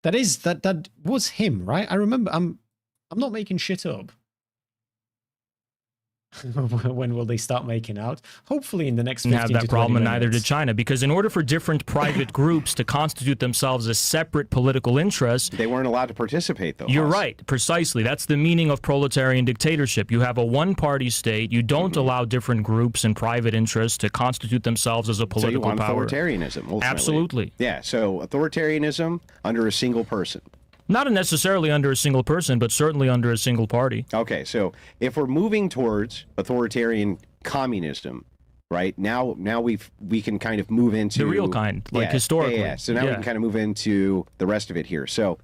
That was him, right? I remember. I'm not making shit up. When will they start making out? Hopefully in the next 15 to 20 have that problem, and neither minutes. did China, because in order for different private groups to constitute themselves as separate political interests, they weren't allowed to participate, though. You're right, precisely. That's the meaning of proletarian dictatorship. You have a one-party state. You don't allow different groups and private interests to constitute themselves as a political so you want power. Authoritarianism, ultimately. Absolutely. Yeah. So authoritarianism under a single person. Not necessarily under a single person, but certainly under a single party. Okay, so if we're moving towards authoritarian communism, right, now we can kind of move into... The real kind, like historically. Yeah. So now we can kind of move into the rest of it here. So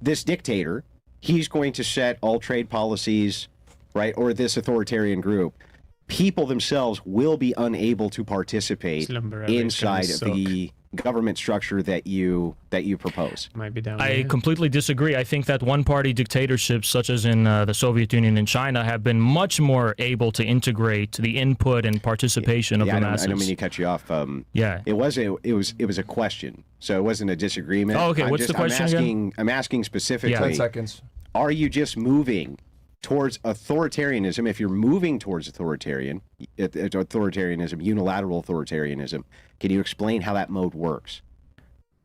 this dictator, he's going to set all trade policies, right, or this authoritarian group. People themselves will be unable to participate inside of the government structure that you propose. Might be down I there. completely disagree. I think that one-party dictatorships, such as in the Soviet Union and China, have been much more able to integrate the input and participation of the masses. I don't mean to cut you off. It was a question, so it wasn't a disagreement. Oh, okay. What's the question again? I'm asking specifically. 10 seconds. Are you just moving towards authoritarianism? If you're moving towards authoritarianism, unilateral authoritarianism, can you explain how that mode works?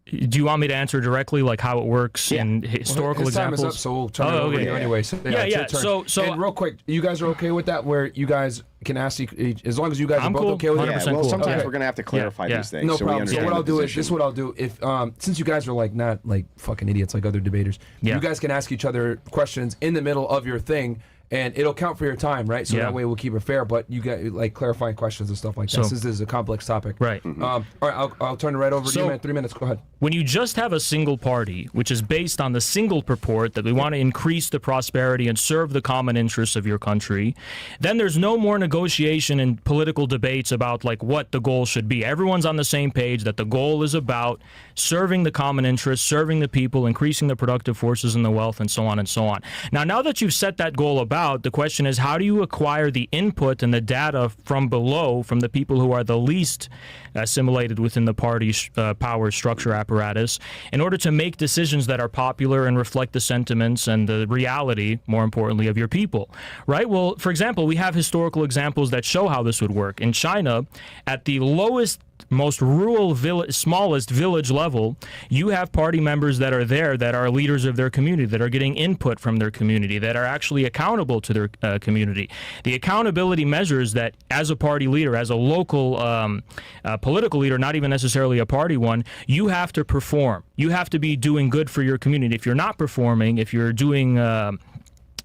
Do you want me to answer directly, like how it works in historical his time examples? Is up, so we'll turn it over to you anyway. So, it's your turn. So and real quick, you guys are okay with that? Where you guys can ask each, as long as you guys are both okay with it. Yeah, well, sometimes we're gonna have to clarify these things. No so problem. So what I'll do is this: is what I'll do. If since you guys are like not like fucking idiots like other debaters, you guys can ask each other questions in the middle of your thing. And it'll count for your time, right? So that way we'll keep it fair. But you get like clarifying questions and stuff like that. This is a complex topic, right? All right, I'll turn it right over to you, man. 3 minutes. Go ahead. When you just have a single party, which is based on the single purport that we want to increase the prosperity and serve the common interests of your country, then there's no more negotiation and political debates about like what the goal should be. Everyone's on the same page that the goal is about serving the common interests, serving the people, increasing the productive forces and the wealth, and so on and so on. Now that you've set that goal about, the question is, how do you acquire the input and the data from below, from the people who are the least assimilated within the party's power structure apparatus, in order to make decisions that are popular and reflect the sentiments and the reality, more importantly, of your people, right? Well, for example, we have historical examples that show how this would work. In China, at the lowest, most rural, smallest village level, you have party members that are there, that are leaders of their community, that are getting input from their community, that are actually accountable to their community. The accountability measures that as a party leader, as a local political leader, not even necessarily a party one, you have to perform. You have to be doing good for your community. If you're not performing, if you're doing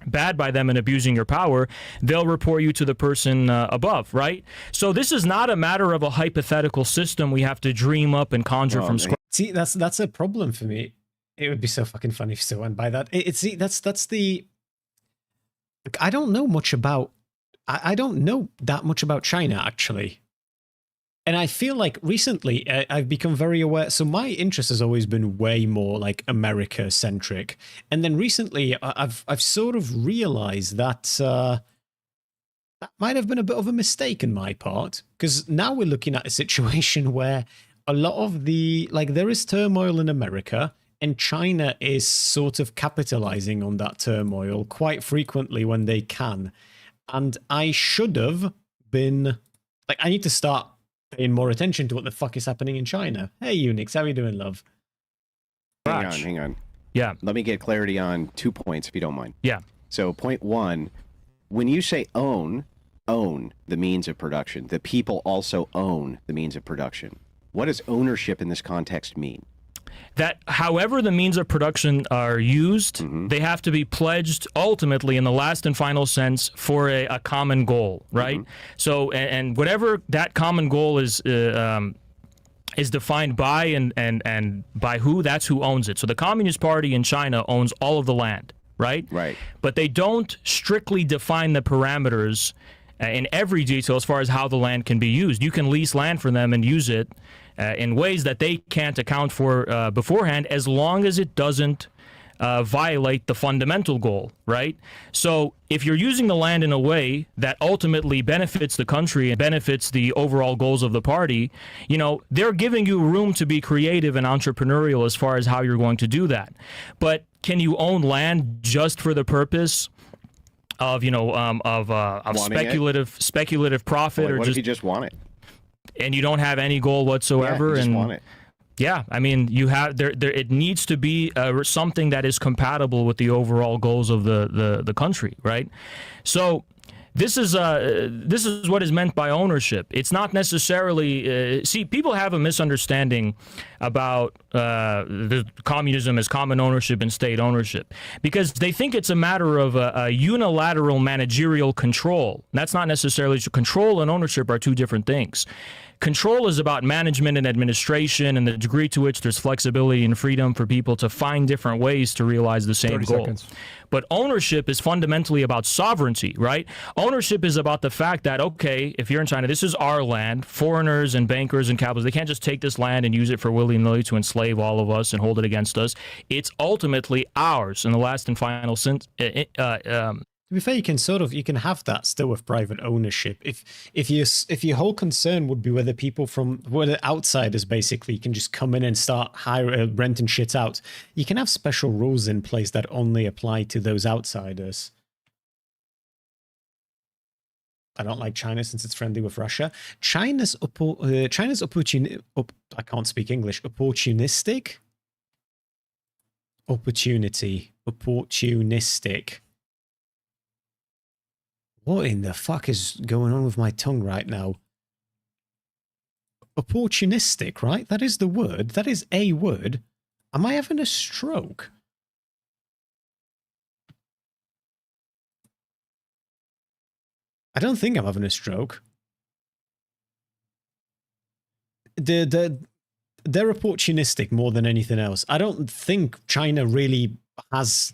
bad by them and abusing your power, they'll report you to the person above, right? So this is not a matter of a hypothetical system we have to dream up and conjure from scratch. See, that's a problem for me. It would be so fucking funny if still went by that. That's the... I don't know much about... I don't know that much about China, actually. And I feel like recently I've become very aware. So my interest has always been way more like America centric, and then recently I've sort of realized that that might have been a bit of a mistake on my part, because now we're looking at a situation where a lot of there is turmoil in America, and China is sort of capitalizing on that turmoil quite frequently when they can. And I should have been I need to start paying more attention to what the fuck is happening in China. Hey, Unix, how are you doing, love? Hang on. Yeah. Let me get clarity on 2 points, if you don't mind. Yeah. So, point one, when you say own the means of production, the people also own the means of production. What does ownership in this context mean? That however the means of production are used, they have to be pledged ultimately in the last and final sense for a common goal, right? So, and whatever that common goal is defined by and by who, that's who owns it. So the Communist Party in China owns all of the land, right? Right. But they don't strictly define the parameters in every detail as far as how the land can be used. You can lease land for them and use it in ways that they can't account for beforehand, as long as it doesn't violate the fundamental goal, right? So if you're using the land in a way that ultimately benefits the country and benefits the overall goals of the party, you know, they're giving you room to be creative and entrepreneurial as far as how you're going to do that. But can you own land just for the purpose of, you know, of speculative profit? Well, or what if you just want it? And you don't have any goal whatsoever? Yeah, you just want it. Yeah, I mean, you have there. It needs to be something that is compatible with the overall goals of the country, right? So this is what is meant by ownership. It's not necessarily see, people have a misunderstanding about the communism as common ownership and state ownership, because they think it's a matter of a unilateral managerial control. That's not necessarily true. Control and ownership are two different things. Control is about management and administration and the degree to which there's flexibility and freedom for people to find different ways to realize the same 30 goal. seconds. But ownership is fundamentally about sovereignty, right? Ownership is about the fact that, okay, if you're in China, this is our land. Foreigners and bankers and capitalists, they can't just take this land and use it for willy-nilly to enslave all of us and hold it against us. It's ultimately ours in the last and final sense. To be fair, you can have that still with private ownership. If your whole concern would be whether outsiders basically can just come in and start renting shit out, you can have special rules in place that only apply to those outsiders. I don't like China since it's friendly with Russia. China's opportunistic. What in the fuck is going on with my tongue right now? Opportunistic, right? That is the word. That is a word. Am I having a stroke? I don't think I'm having a stroke. They're opportunistic more than anything else. I don't think China really has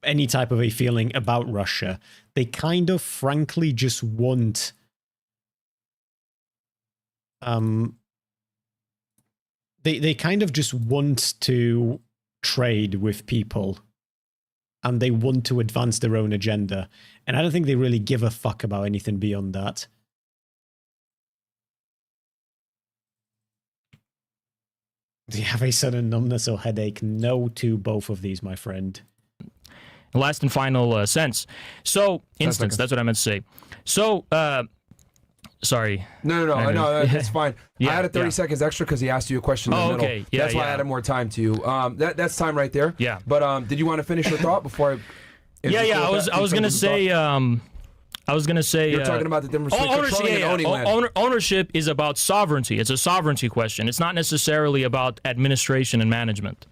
any type of a feeling about Russia. They kind of frankly just want they kind of just want to trade with people, and they want to advance their own agenda, and I don't think they really give a fuck about anything beyond that. Do you have a sudden numbness or headache? No to both of these, my friend. Last and final sense. So, instance, that's what I meant to say. So, sorry. No, that's fine. I added 30 seconds extra because he asked you a question in the middle. Okay. Yeah, that's why I added more time to you. That's time right there. Yeah. But did you want to finish your thought before I... I was going to say... You're talking about the difference between controlling and owning land. Ownership is about sovereignty. It's a sovereignty question. It's not necessarily about administration and management.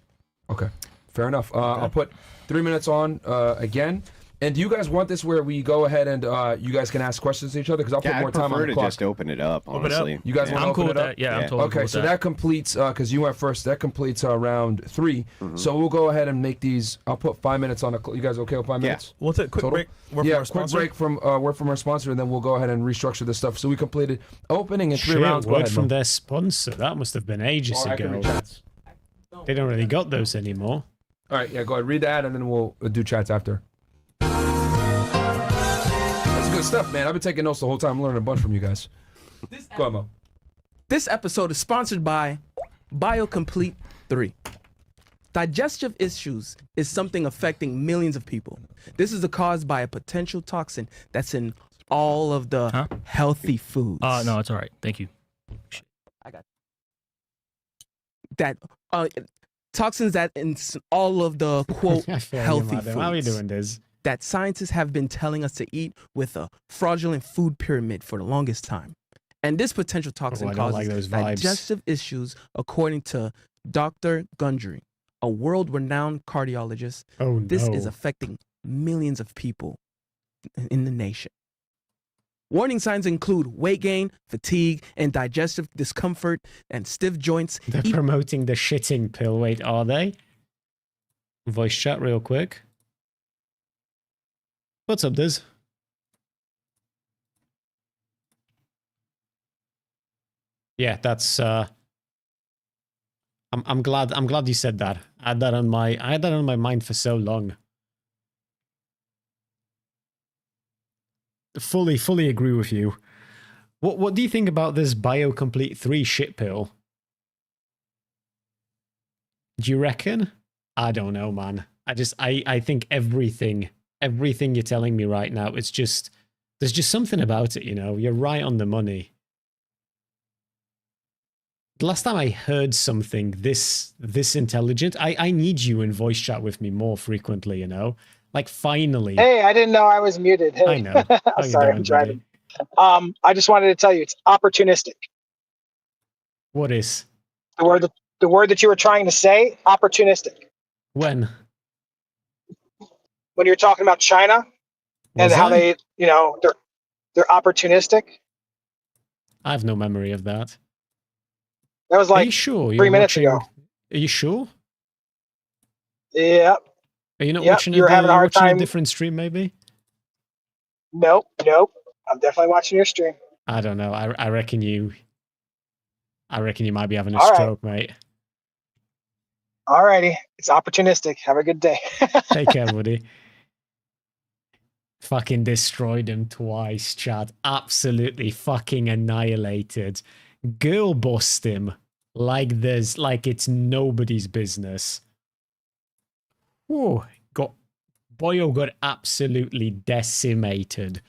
Okay, fair enough. I'll put 3 minutes on again. And do you guys want this where we go ahead and you guys can ask questions to each other? Because I'll put more time on the clock. Just open it up, honestly. You guys want to open it up? Yeah, I'm totally cool Okay, with so that completes, because you went first, that completes round 3. So we'll go ahead and make these, I'll put 5 minutes on the You guys okay with 5 minutes? We'll take a quick break. Quick break from word from our sponsor, and then we'll go ahead and restructure this stuff. So we completed opening in 3 rounds. Go Word ahead, from Mo. their sponsor. That must have been ages Oh, I can ago. read chats. They don't really got those anymore. All right, yeah, go ahead. Read that, and then we'll do chats after. That's good stuff, man. I've been taking notes the whole time. I'm learning a bunch from you guys. Go ahead, Mo. This episode is sponsored by BioComplete 3. Digestive issues is something affecting millions of people. This is caused by a potential toxin that's in all of the healthy foods. No, it's all right. Thank you. I got that. Toxins that in all of the quote healthy foods. How are you doing, Diz? That scientists have been telling us to eat with a fraudulent food pyramid for the longest time. And this potential toxin causes digestive issues, according to Dr. Gundry, a world-renowned cardiologist. Oh, This no. is affecting millions of people in the nation. Warning signs include weight gain, fatigue, and digestive discomfort, and stiff joints. They're promoting the shitting pill. Wait, are they? Voice chat real quick. What's up, Diz? Yeah, that's I'm glad you said that. I had that on my mind for so long. Fully agree with you. What do you think about this BioComplete 3 shit pill? Do you reckon? I don't know, man. I think everything you're telling me right now, there's just something about it, you know. You're right on the money. The last time I heard something this intelligent, I need you in voice chat with me more frequently, you know? Like, finally. Hey, I didn't know I was muted. Hey. I know. How you Sorry, doing, I'm driving. I just wanted to tell you, it's opportunistic. What is? The word that you were trying to say, opportunistic. When? When you're talking about China and how they, you know, they're opportunistic. I have no memory of that. That was like Are you sure 3 minutes ago. Are you sure? Yep. Are you not Yep, watching you're having a hard time. a different stream, maybe? Nope. I'm definitely watching your stream. I don't know. I reckon you might be having a All right. stroke, mate. Alrighty. It's opportunistic. Have a good day. Take care, buddy. Fucking destroyed him twice, Chad. Absolutely fucking annihilated. Girl bust him like it's nobody's business. Whoa, Boyo got absolutely decimated.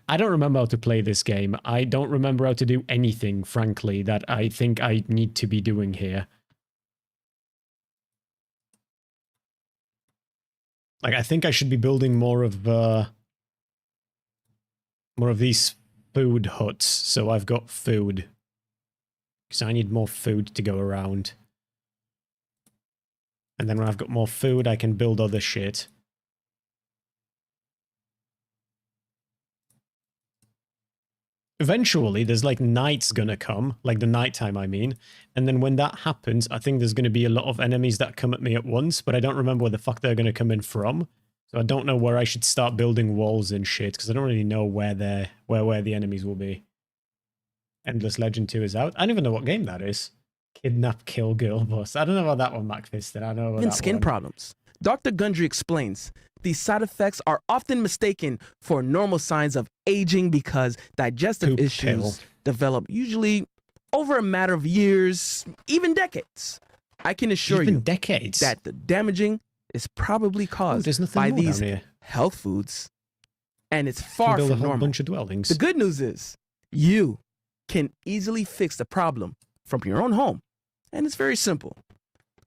I don't remember how to play this game. I don't remember how to do anything, frankly, that I think I need to be doing here. Like, I think I should be building more of these food huts, so I've got food. Because I need more food to go around. And then when I've got more food, I can build other shit. Eventually, there's like night's gonna come, like the nighttime, I mean. And then when that happens, I think there's gonna be a lot of enemies that come at me at once, but I don't remember where the fuck they're gonna come in from. So I don't know where I should start building walls and shit, because I don't really know where the enemies will be. Endless Legend 2 is out. I don't even know what game that is. Kidnap, Kill, Girl Boss. I don't know about that one, MacFisted. I know about And that skin one. problems. Dr. Gundry explains, these side effects are often mistaken for normal signs of aging because digestive Poop issues pill. develop usually over a matter of years, even decades. I can assure Even you decades? that the damaging is probably caused there's nothing by more these down here. health foods, and it's Can far build a from whole normal. bunch of dwellings. The good news is you can easily fix the problem from your own home. And it's very simple.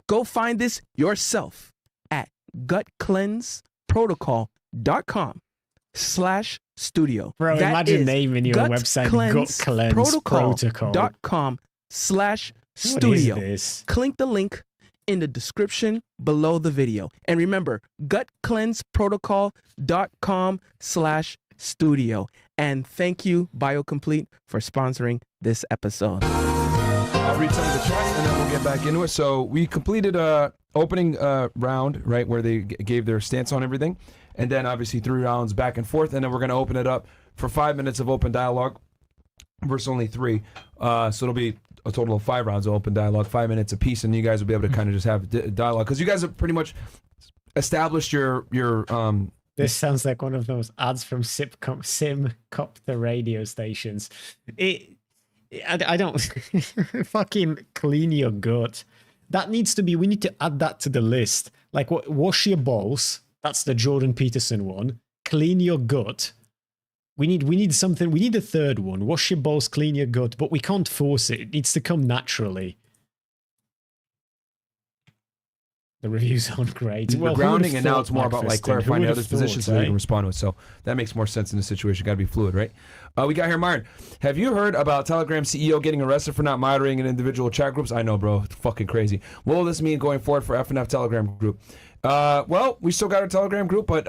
Go find this yourself at gutcleanseprotocol.com/studio. Bro, That imagine is naming your website Gut Cleanse Protocol. gutcleanseprotocol.com/studio. What is this? Click the link in the description below the video. And remember, gutcleanseprotocol.com/studio. And thank you, BioComplete, for sponsoring this episode. I'll read some of the chat and then we'll get back into it. So we completed a opening round, right, where they gave their stance on everything. And then obviously 3 rounds back and forth. And then we're going to open it up for 5 minutes of open dialogue versus only 3. So it'll be a total of 5 rounds of open dialogue, 5 minutes apiece. And you guys will be able to kind of just have dialogue. Because you guys have pretty much established your This sounds like one of those ads from Simcopter radio stations. I don't fucking clean your gut. That needs to be. We need to add that to the list. Like, wash your balls. That's the Jordan Peterson one. Clean your gut. We need something. We need a third one. Wash your balls, clean your gut. But we can't force it. It needs to come naturally. The reviews aren't great. Well, grounding, and now it's more about like clarifying the other's position so they can eh? respond to it. So that makes more sense in this situation. Got to be fluid, right? We got here, Myron. Have you heard about Telegram CEO getting arrested for not moderating in individual chat groups? I know, bro. It's fucking crazy. What will this mean going forward for FNF Telegram group? Well, we still got our Telegram group, but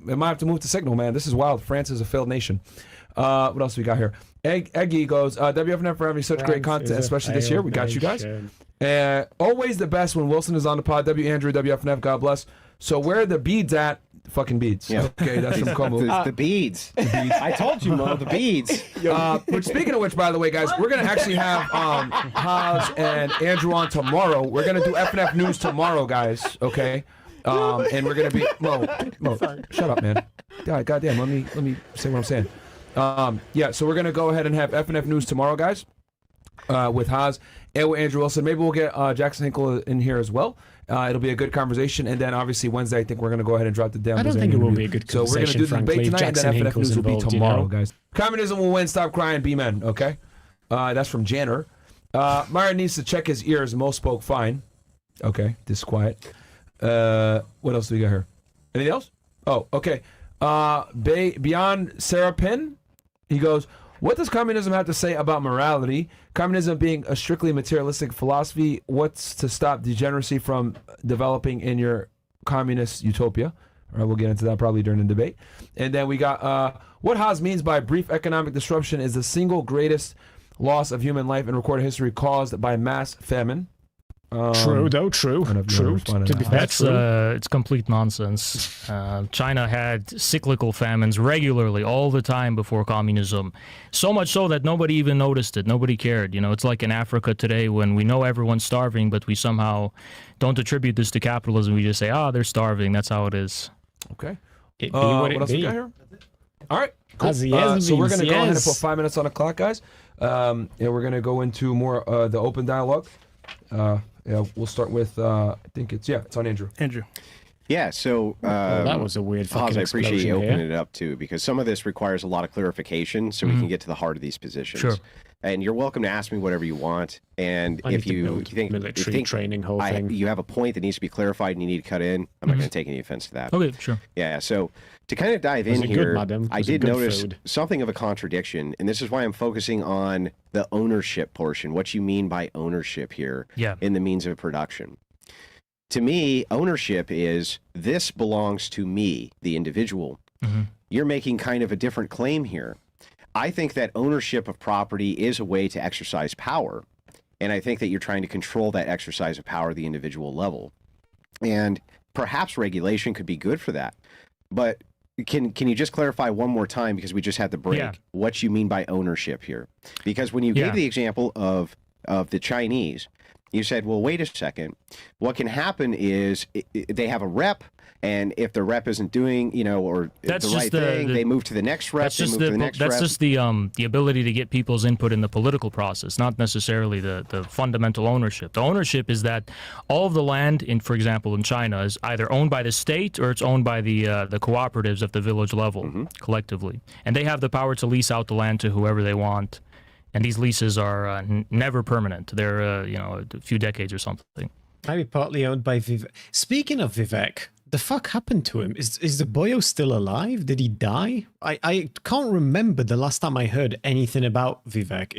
it might have to move to Signal, man. This is wild. France is a failed nation. What else we got here? Eggy goes, WFNF for having such great content, especially this year. We got you guys. Always the best when Wilson is on the pod. W. Andrew, WFNF, God bless. So where are the beads at? Fucking beads. Yeah. Okay, that's from Como. The beads. I told you, Mo, the beads. Which, speaking of which, by the way, guys, we're going to actually have Haas and Andrew on tomorrow. We're going to do FNF News tomorrow, guys, okay? And we're going to be... Mo, shut up, man. God damn, let me say what I'm saying. Yeah, so we're going to go ahead and have FNF News tomorrow, guys, with Haas and with Andrew Wilson. Maybe we'll get Jackson Hinkle in here as well. It'll be a good conversation. And then, obviously, Wednesday, I think we're going to go ahead and drop the damn I don't think it will be a good conversation, So we're going to do the debate tonight, Jackson and then FNF Hinkle's News will be involved, tomorrow, guys. Communism will win. Stop crying. Be men, okay? That's from Janner. Myron needs to check his ears. Mo spoke fine. Okay, disquiet. What else do we got here? Anything else? Oh, okay. Beyond Serapin, he goes, what does communism have to say about morality? Communism being a strictly materialistic philosophy, what's to stop degeneracy from developing in your communist utopia? All right, we'll get into that probably during the debate. And then we got what Haas means by brief economic disruption is the single greatest loss of human life in recorded history caused by mass famine. True. To be fair, it's complete nonsense. China had cyclical famines regularly all the time before communism. So much so that nobody even noticed it. Nobody cared. You know, it's like in Africa today when we know everyone's starving, but we somehow don't attribute this to capitalism. We just say, they're starving. That's how it is. Okay. What else we got here? All right. Cool. So we're going to go ahead and put 5 minutes on the clock, guys. And we're going to go into more the open dialogue. Yeah, we'll start with, I think it's on Andrew. Yeah, so that was a weird fucking I appreciate you explosion opening it up, too, because some of this requires a lot of clarification so we can get to the heart of these positions. Sure. And you're welcome to ask me whatever you want. And if you think military training whole thing, you have a point that needs to be clarified and you need to cut in, I'm not going to take any offense to that. Okay, sure. Yeah, so to kind of dive in here, I did notice food? something of a contradiction, and this is why I'm focusing on the ownership portion, what you mean by ownership here in the means of production. To me, ownership is this belongs to me, the individual. You're making kind of a different claim here. I think that ownership of property is a way to exercise power. And I think that you're trying to control that exercise of power at the individual level. And perhaps regulation could be good for that. But can you just clarify one more time, because we just had the break, what you mean by ownership here? Because when you gave the example of the Chinese, you said, well, wait a second. What can happen is they have a rep, and if the rep isn't doing, or that's the right thing, they move to the next rep. That's just the ability to get people's input in the political process, not necessarily the fundamental ownership. The ownership is that all of the land, for example, in China, is either owned by the state or it's owned by the cooperatives at the village level collectively, and they have the power to lease out the land to whoever they want. And these leases are never permanent. They're a few decades or something. Maybe partly owned by Vivek. Speaking of Vivek, the fuck happened to him? Is the boyo still alive? Did he die? I can't remember the last time I heard anything about Vivek.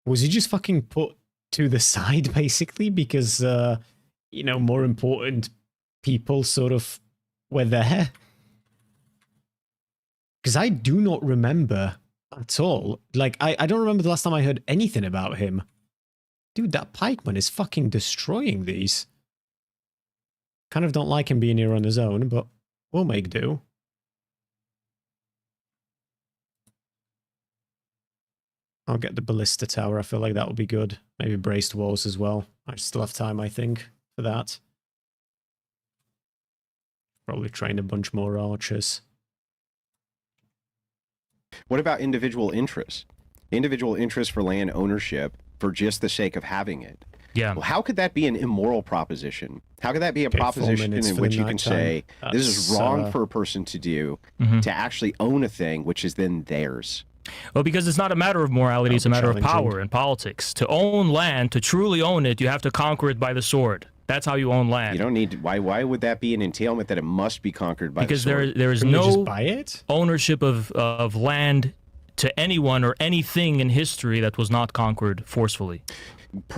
Was he just fucking put to the side, basically, because, you know, more important people sort of were there. Because I do not remember at all. Like, I don't remember the last time I heard anything about him. Dude, that pikeman is fucking destroying these. Kind of don't like him being here on his own, but we'll make do. I'll get the ballista tower. I feel like that will be good. Maybe braced walls as well. I still have time, I think, for that. Probably train a bunch more archers. What about individual interests? Individual interest for land ownership for just the sake of having it. Yeah. Well, how could that be an immoral proposition? How could that be a proposition in which you can say this is wrong for a person to do, to actually own a thing which is then theirs? Well, because it's not a matter of morality, it's a matter of power and politics. To own land, to truly own it, you have to conquer it by the sword. That's how you own land. You don't need to, why would that be an entailment that it must be conquered by the sword? Because there is no ownership of land to anyone or anything in history that was not conquered forcefully.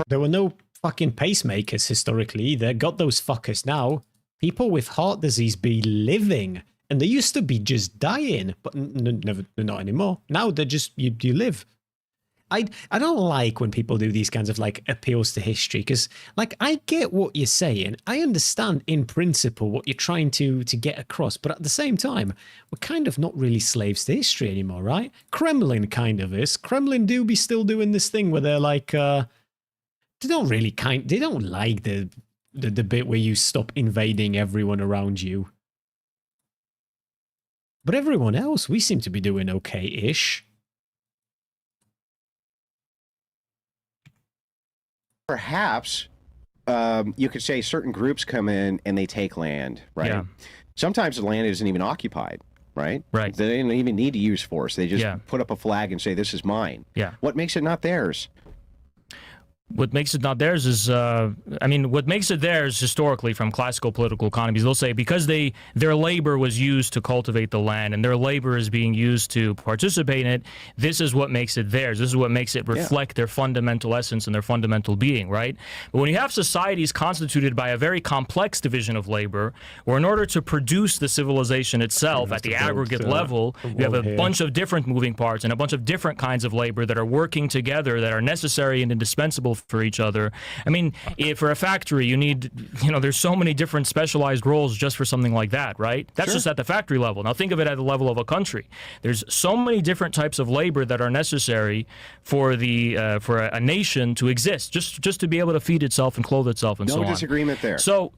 There were no fucking pacemakers historically either. Got those fuckers now. People with heart disease be living. And they used to be just dying, but never, not anymore. Now they're just, you live. I don't like when people do these kinds of like appeals to history, because like I get what you're saying. I understand in principle what you're trying to get across, but at the same time, we're kind of not really slaves to history anymore, right? Kremlin kind of is. Kremlin do be still doing this thing where they're like, they don't like the bit where you stop invading everyone around you. But everyone else, we seem to be doing okay-ish. Perhaps you could say certain groups come in and they take land, right? Yeah. Sometimes the land isn't even occupied, right? Right. They don't even need to use force. They just put up a flag and say, this is mine. Yeah. What makes it not theirs? What makes it not theirs is, what makes it theirs historically from classical political economies, they'll say because their labor was used to cultivate the land and their labor is being used to participate in it, this is what makes it theirs. This is what makes it reflect their fundamental essence and their fundamental being, right? But when you have societies constituted by a very complex division of labor, where in order to produce the civilization itself at the aggregate level, you have a bunch of different moving parts and a bunch of different kinds of labor that are working together, that are necessary and indispensable for each other. I mean, if for a factory, you need, there's so many different specialized roles just for something like that, right? That's just at the factory level. Now think of it at the level of a country. There's so many different types of labor that are necessary for for a nation to exist, just to be able to feed itself and clothe itself and so on. No disagreement there. So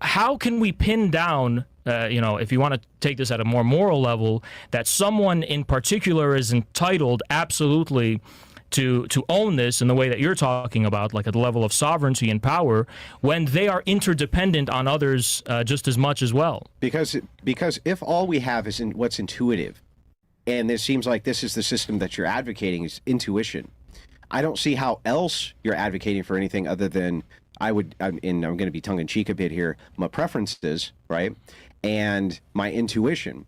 how can we pin down, if you want to take this at a more moral level, that someone in particular is entitled absolutely to own this in the way that you're talking about, like at the level of sovereignty and power, when they are interdependent on others just as much as well? Because if all we have is what's intuitive, and it seems like this is the system that you're advocating is intuition, I don't see how else you're advocating for anything other than I'm going to be tongue-in-cheek a bit here, my preferences, right, and my intuition.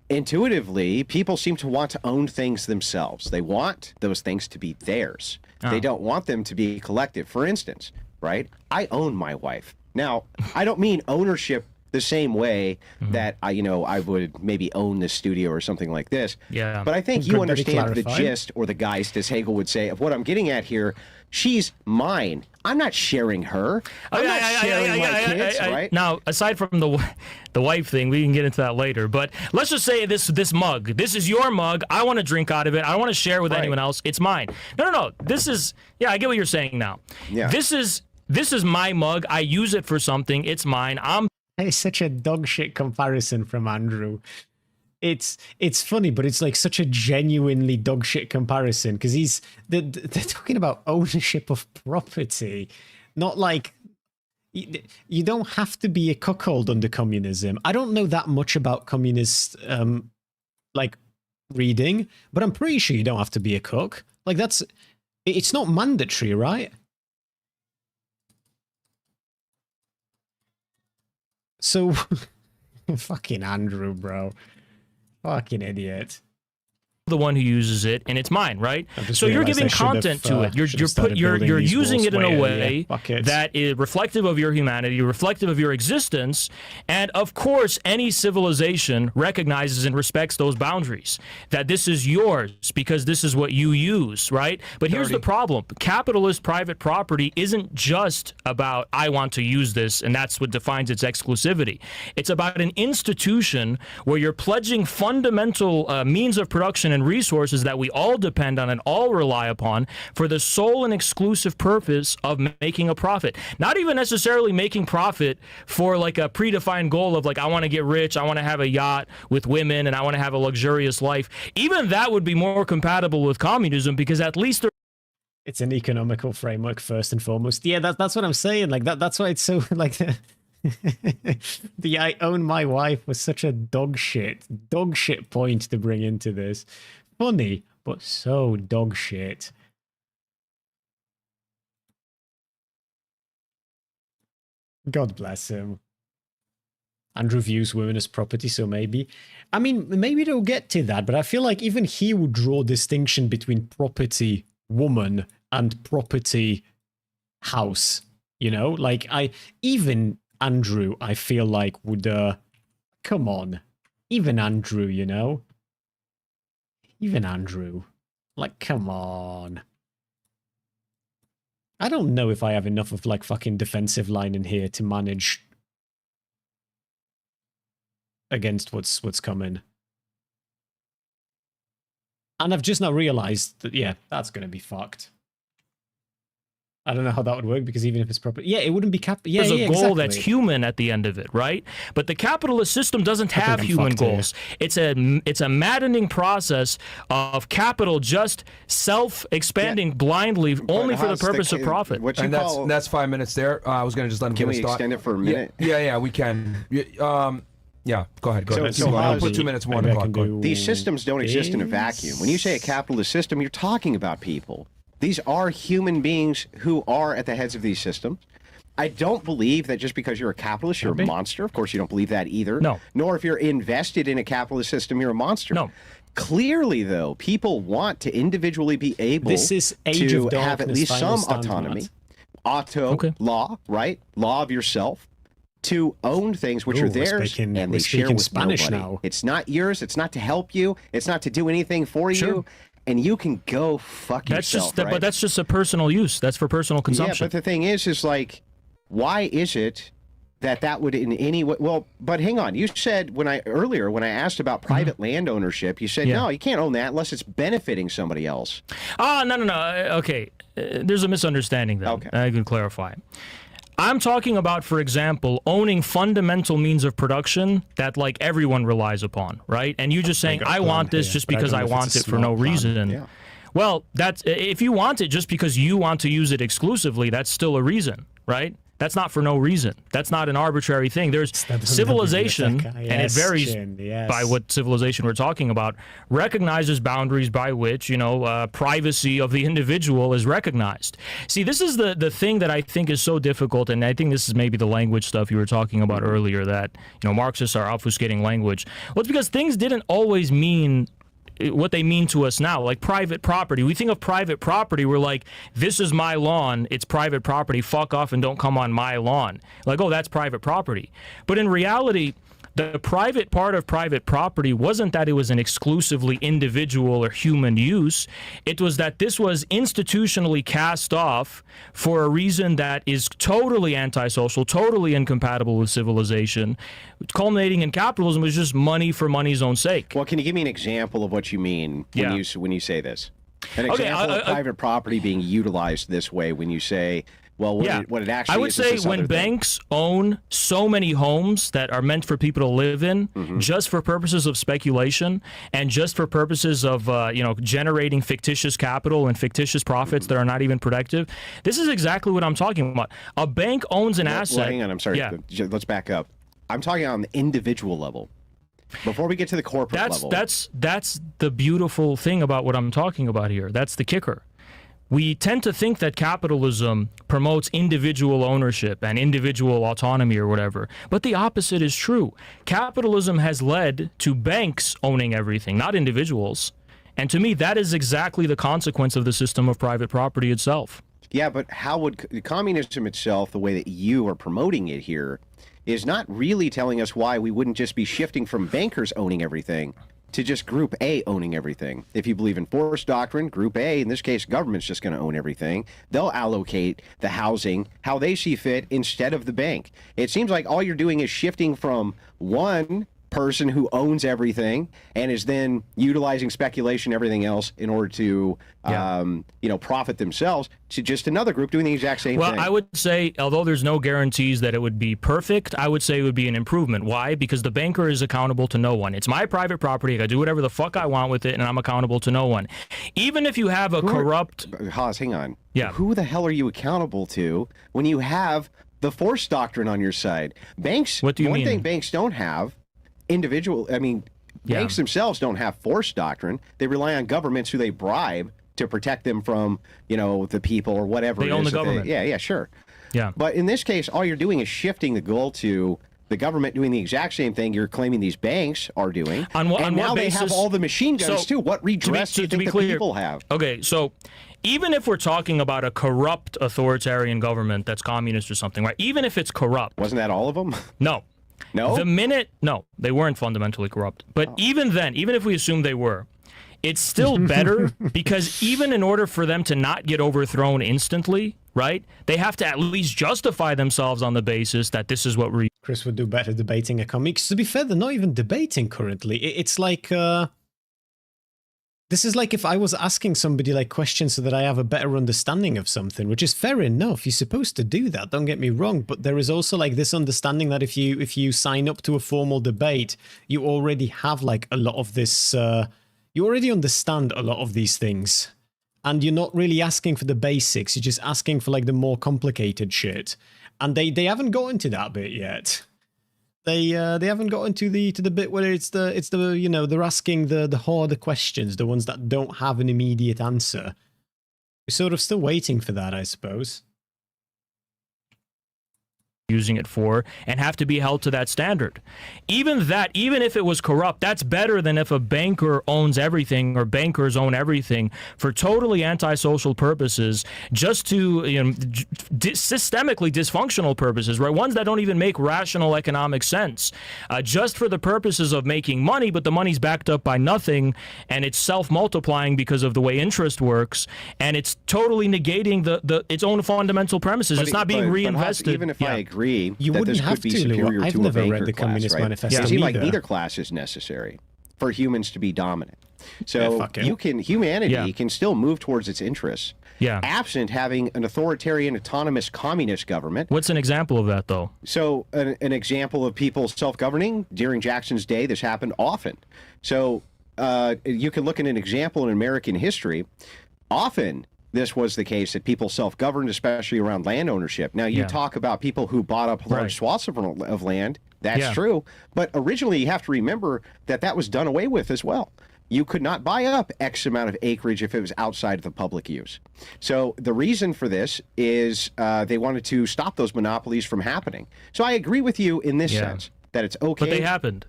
Intuitively, people seem to want to own things themselves. They want those things to be theirs. They don't want them to be collective. For instance, right? I own my wife. Now, I don't mean ownership the same way that I would maybe own this studio or something like this. Yeah. But I think you understand the gist, or the geist, as Hegel would say, of what I'm getting at here. She's mine. I'm not sharing her. I'm not sharing my kids, right? Now, aside from the wife thing, we can get into that later. But let's just say this mug. This is your mug. I want to drink out of it. I don't want to share with anyone else. It's mine. No. This is, I get what you're saying now. Yeah. This is my mug. I use it for something. It's mine. It's such a dog shit comparison from Andrew. It's funny, but it's like such a genuinely dog shit comparison, because they're talking about ownership of property, not like you don't have to be a cuckold under communism. I don't know that much about communist like reading, but I'm pretty sure you don't have to be a cook. Like it's not mandatory, right? So fucking Andrew, bro. Fucking idiot. the one who uses it, and it's mine, right? So you're giving content to it. You're using it in a way that is reflective of your humanity, reflective of your existence, and of course, any civilization recognizes and respects those boundaries. That this is yours because this is what you use, right? But here's the problem: capitalist private property isn't just about I want to use this, and that's what defines its exclusivity. It's about an institution where you're pledging fundamental means of production and resources that we all depend on and all rely upon for the sole and exclusive purpose of making a profit. Not even necessarily making profit for like a predefined goal of like, I want to get rich, I want to have a yacht with women, and I want to have a luxurious life. Even that would be more compatible with communism, because at least it's an economical framework first and foremost. Yeah, that's what I'm saying. Like that's why it's so like the I own my wife was such a dog shit point to bring into this. Funny, but so dog shit. God bless him. Andrew views women as property, so maybe. I mean, maybe they'll get to that, but I feel like even he would draw a distinction between property woman and property house. You know, like even Andrew, I feel like would, come on. Even Andrew, you know? Even Andrew. Like, come on. I don't know if I have enough of, like, fucking defensive line in here to manage against what's coming. And I've just now realized that, yeah, that's going to be fucked. I don't know how that would work, because even if it's proper, yeah, it wouldn't be yeah, there's a goal exactly. that's human at the end of it, right? But the capitalist system doesn't have human goals. It's a maddening process of capital just self-expanding blindly, only for the purpose of profit. And that's 5 minutes there. I was going to just let him Can get we his thought. extend it for a minute? Yeah, we can. Yeah, go ahead. So I'll put 2 minutes, 1 o'clock. These systems don't exist in a vacuum. When you say a capitalist system, you're talking about people. These are human beings who are at the heads of these systems. I don't believe that just because you're a capitalist, you're a monster. Of course, you don't believe that either. No. Nor if you're invested in a capitalist system, you're a monster. No. Clearly, though, people want to individually be able to have at least some autonomy. Law, right? Law of yourself. To own things which are theirs, and they share with Spanish nobody. now. It's not yours. It's not to help you. It's not to do anything for you. And you can go fuck yourself. But that's just a personal use. That's for personal consumption. Yeah, but the thing is like, why is it that would in any way? Well, but hang on. You said when I asked about private land ownership, you said no, you can't own that unless it's benefiting somebody else. No. Okay, there's a misunderstanding there. Okay, I can clarify. I'm talking about, for example, owning fundamental means of production that like everyone relies upon, right? And you just saying, I want this just because I want it for no reason. Yeah. Well, that's if you want it just because you want to use it exclusively, that's still a reason, right? That's not for no reason. That's not an arbitrary thing. There's civilization, and it varies by what civilization we're talking about, recognizes boundaries by which, privacy of the individual is recognized. See, this is the thing that I think is so difficult, and I think this is maybe the language stuff you were talking about earlier, that, Marxists are obfuscating language. Well, it's because things didn't always mean what they mean to us now, like private property. We think of private property, we're like, this is my lawn, it's private property, fuck off and don't come on my lawn. Like, oh, that's private property. But in reality, the private part of private property wasn't that it was an exclusively individual or human use. It was that this was institutionally cast off for a reason that is totally antisocial, totally incompatible with civilization. Culminating in capitalism was just money for money's own sake. Well, can you give me an example of what you mean when you say this? An example of private property being utilized this way when you say, well, what it actually is. I would say when banks own so many homes that are meant for people to live in, just for purposes of speculation and just for purposes of generating fictitious capital and fictitious profits that are not even productive. This is exactly what I'm talking about. A bank owns an asset. Well, hang on, I'm sorry. Yeah. Let's back up. I'm talking on the individual level. Before we get to the corporate level. That's the beautiful thing about what I'm talking about here. That's the kicker. We tend to think that capitalism promotes individual ownership and individual autonomy or whatever, but the opposite is true. Capitalism has led to banks owning everything, not individuals. And to me, that is exactly the consequence of the system of private property itself. Yeah, but how would communism itself, the way that you are promoting it here, is not really telling us why we wouldn't just be shifting from bankers owning everything to just Group A owning everything. If you believe in force doctrine, Group A, in this case, government's just going to own everything. They'll allocate the housing how they see fit instead of the bank. It seems like all you're doing is shifting from one person who owns everything and is then utilizing speculation, everything else in order to, profit themselves, to just another group doing the exact same thing. Well, I would say, although there's no guarantees that it would be perfect, I would say it would be an improvement. Why? Because the banker is accountable to no one. It's my private property. I can do whatever the fuck I want with it, and I'm accountable to no one. Even if you have a corrupt... Haas, hang on. Yeah. Who the hell are you accountable to when you have the force doctrine on your side? Banks, what do you one mean? thing banks don't have, banks themselves don't have force doctrine. They rely on governments who they bribe to protect them from, the people or whatever. They own the government. Yeah, sure. Yeah. But in this case, all you're doing is shifting the goal to the government doing the exact same thing you're claiming these banks are doing. On what now basis? They have all the machine guns too. What redress do you think the people have? Okay, so even if we're talking about a corrupt authoritarian government that's communist or something, right? Even if it's corrupt. Wasn't that all of them? No. No? No, they weren't fundamentally corrupt. But even then, even if we assume they were, it's still better because even in order for them to not get overthrown instantly, right, they have to at least justify themselves on the basis that this is what we're... Chris would do better debating economics. To be fair, they're not even debating currently. It's like... This is like if I was asking somebody like questions so that I have a better understanding of something, which is fair enough. You're supposed to do that, don't get me wrong. But there is also like this understanding that if you sign up to a formal debate, you already have like a lot of this, you already understand a lot of these things. And you're not really asking for the basics, you're just asking for like the more complicated shit. And they haven't gotten to that bit yet. They haven't gotten to the bit where it's the they're asking the harder questions, the ones that don't have an immediate answer. We're sort of still waiting for that, I suppose. Using it for and have to be held to that standard. Even if it was corrupt, that's better than if a banker owns everything or bankers own everything for totally antisocial purposes, just to systemically dysfunctional purposes, right? Ones that don't even make rational economic sense, just for the purposes of making money, but the money's backed up by nothing and it's self-multiplying because of the way interest works, and it's totally negating its own fundamental premises. It's not being reinvested. Even if I agree you that wouldn't this have could be to, superior I've to never a banker read the class, Communist right? Manifesto It seems like either. neither class is necessary for humans to be dominant. So fuck it. humanity can still move towards its interests, absent having an authoritarian, autonomous, communist government. What's an example of that, though? So an example of people self-governing during Jackson's day, this happened often. So you can look at an example in American history. Often this was the case that people self-governed, especially around land ownership. Now, you talk about people who bought up large swaths of land. That's true. But originally, you have to remember that was done away with as well. You could not buy up X amount of acreage if it was outside of the public use. So the reason for this is they wanted to stop those monopolies from happening. So I agree with you in this sense that it's okay. But they happened.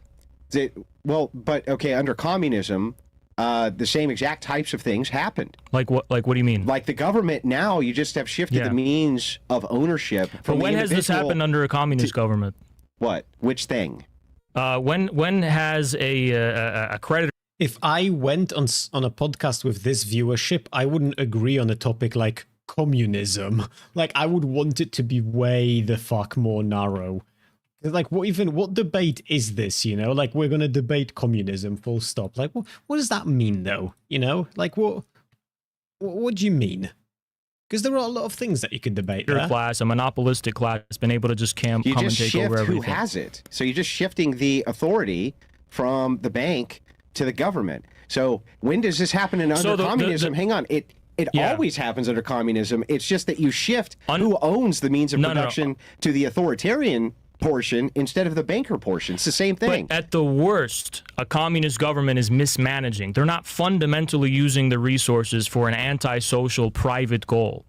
Under communism, the same exact types of things happened. Like what? Like what do you mean? Like the government now, you just have shifted the means of ownership. But when has this happened under a communist government? What? Which thing? When has a creditor? If I went on a podcast with this viewership, I wouldn't agree on a topic like communism. Like I would want it to be way the fuck more narrow. Like, what debate is this, Like, we're going to debate communism, full stop. Like, what does that mean, though? Like, what do you mean? Because there are a lot of things that you could debate there. Class, a monopolistic class, has been able to just come and take over everything. Who has it? So you're just shifting the authority from the bank to the government. So when does this happen under communism? Hang on, it always happens under communism. It's just that you shift who owns the means of production to the authoritarian portion instead of the banker portion. It's the same thing. But at the worst, a communist government is mismanaging. They're not fundamentally using the resources for an antisocial private goal.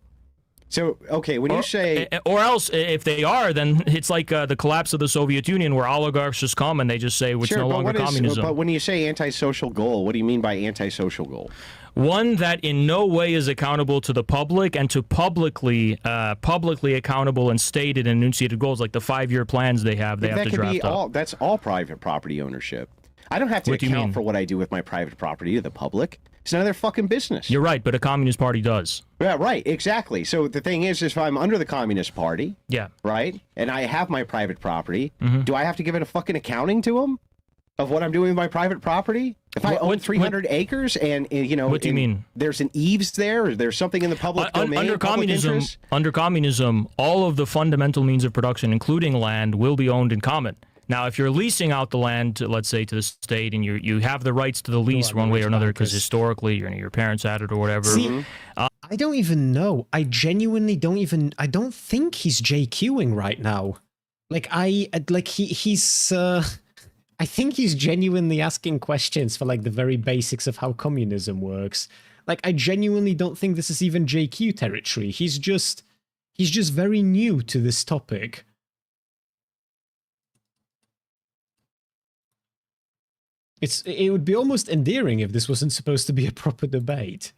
So, okay, when you say... Or else, if they are, then it's like the collapse of the Soviet Union, where oligarchs just come and they just say it's no longer communism. But when you say antisocial goal, what do you mean by antisocial goal? One that in no way is accountable to the public and to publicly accountable and stated and enunciated goals, like the 5-year plans they have to draft up. That's all private property ownership. I don't have to account for what I do with my private property to the public. It's none of their fucking business. You're right, but a Communist Party does. Yeah, right, exactly. So the thing is if I'm under the Communist Party, yeah, right, and I have my private property, do I have to give it a fucking accounting to them of what I'm doing with my private property? If I own 300 acres and, you know, what do you mean? There's an eaves there, or there's something in the public domain, under communism, all of the fundamental means of production, including land, will be owned in common. Now, if you're leasing out the land, let's say, to the state, and you have the rights to the lease one way or another, because historically your parents had it or whatever. See, I don't even know. I genuinely don't even. I don't think he's JQing right now. He's. I think he's genuinely asking questions for like the very basics of how communism works. Like, I genuinely don't think this is even JQ territory. He's just very new to this topic. It would be almost endearing if this wasn't supposed to be a proper debate.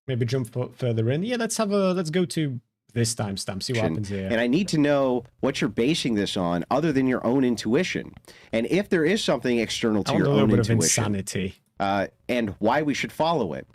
Maybe jump further in. Yeah, let's go to this timestamp, see what happens here. And I need to know what you're basing this on other than your own intuition. And if there is something external to your own intuition. Of insanity. And why we should follow it.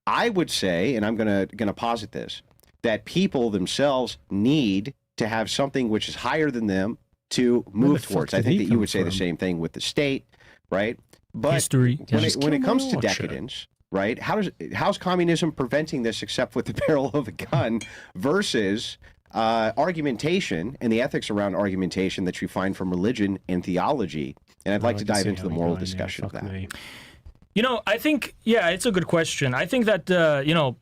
I would say, and I'm gonna posit this, that people themselves need to have something which is higher than them to move towards. I think that you would say the same thing with the state, right? But history. When it comes to decadence, right? How's communism preventing this except with the barrel of a gun versus argumentation and the ethics around argumentation that you find from religion and theology? And I'd like to dive into the moral discussion of that. You know, I think, yeah, it's a good question. I think that, you know,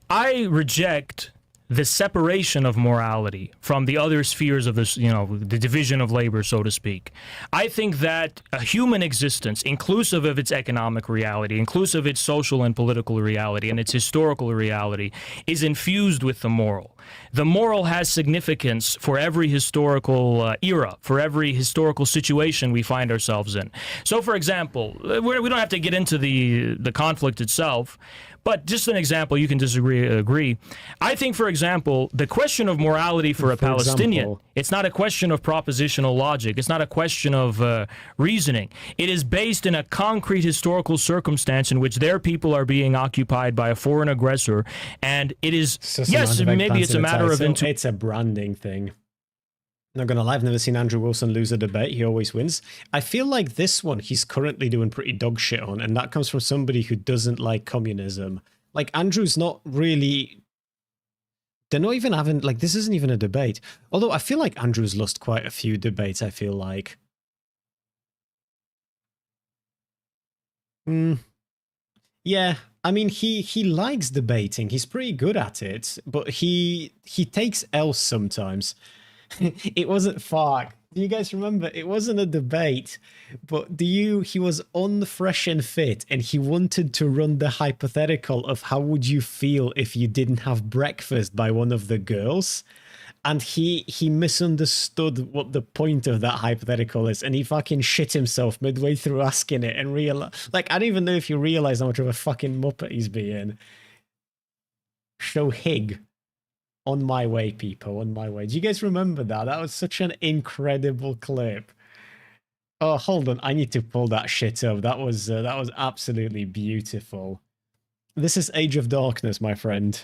I reject the separation of morality from the other spheres of this, you know, the division of labor, so to speak. I think that a human existence, inclusive of its economic reality, inclusive of its social and political reality, and its historical reality, is infused with the moral. The moral has significance for every historical era, for every historical situation we find ourselves in. So, for example, we don't have to get into the conflict itself, but just an example, you can agree. I think, for example, the question of morality for a Palestinian, it's not a question of propositional logic. It's not a question of reasoning. It is based in a concrete historical circumstance in which their people are being occupied by a foreign aggressor. And it is, yes, maybe it's a matter of... It's a branding thing. Not gonna lie, I've never seen Andrew Wilson lose a debate. He always wins. I feel like this one he's currently doing pretty dog shit on, and that comes from somebody who doesn't like communism. Like, Andrew's not really... They're not even having... Like, this isn't even a debate. Although, I feel like Andrew's lost quite a few debates, I feel like. Yeah, I mean, he likes debating. He's pretty good at it, but he takes L's sometimes. It wasn't fuck. Do you guys remember? It wasn't a debate, but he was on the Fresh and Fit, and he wanted to run the hypothetical of how would you feel if you didn't have breakfast by one of the girls, and he misunderstood what the point of that hypothetical is, and he fucking shit himself midway through asking it, and like, I don't even know if you realize how much of a fucking muppet he's being. So Hig. On my way, people, on my way. Do you guys remember that? That was such an incredible clip. Oh, hold on. I need to pull that shit up. That was absolutely beautiful. This is Age of Darkness, my friend.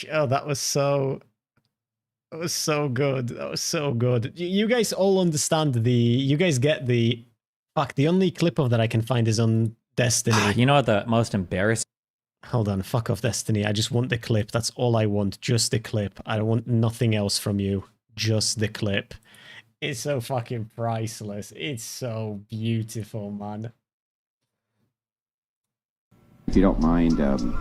Oh, that was so good. That was so good. You guys all understand you guys get fuck, the only clip of that I can find is on Destiny. You know what the most embarrassing... Hold on, fuck off, Destiny. I just want the clip. That's all I want. Just the clip. I don't want nothing else from you. Just the clip. It's so fucking priceless. It's so beautiful, man. If you don't mind,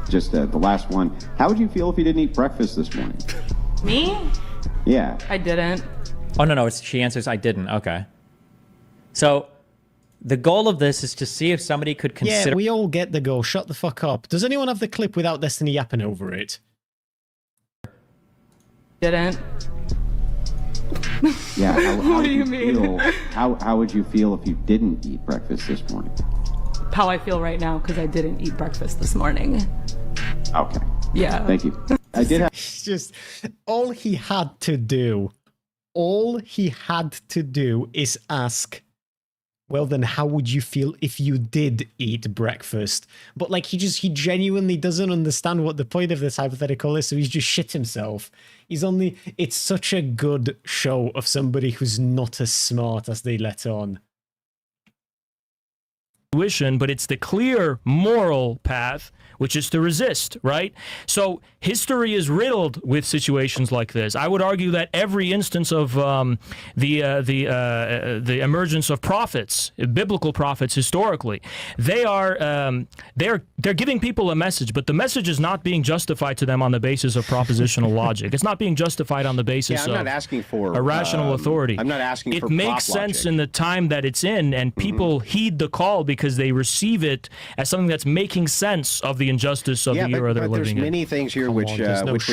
just the last one. How would you feel if you didn't eat breakfast this morning? Me? Yeah. I didn't. Oh, no, she answers, I didn't. Okay. So the goal of this is to see if somebody could consider... Yeah, we all get the goal. Shut the fuck up. Does anyone have the clip without Destiny yapping over it? Didn't. Yeah. How What do you mean? How would you feel if you didn't eat breakfast this morning? How I feel right now because I didn't eat breakfast this morning. Okay. Yeah. Thank you. I did have... It's just all he had to do is ask, well then how would you feel if you did eat breakfast? But like he genuinely doesn't understand what the point of this hypothetical is, so he's just shit himself. It's such a good show of somebody who's not as smart as they let on. But it's the clear moral path, which is to resist, right? So history is riddled with situations like this. I would argue that every instance of the emergence of prophets, biblical prophets historically, they're giving people a message, but the message is not being justified to them on the basis of propositional logic. It's not being justified on the basis I'm of not asking for a rational authority. I'm not asking for it makes prop sense logic. in the time that it's in, and people heed the call because they receive it as something that's making sense of the injustice of the era they're living in. There's many things here which would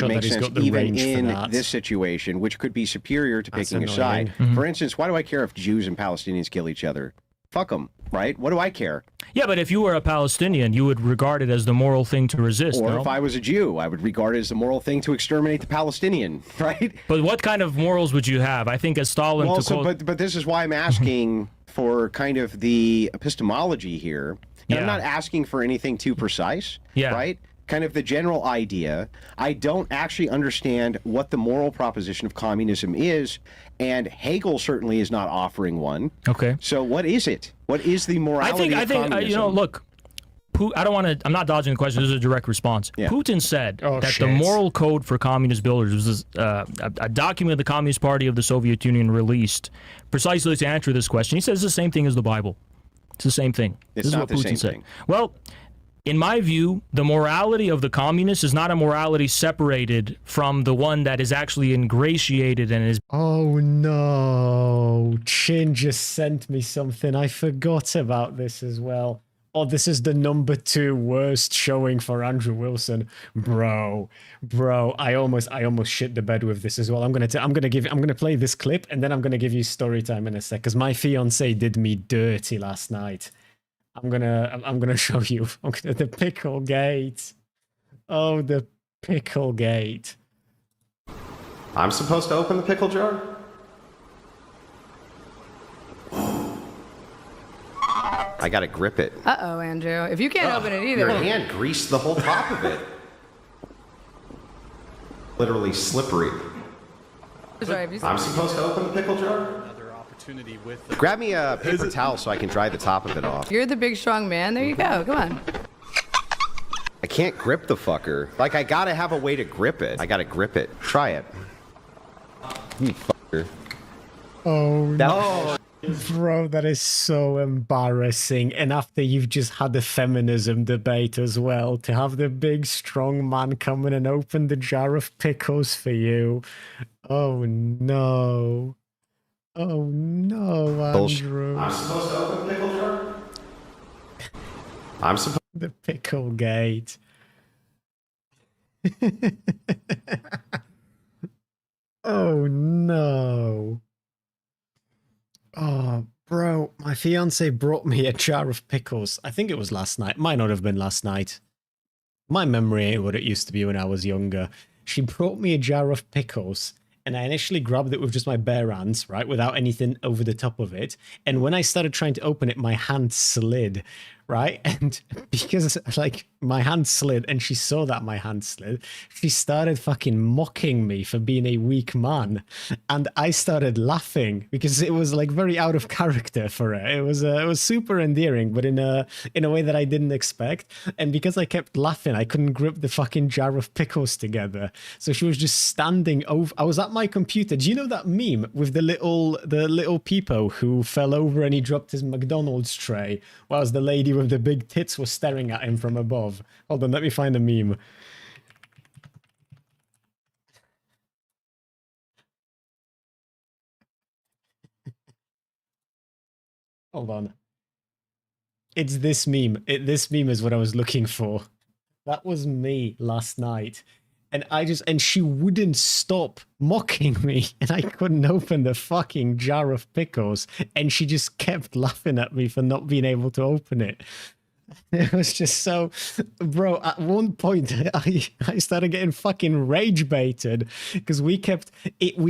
make sense even in this situation, which could be superior to picking a side. For instance, why do I care if Jews and Palestinians kill each other? Fuck them, right? What do I care? Yeah, but if you were a Palestinian, you would regard it as the moral thing to resist. Or no? if I was a Jew, I would regard it as the moral thing to exterminate the Palestinian, right? But what kind of morals would you have? I think as Stalin... But this is why I'm asking for kind of the epistemology here. And I'm not asking for anything too precise, right? Kind of the general idea. I don't actually understand what the moral proposition of communism is, and Hegel certainly is not offering one. Okay. So what is it? What is the morality of communism? Look, I'm not dodging the question. This is a direct response. Yeah. Putin said that the moral code for communist builders was a document the Communist Party of the Soviet Union released precisely to answer this question. He says it's the same thing as the Bible. It's the same thing. It's this is not what the Putin same said. thing. Well, in my view, the morality of the communists is not a morality separated from the one that is actually ingratiated and is... Oh no, Chin just sent me something. I forgot about this as well. Oh, this is the #2 worst showing for Andrew Wilson. Bro, I almost shit the bed with this as well. I'm gonna play this clip and then I'm gonna give you story time in a sec, because my fiance did me dirty last night. I'm gonna show you. The pickle gate. Oh, the pickle gate. I'm supposed to open the pickle jar? I gotta grip it. Uh-oh, Andrew. If you can't open it either. Your hand greased the whole top of it. Literally slippery. Sorry, have you seen I'm supposed to open the pickle jar? Another opportunity with... Grab me a paper towel so I can dry the top of it off. You're the big, strong man. There you go. Come on. I can't grip the fucker. Like, I gotta have a way to grip it. I gotta grip it. Try it. You fucker. Oh, no. Bro, that is so embarrassing. And after you've just had the feminism debate as well, to have the big, strong man come in and open the jar of pickles for you. Oh, no. Oh, no, Andrew. I'm supposed to open the pickle jar? I'm supposed... The pickle gate. Oh, no. Oh, bro, my fiance brought me a jar of pickles. I think it was last night. Might not have been last night. My memory ain't what it used to be when I was younger. She brought me a jar of pickles, and I initially grabbed it with just my bare hands, right, without anything over the top of it. And when I started trying to open it, my hand slid. right? And because like my hand slid and she saw that my hand slid, she started fucking mocking me for being a weak man. And I started laughing because it was like very out of character for her. It was super endearing, but in a way that I didn't expect. And because I kept laughing, I couldn't grip the fucking jar of pickles together. So she was just standing over. I was at my computer. Do you know that meme with the little peepo who fell over and he dropped his McDonald's tray whilst the lady with the big tits was staring at him from above? Hold on, let me find a meme. Hold on. It's this meme. This meme is what I was looking for. That was me last night. And she wouldn't stop mocking me, and I couldn't open the fucking jar of pickles, and she just kept laughing at me for not being able to open it. It was just so, bro, at one point I started getting fucking rage baited because we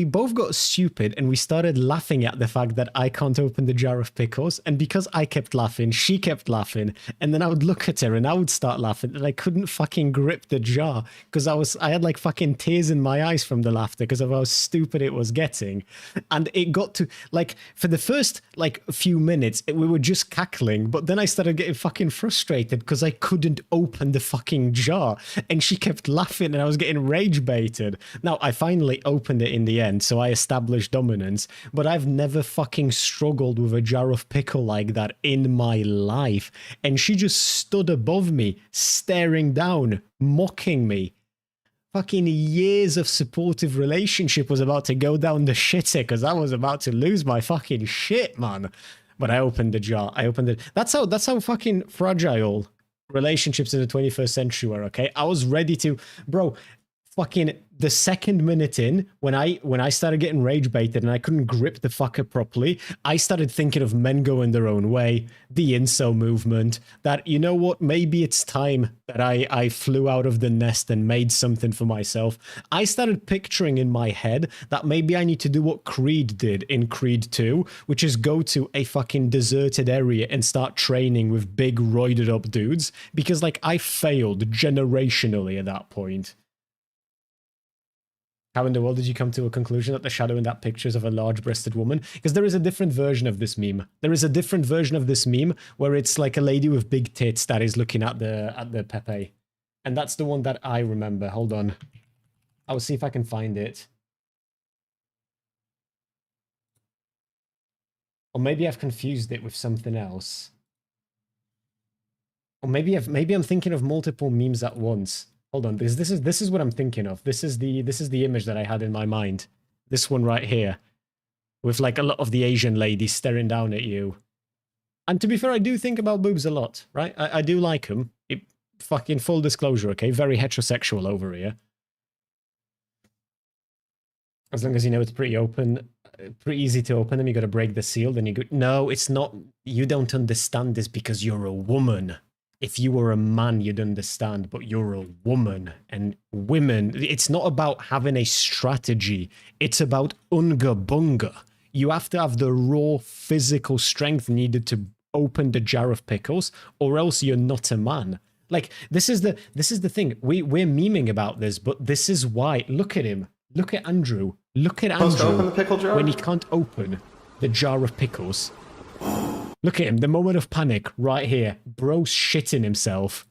both got stupid and we started laughing at the fact that I can't open the jar of pickles. And because I kept laughing, she kept laughing. And then I would look at her and I would start laughing and I couldn't fucking grip the jar because I had like fucking tears in my eyes from the laughter because of how stupid it was getting. And it got to like, for the first like few minutes, we were just cackling, but then I started getting fucking frustrated because I couldn't open the fucking jar and she kept laughing and I was getting rage baited. Now I finally opened it in the end, so I established dominance, but I've never fucking struggled with a jar of pickle like that in my life. And she just stood above me, staring down, mocking me. Fucking years of supportive relationship was about to go down the shitter because I was about to lose my fucking shit, man. But I opened the jar. I opened it. That's how fucking fragile relationships in the 21st century were, okay? I was ready to, bro, fucking the second minute in, when I started getting rage baited and I couldn't grip the fucker properly, I started thinking of men going their own way, the incel movement, that, you know what, maybe it's time that I flew out of the nest and made something for myself. I started picturing in my head that maybe I need to do what Creed did in Creed 2, which is go to a fucking deserted area and start training with big roided up dudes, because like I failed generationally at that point. How in the world did you come to a conclusion that the shadow in that picture is of a large-breasted woman? Because there is a different version of this meme. There is a different version of this meme where it's like a lady with big tits that is looking at the Pepe. And that's the one that I remember. Hold on. I'll see if I can find it. Or maybe I've confused it with something else. Or maybe I'm thinking of multiple memes at once. Hold on, this is what I'm thinking of. This is the image that I had in my mind. This one right here, with like a lot of the Asian ladies staring down at you. And to be fair, I do think about boobs a lot, right? I do like them. Fucking full disclosure, okay? Very heterosexual over here. As long as you know it's pretty open, pretty easy to open them. You got to break the seal, then you go. No, it's not. You don't understand this because you're a woman. If you were a man, you'd understand, but you're a woman. And women, it's not about having a strategy. It's about unga bunga. You have to have the raw physical strength needed to open the jar of pickles, or else you're not a man. Like, this is the thing. We're memeing about this, but this is why. Look at him. Look at Andrew. Look at Andrew open the pickle jar? when he can't open the jar of pickles. Look at him, the moment of panic, right here. Bro's shitting himself.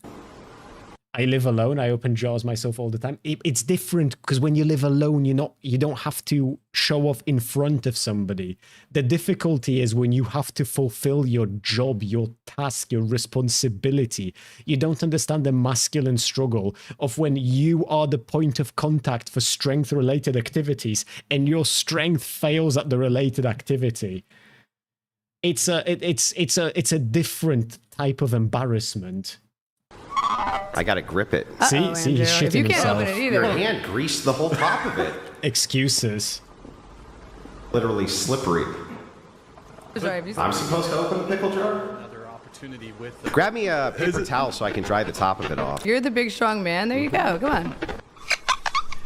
I live alone, I open jars myself all the time. It's different, because when you live alone, you don't have to show off in front of somebody. The difficulty is when you have to fulfill your job, your task, your responsibility. You don't understand the masculine struggle of when you are the point of contact for strength-related activities, and your strength fails at the related activity. It's a different type of embarrassment. I gotta grip it. See, he's shitting if you can't himself. open it either. Your hand greased the whole top of it. Excuses. Literally slippery. Sorry, I'm supposed to open the pickle jar? Another opportunity with. Grab me a paper towel so I can dry the top of it off. You're the big strong man. There you go. Come on.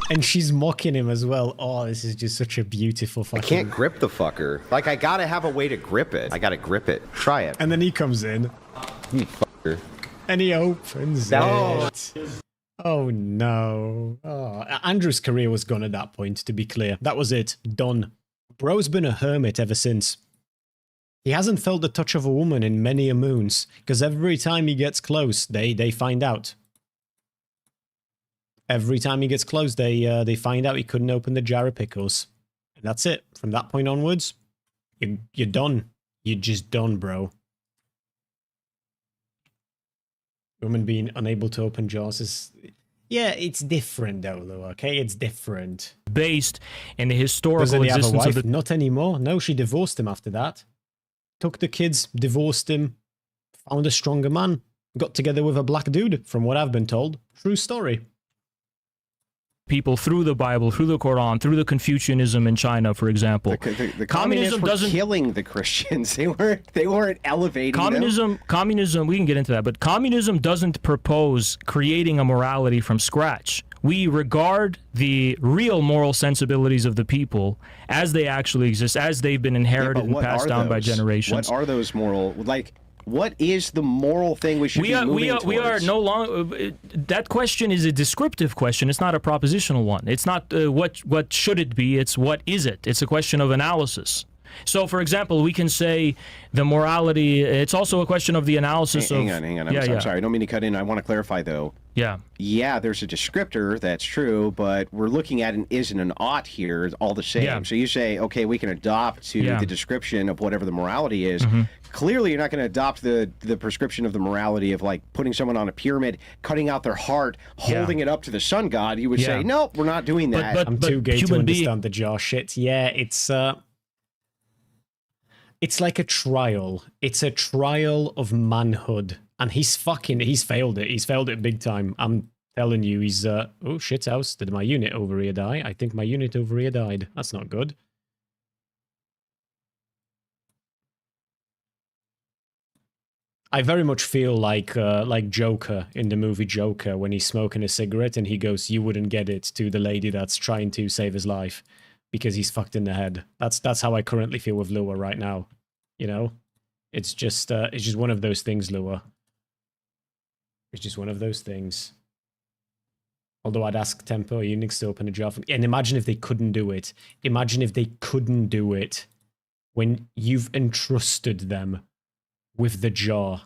And she's mocking him as well. Oh, this is just such a beautiful fucking... I can't grip the fucker. Like, I gotta have a way to grip it. I gotta grip it. Try it. And then he comes in. You fucker. And he opens it. Oh no. Oh, Andrew's career was gone at that point, to be clear. That was it. Done. Bro's been a hermit ever since. He hasn't felt the touch of a woman in many a moons, because every time he gets close, they find out. Every time he gets close, they find out he couldn't open the jar of pickles. And that's it. From that point onwards, you're done. You're just done, bro. Women being unable to open jars is... Yeah, it's different though, Lou, okay? It's different. Based in the historical Doesn't he have a existence wife? of the... Not anymore. No, she divorced him after that. Took the kids, divorced him, found a stronger man, got together with a black dude, from what I've been told. True story. People through the Bible, through the Quran, through the Confucianism in China, for example. The communism doesn't killing the Christians. They weren't elevating them. Communism, we can get into that, but communism doesn't propose creating a morality from scratch. We regard the real moral sensibilities of the people as they actually exist, as they've been inherited and passed down by generations. What are those moral, like, what is the moral thing we should be moving towards? We are no longer... that question is a descriptive question. It's not a propositional one. It's not what should it be. It's what is it. It's a question of analysis. So, for example, we can say the morality... It's also a question of the analysis of... Hang on. I'm sorry. I don't mean to cut in. I want to clarify, though. Yeah. Yeah, there's a descriptor, that's true, but we're looking at an is and an ought here all the same. Yeah. So you say, okay, we can adopt to the description of whatever the morality is. Mm-hmm. Clearly, you're not going to adopt the prescription of the morality of, like, putting someone on a pyramid, cutting out their heart, holding it up to the sun god. You would say, nope, we're not doing that. I'm too gay to understand the jar shit. Yeah, it's like a trial. It's a trial of manhood. And he's failed it. He's failed it big time. I'm telling you, he's, oh, shit house. Did my unit over here die? I think my unit over here died. That's not good. I very much feel like Joker in the movie Joker when he's smoking a cigarette and he goes, "You wouldn't get it," to the lady that's trying to save his life because he's fucked in the head. That's how I currently feel with Lua right now. You know, it's just one of those things, Lua. It's just one of those things. Although I'd ask Tempo or Unix to open a jar for me. And imagine if they couldn't do it. Imagine if they couldn't do it when you've entrusted them with the jar.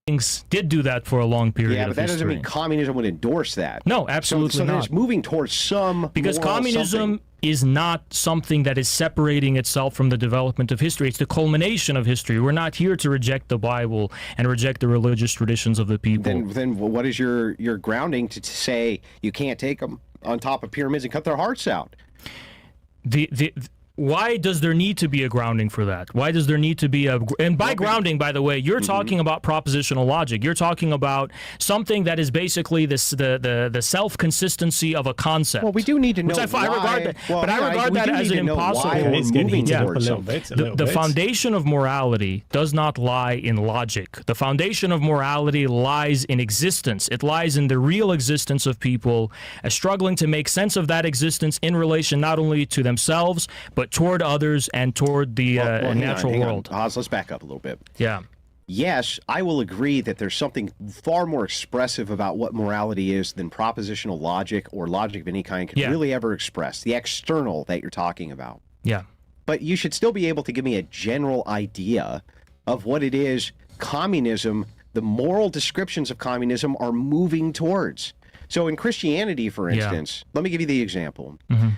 Things did do that for a long period Yeah, but of that doesn't history. mean communism would endorse that. No, absolutely so not. it's moving towards some Because moral communism something. is not something that is separating itself from the development of history. It's the culmination of history. We're not here to reject the Bible and reject the religious traditions of the people. Then what is your grounding to say you can't take them on top of pyramids and cut their hearts out? Why does there need to be a grounding for that? Why does there need to be a... And by grounding, by the way, you're talking about propositional logic. You're talking about something that is basically the self-consistency of a concept. Well, we do need to know I regard that, well, but I regard that as an impossible... The foundation of morality does not lie in logic. The foundation of morality lies in existence. It lies in the real existence of people struggling to make sense of that existence in relation not only to themselves, but toward others and toward the natural world. Oz, let's back up a little bit. Yeah. Yes, I will agree that there's something far more expressive about what morality is than propositional logic or logic of any kind could really ever express. The external that you're talking about. Yeah. But you should still be able to give me a general idea of what it is communism, the moral descriptions of communism are moving towards. So in Christianity, for instance, let me give you the example. Mm-hmm.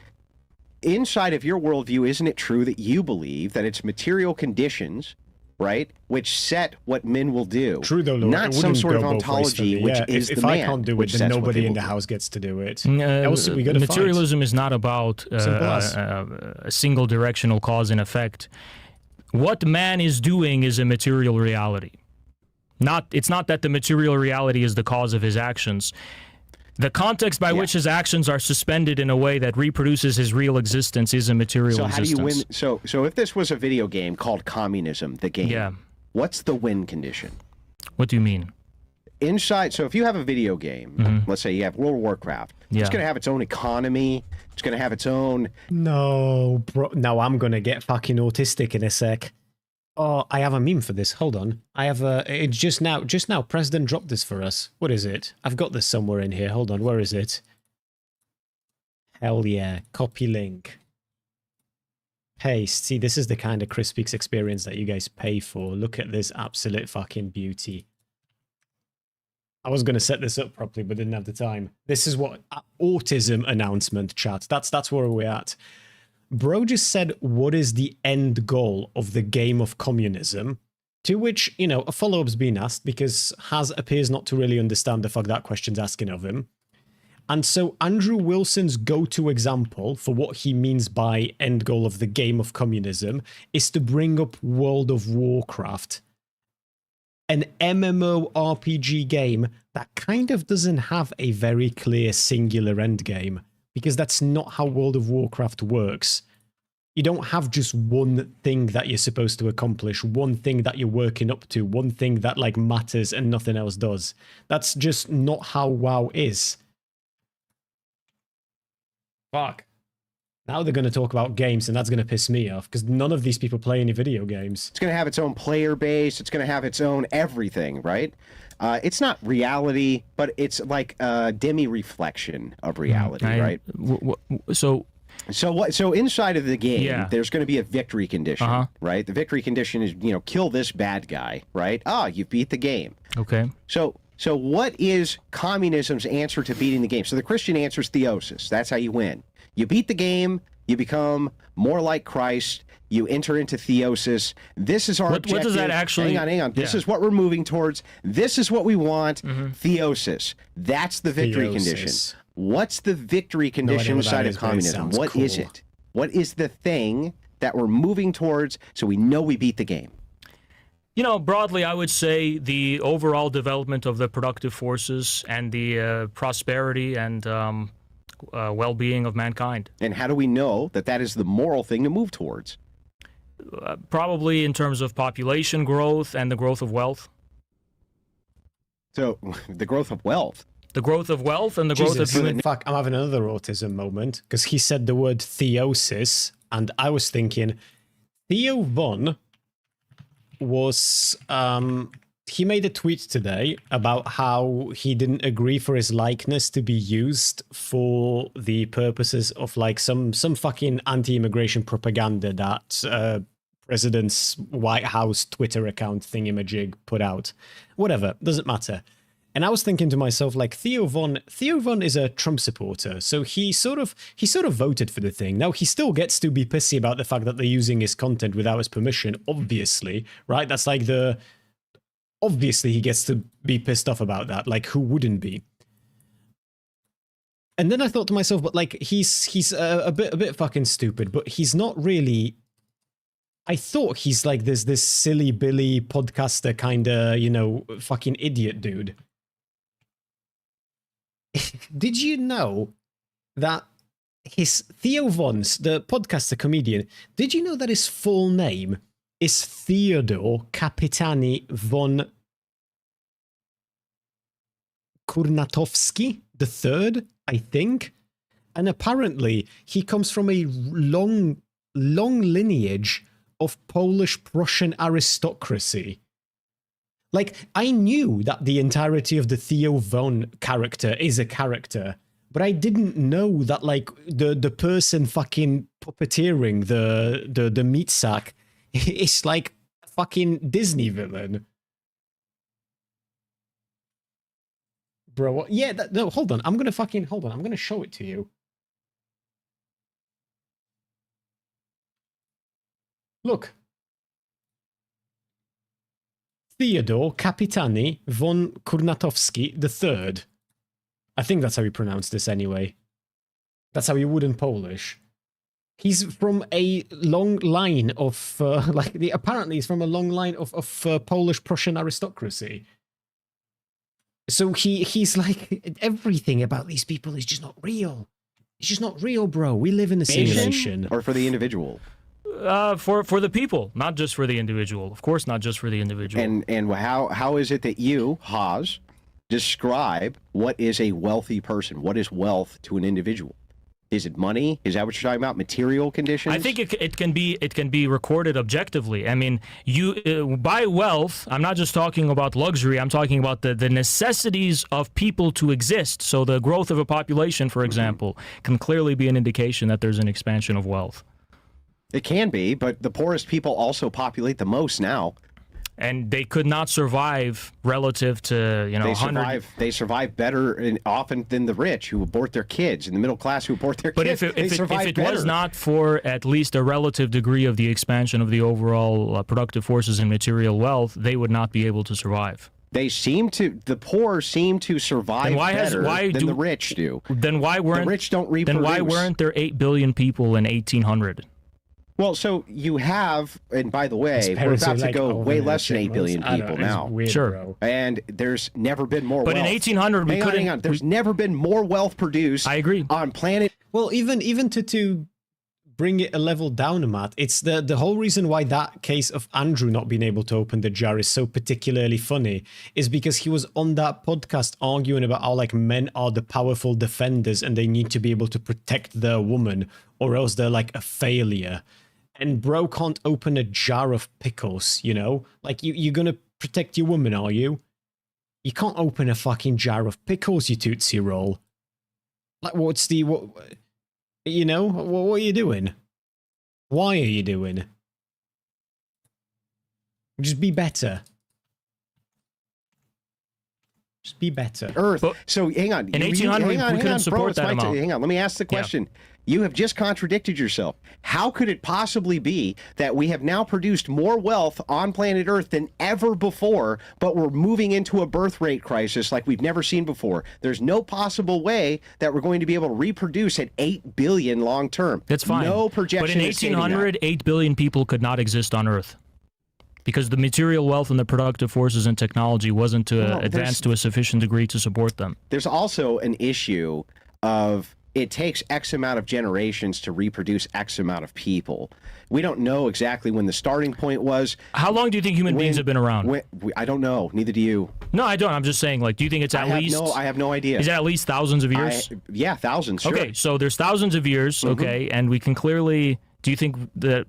Inside of your worldview, isn't it true that you believe that it's material conditions, right, which set what men will do? True, though, Lord. Not some sort of ontology, which is if the man. If I can't do it, then nobody in the house gets to do it. Else we gotta materialism fight. is not about a single directional cause and effect. What man is doing is a material reality. It's not that the material reality is the cause of his actions. The context by which his actions are suspended in a way that reproduces his real existence is a material existence. So how do you win? So if this was a video game called Communism, the game, what's the win condition? What do you mean? Inside, so if you have a video game, let's say you have World of Warcraft, it's going to have its own economy, it's going to have its own... No, bro. No, I'm going to get fucking autistic in a sec. Oh, I have a meme for this. Hold on. I have a... It's just now, President dropped this for us. What is it? I've got this somewhere in here. Hold on, where is it? Hell yeah. Copy link. Paste. See, this is the kind of KrysSpeaks experience that you guys pay for. Look at this absolute fucking beauty. I was going to set this up properly, but didn't have the time. This is what... autism announcement, chat. That's where we're at. Bro just said, what is the end goal of the game of communism? To which, you know, a follow-up's been asked because Haz appears not to really understand the fuck that question's asking of him. And so Andrew Wilson's go-to example for what he means by end goal of the game of communism is to bring up World of Warcraft, an MMORPG game that kind of doesn't have a very clear singular end game, because that's not how World of Warcraft works. You don't have just one thing that you're supposed to accomplish, one thing that you're working up to, one thing that like matters and nothing else does. That's just not how WoW is. Fuck. Now they're going to talk about games, and that's going to piss me off, because none of these people play any video games. It's going to have its own player base. It's going to have its own everything, right? It's not reality, but it's like a demi-reflection of reality, right? So inside of the game, there's going to be a victory condition, right? The victory condition is, you know, kill this bad guy, right? You beat the game. Okay. So what is communism's answer to beating the game? So the Christian answer is theosis. That's how you win. You beat the game, you become more like Christ, you enter into theosis. This is our objective. What does that actually... Hang on. This is what we're moving towards. This is what we want. Theosis. That's the victory condition. What's the victory condition side of communism? What is it? What is the thing that we're moving towards so we know we beat the game? You know, broadly, I would say the overall development of the productive forces and the prosperity and well-being of mankind. And how do we know that that is the moral thing to move towards? Probably in terms of population growth and the growth of wealth. So, the growth of wealth? The growth of wealth and the growth of human... Fuck, I'm having another autism moment, because he said the word theosis, and I was thinking, Theo Von was... he made a tweet today about how he didn't agree for his likeness to be used for the purposes of like some fucking anti-immigration propaganda that President's White House Twitter account thingamajig put out. Whatever, doesn't matter. And I was thinking to myself, like, Theo Von is a Trump supporter, so he sort of voted for the thing. Now, he still gets to be pissy about the fact that they're using his content without his permission, obviously, right? That's like the... Obviously, he gets to be pissed off about that. Like, who wouldn't be? And then I thought to myself, but like, he's a bit fucking stupid, but he's not really... I thought he's like this silly Billy podcaster kind of, you know, fucking idiot dude. Did you know that his Theo Von's, the podcaster comedian, did you know that his full name is Theodore Kapitani von Kurnatowski III, I think? And apparently he comes from a long lineage of Polish-Prussian aristocracy. Like, I knew that the entirety of the Theo Von character is a character, but I didn't know that, like, the person fucking puppeteering the meat sack is, like, a fucking Disney villain. Bro, what? Yeah, no, hold on. I'm gonna show it to you. Look. Theodore Kapitani von Kurnatowski III. I think that's how you pronounce this anyway. That's how you would in Polish. He's from a long line of, apparently he's from a long line of Polish-Prussian aristocracy. So he's like, everything about these people is just not real. It's just not real, bro. We live in a simulation. Or for the individual? For the people, not just for the individual. Of course, not just for the individual. And how is it that you, Haz, describe what is a wealthy person? What is wealth to an individual? Is it money? Is that what you're talking about? Material conditions? I think it can be recorded objectively. I mean, you by wealth. I'm not just talking about luxury. I'm talking about the necessities of people to exist. So the growth of a population, for example, can clearly be an indication that there's an expansion of wealth. It can be, but the poorest people also populate the most now. And they could not survive relative to, you know, they survive better and often than the rich who abort their kids and the middle class who abort their kids. But if it was not for at least a relative degree of the expansion of the overall productive forces and material wealth, they would not be able to survive. The poor seem to survive better than the rich do. Then why weren't the rich don't reproduce? Then why weren't there 8 billion people in 1800? Well, so you have, and by the way, we're about to go way less than 8 billion people now. Weird, sure. Bro. And there's never been more wealth. But in 1800, we couldn't. Hang on. There's never been more wealth produced. I agree. On planet. Well, even to bring it a level down, Matt, it's the whole reason why that case of Andrew not being able to open the jar is so particularly funny is because he was on that podcast arguing about how like men are the powerful defenders and they need to be able to protect their woman or else they're like a failure. And bro can't open a jar of pickles, you know? Like, you're gonna protect your woman, are you? You can't open a fucking jar of pickles, you Tootsie Roll. Like, what you know? What are you doing? Why are you doing? Just be better. Just be better. Earth. So, hang on. In 1800, we couldn't support that amount. Hang on, let me ask the question. Yeah. You have just contradicted yourself. How could it possibly be that we have now produced more wealth on planet Earth than ever before, but we're moving into a birth rate crisis like we've never seen before? There's no possible way that we're going to be able to reproduce at 8 billion long term. That's fine. No projection. But in 1800, 8 billion people could not exist on Earth. Because the material wealth and the productive forces and technology wasn't advanced to a sufficient degree to support them. There's also an issue of it takes X amount of generations to reproduce X amount of people. We don't know exactly when the starting point was. How long do you think human beings have been around? I don't know. Neither do you. No, I don't. I'm just saying, like, do you think it's at least... I have no idea. Is it at least thousands of years? Yeah, thousands, sure. Okay, so there's thousands of years, okay, and we can clearly... Do you think that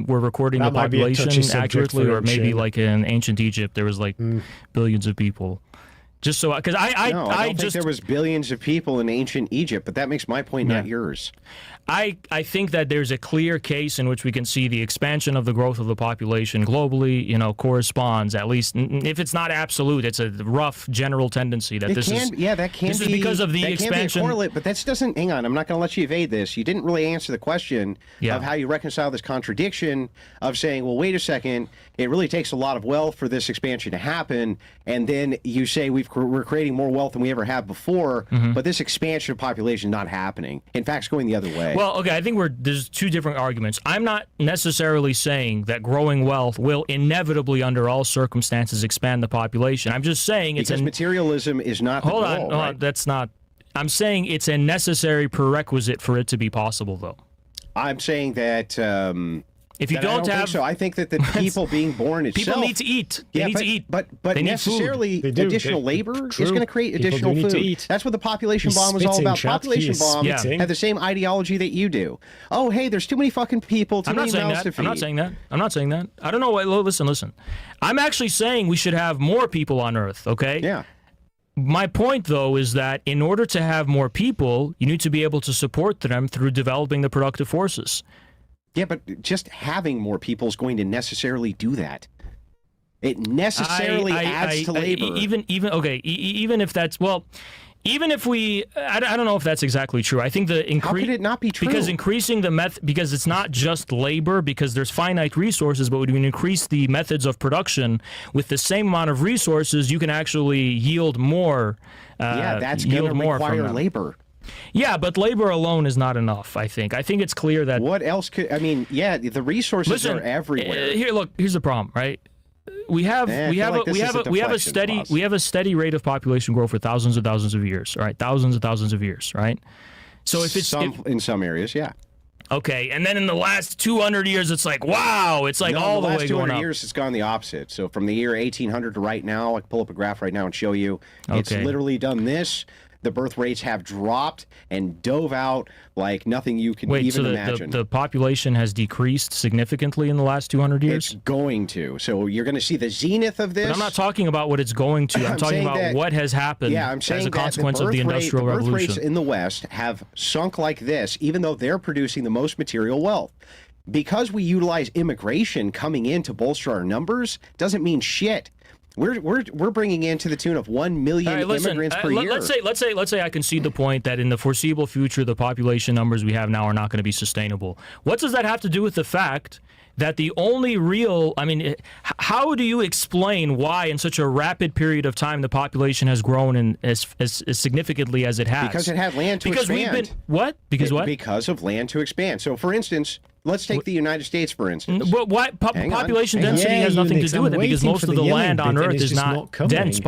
we're recording the population accurately, or maybe like in ancient Egypt, there was like billions of people? Just so, because I don't think there was billions of people in ancient Egypt, but that makes my point, not yours. I think that there's a clear case in which we can see the expansion of the growth of the population globally, you know, corresponds, at least if it's not absolute, it's a rough general tendency that this is because of the expansion. Can be a correlate, but that doesn't, hang on, I'm not going to let you evade this. You didn't really answer the question of how you reconcile this contradiction of saying, well, wait a second, it really takes a lot of wealth for this expansion to happen, and then you say we're creating more wealth than we ever have before, but this expansion of population is not happening. In fact, it's going the other way. Well, okay, I think there's two different arguments. I'm not necessarily saying that growing wealth will inevitably, under all circumstances, expand the population. I'm just saying because materialism is not the goal. Hold on, that's not... I'm saying it's a necessary prerequisite for it to be possible, though. I'm saying that... if you don't have, think so. I think that the people being born itself, people need to eat. They need to eat, but they necessarily additional labor is going to create additional food. That's what the population bomb was all about. Population bomb had the same ideology that you do. Oh, hey, there's too many fucking people, too many mouths to feed. I'm not saying that. I'm not saying that. I don't know. Listen. I'm actually saying we should have more people on Earth. Okay. Yeah. My point, though, is that in order to have more people, you need to be able to support them through developing the productive forces. Yeah, but just having more people is going to necessarily do that. It necessarily adds to labor. Even if that's, well, even if we, I don't know if that's exactly true. I think how could it not be true? Because increasing the because it's not just labor, because there's finite resources, but when you increase the methods of production with the same amount of resources, you can actually yield more. That's going to require labor. Yeah, but labor alone is not enough, I think. I think it's clear that... What else could... I mean, yeah, the resources are everywhere. Here's the problem, right? We have a steady rate of population growth for thousands and thousands of years, right? Thousands and thousands of years, right? So if it's... in some areas, yeah. Okay, and then in the last 200 years, it's like, wow, it's like all the way going up. The last 200 years, it's gone the opposite. So from the year 1800 to right now, I can pull up a graph right now and show you. It's literally done this. The birth rates have dropped and dove out like nothing you can even imagine. The population has decreased significantly in the last 200 years? It's going to. So you're going to see the zenith of this. But I'm not talking about what it's going to. I'm talking about what has happened as a consequence of the Industrial Revolution. The birth rates in the West have sunk like this, even though they're producing the most material wealth. Because we utilize immigration coming in to bolster our numbers doesn't mean shit. We're bringing in to the tune of 1 million immigrants per year. Let's say I concede the point that in the foreseeable future the population numbers we have now are not going to be sustainable. What does that have to do with the fact that the only real, I mean, how do you explain why in such a rapid period of time the population has grown in as significantly as it has? Because it had land to expand. Because of land to expand. So, for instance, let's take the United States, for instance. But why population density has nothing to do with it, because most of the land on Earth is not dense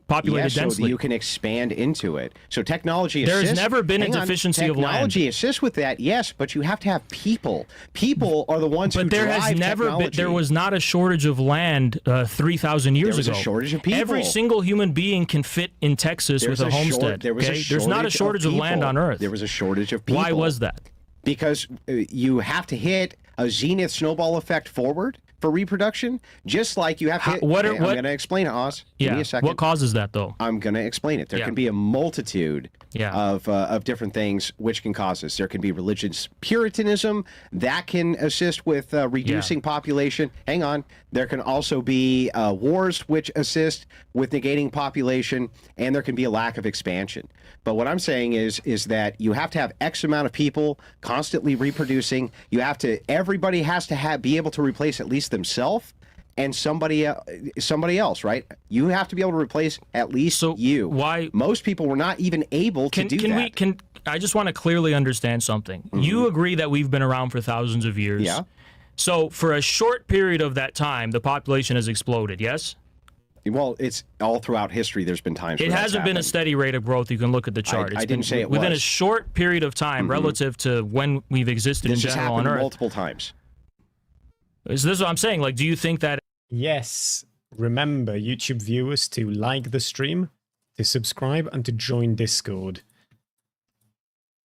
populated densely. So you can expand into it. So technology assists. There has never been a deficiency of land. Technology assists with that, yes, but you have to have people. People are the ones who drive technology. But there has never been, there was not a shortage of land 3,000 years ago. There was a shortage of people. Every single human being can fit in Texas with a homestead. There's not a shortage of land on Earth. There was a shortage of people. Why was that? Because you have to hit a zenith snowball effect forward for reproduction, just like you have to hit. I'm going to explain it, Oz. Give me a second. What causes that, though? I'm going to explain it. There can be a multitude of different things which can cause this. There can be religious puritanism that can assist with reducing population. Hang on. There can also be wars which assist with negating population, and there can be a lack of expansion. But what I'm saying is that you have to have X amount of people constantly reproducing. You have to. Everybody has to be able to replace at least themselves and somebody else, right? You have to be able to replace at least you. Why? Most people were not even able to do that. I just want to clearly understand something. Mm-hmm. You agree that we've been around for thousands of years. Yeah. So for a short period of that time, the population has exploded, yes? Well, it's all throughout history. There's been times. It hasn't been a steady rate of growth. You can look at the chart. I didn't say it within a short period of time, relative to when we've existed in general on Earth. Multiple times. Is this what I'm saying? Like, do you think that? Yes. Remember, YouTube viewers, to like the stream, to subscribe, and to join Discord.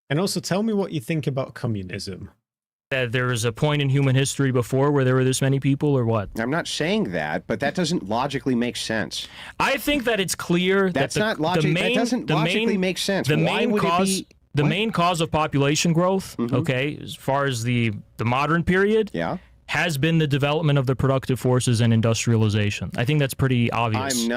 And also, tell me what you think about communism. That there was a point in human history before where there were this many people, or what? I'm not saying that, but that doesn't logically make sense. I think that it's clear that that that doesn't logically make sense. The main cause of population growth, okay, as far as the modern period, has been the development of the productive forces and industrialization. I think that's pretty obvious.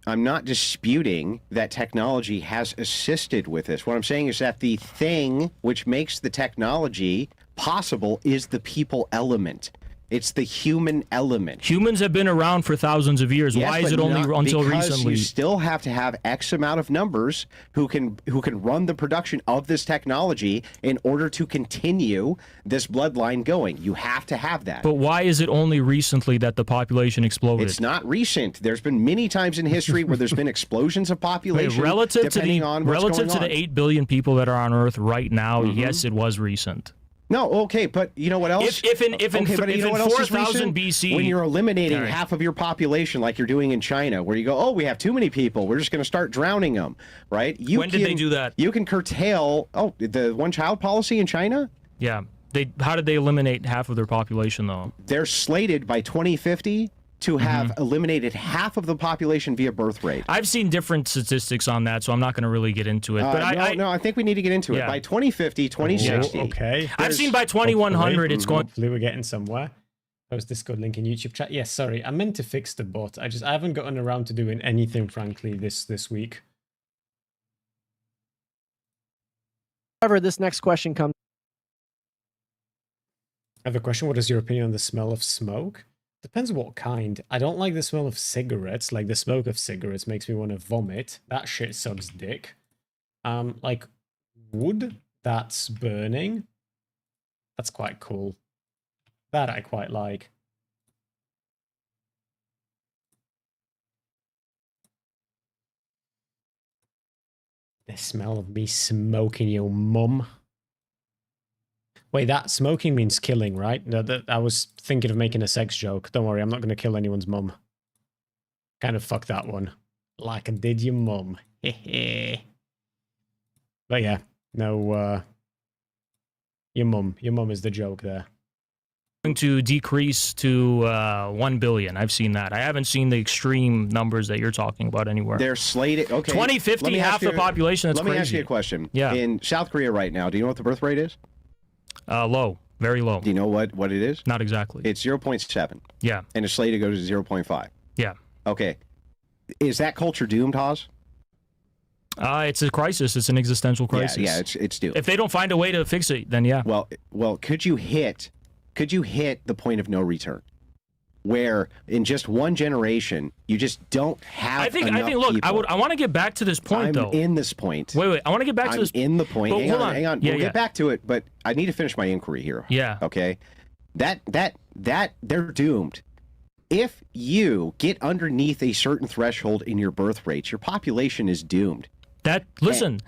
I'm not disputing that technology has assisted with this. What I'm saying is that the thing which makes the technology possible is the people element. It's the human element. Humans have been around for thousands of years. Yes, why is it only until recently? You still have to have X amount of numbers who can run the production of this technology in order to continue this bloodline going. You have to have that. But why is it only recently that the population exploded? It's not recent. There's been many times in history where there's been explosions of population. Relative to the 8 billion people that are on Earth right now, yes, it was recent. No, okay, but you know what else? If in 4,000 BC, when you're eliminating half of your population, like you're doing in China, where you go, oh, we have too many people, we're just going to start drowning them, right? When did they do that? You can curtail. Oh, the one-child policy in China. Yeah, how did they eliminate half of their population though? They're slated by 2050 to have eliminated half of the population via birth rate. I've seen different statistics on that, so I'm not going to really get into it. But I think we need to get into it. By 2050, 2060. Okay. I've seen by 2100 it's going. Hopefully we're getting somewhere. Post Discord link in YouTube chat. Yes, sorry, I meant to fix the bot. I haven't gotten around to doing anything, frankly, this week. However, this next question comes. I have a question. What is your opinion on the smell of smoke? Depends what kind. I don't like the smell of cigarettes. Like, the smoke of cigarettes makes me want to vomit. That shit sucks dick. Like, wood that's burning. That's quite cool. That I quite like. The smell of me smoking your mum. Wait, that smoking means killing, right? No, I was thinking of making a sex joke. Don't worry, I'm not going to kill anyone's mum. Kind of fucked that one. Like I did your mum. Hehe. But yeah, no. Your mum is the joke there. To decrease to 1 billion. I've seen that. I haven't seen the extreme numbers that you're talking about anywhere. They're slated. Okay, 2050, half the population. That's crazy. Let me ask you a question. Yeah. In South Korea right now, do you know what the birth rate is? Low, very low. Do you know what it is? Not exactly. It's 0.7. Yeah. And it's slated to go to 0.5. Yeah. Okay. Is that culture doomed, Haas? It's a crisis. It's an existential crisis. Yeah, it's doomed. If they don't find a way to fix it, then yeah. Well, could you hit the point of no return, where in just one generation you just don't have? I think. Look, I want to get back to this point though. I'm in this point. Wait. I want to get back to this. In the point. Hang on. Yeah, we'll get back to it, but I need to finish my inquiry here. Yeah. Okay. That they're doomed. If you get underneath a certain threshold in your birth rates, your population is doomed. Listen,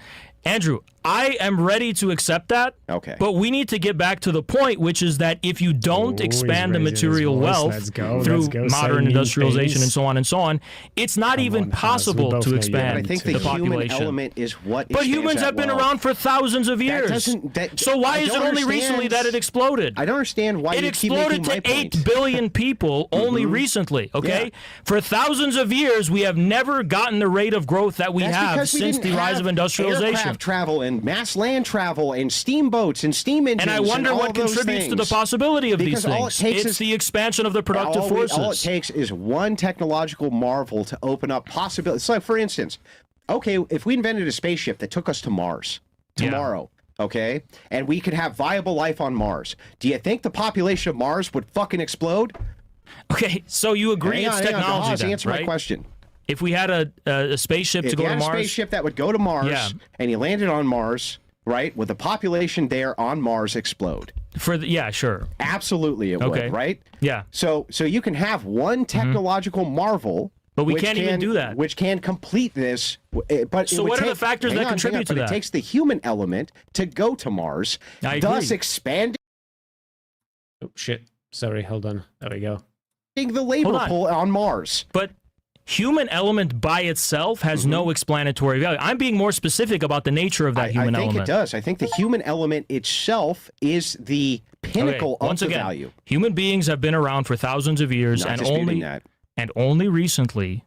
Andrew, I am ready to accept that. Okay. But we need to get back to the point, which is that if you don't expand the material wealth through modern industrialization and so on, it's not even possible to expand I think the population. Human element is what. But humans have been around for thousands of years. So why is it only recently that it exploded? I don't understand why you keep making my point. It exploded to 8 billion people only recently, okay? Yeah. For thousands of years, we have never gotten the rate of growth that we have since the rise of industrialization. Aircraft travel and mass land travel and steamboats and steam engines. And I wonder what contributes to the possibility of these things. It's the expansion of the productive forces. All it takes is one technological marvel to open up possibilities. So, for instance, okay, if we invented a spaceship that took us to Mars tomorrow, okay, and we could have viable life on Mars, do you think the population of Mars would fucking explode? Okay, so you agree it's technology then, answer my question. If we had a spaceship to go to Mars? If you had a spaceship that would go to Mars, and you landed on Mars, right, would the population there on Mars explode? Yeah, sure. Absolutely it would, right? Yeah. So you can have one technological marvel, but we can't even do that. Which can complete this. But so what are the factors that contribute to that? It takes the human element to go to Mars, thus expanding. Oh, shit. Sorry, hold on. There we go. The labor pool on Mars. But human element by itself has no explanatory value. I'm being more specific about the nature of that human element. I think it does. I think the human element itself is the pinnacle of the value. Human beings have been around for thousands of years, and only recently,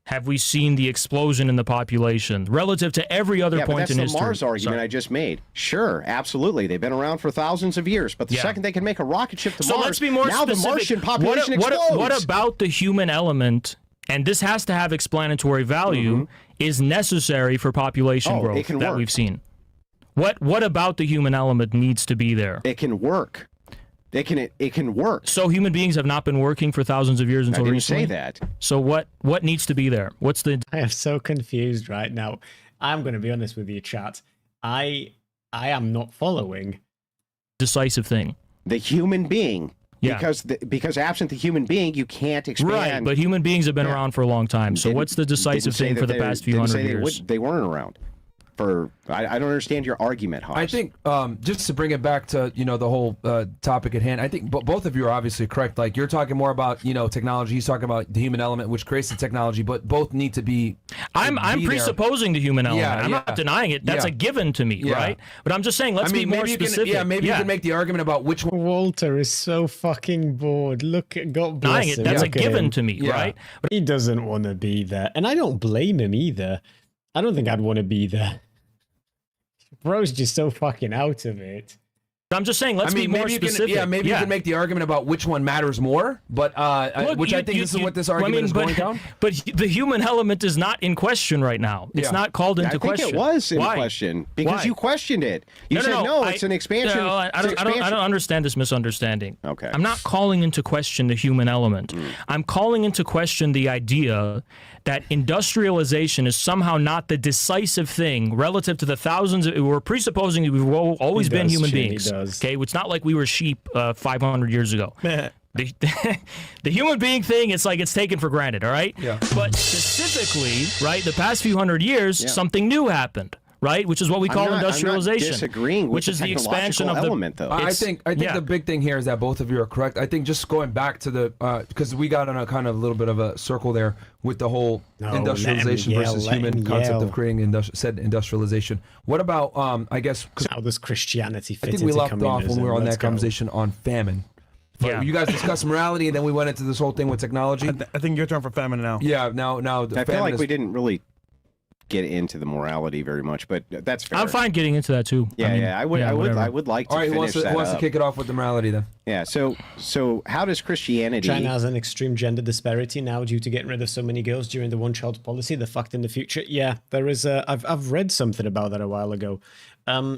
have we seen the explosion in the population relative to every other point in history. That's the Mars argument I just made. Sure, absolutely. They've been around for thousands of years, but the second they can make a rocket ship to Mars, let's be more now specific. The Martian population explodes. What about the human element, and this has to have explanatory value, is necessary for population growth that we've seen? What about the human element needs to be there? It can work. It can work. So human beings have not been working for thousands of years until recently? I didn't say that. So what needs to be there? What's the... I am so confused right now. I'm going to be honest with you, chat. I am not following. Decisive thing. The human being. Yeah. Because absent the human being, you can't expand. Right, but human beings have been around for a long time. So what's the decisive thing for the past few hundred years? They weren't around. I don't understand your argument, Haas. I think just to bring it back to the whole topic at hand, I think both of you are obviously correct. Like you're talking more about technology, he's talking about the human element, which creates the technology, but both need to be. I'm presupposing the human element. I'm not denying it. That's a given to me, right? But I'm just saying, let's be more specific. Maybe you can make the argument about which one. Walter is so fucking bored. Look, God bless him. That's a given to me, right? But he doesn't want to be there, and I don't blame him either. I don't think I'd want to be there. Bro's just so fucking out of it. I'm just saying, let's be more specific. You can make the argument about which one matters more, but look, I think this is what this argument is going down. But the human element is not in question right now. It's not called into question. I think it was in question because you questioned it. You said it's an expansion. I don't understand this misunderstanding. Okay. I'm not calling into question the human element. I'm calling into question the idea that industrialization is somehow not the decisive thing relative to the thousands. We're presupposing that we've always been human beings. Okay, it's not like we were sheep 500 years ago. The human being thing, it's like it's taken for granted, all right? Yeah. But specifically, right, the past few hundred years, something new happened, right? Which is what we call industrialization. I'm not disagreeing with which is the expansion of the element, though. I think the big thing here is that both of you are correct. I think just going back to the because we got on a kind of little bit of a circle there with the whole industrialization versus human concept of creating industrialization. What about I guess how does Christianity fit? I think we left off when we were on that conversation on famine. Yeah. You guys discussed morality, and then we went into this whole thing with technology. I think your turn for famine now. Yeah, now. I feel like we didn't really get into the morality very much, but that's fair. I'm fine getting into that too. Yeah, I would like to All right, finish who wants to kick it off with the morality then? Yeah, so how does Christianity... China has an extreme gender disparity now due to getting rid of so many girls during the one-child policy. They're fucked in the future. Yeah, there is I've read something about that a while ago.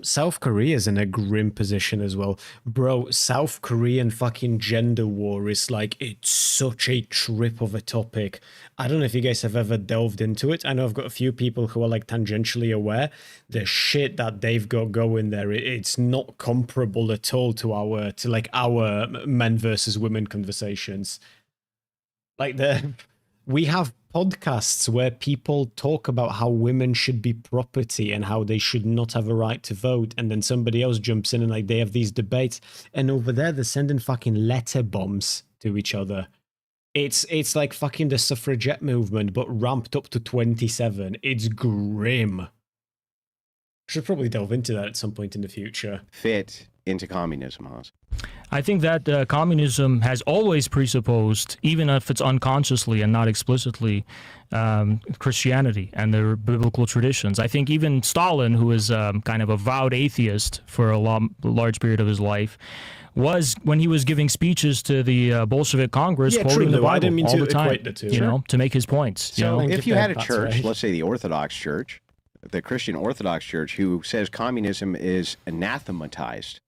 South Korea's in a grim position as well. Bro, South Korean fucking gender war is like, it's such a trip of a topic. I don't know if you guys have ever delved into it. I know I've got a few people who are like tangentially aware. The shit that they've got going there, it's not comparable at all to our men versus women conversations. Like we have podcasts where people talk about how women should be property and how they should not have a right to vote, and then somebody else jumps in and like they have these debates, and over there they're sending fucking letter bombs to each other. It's like fucking the suffragette movement but ramped up to 27. It's grim. Should probably delve into that at some point in the future. Fit into communism, Haas? I think that communism has always presupposed, even if it's unconsciously and not explicitly, Christianity and the biblical traditions. I think even Stalin, who is kind of a vowed atheist for a large period of his life, was, when he was giving speeches to the Bolshevik Congress, quoting the Bible all the time, to make his points. So if you had a church, let's say the Orthodox Church, the Christian Orthodox Church, who says communism is anathematized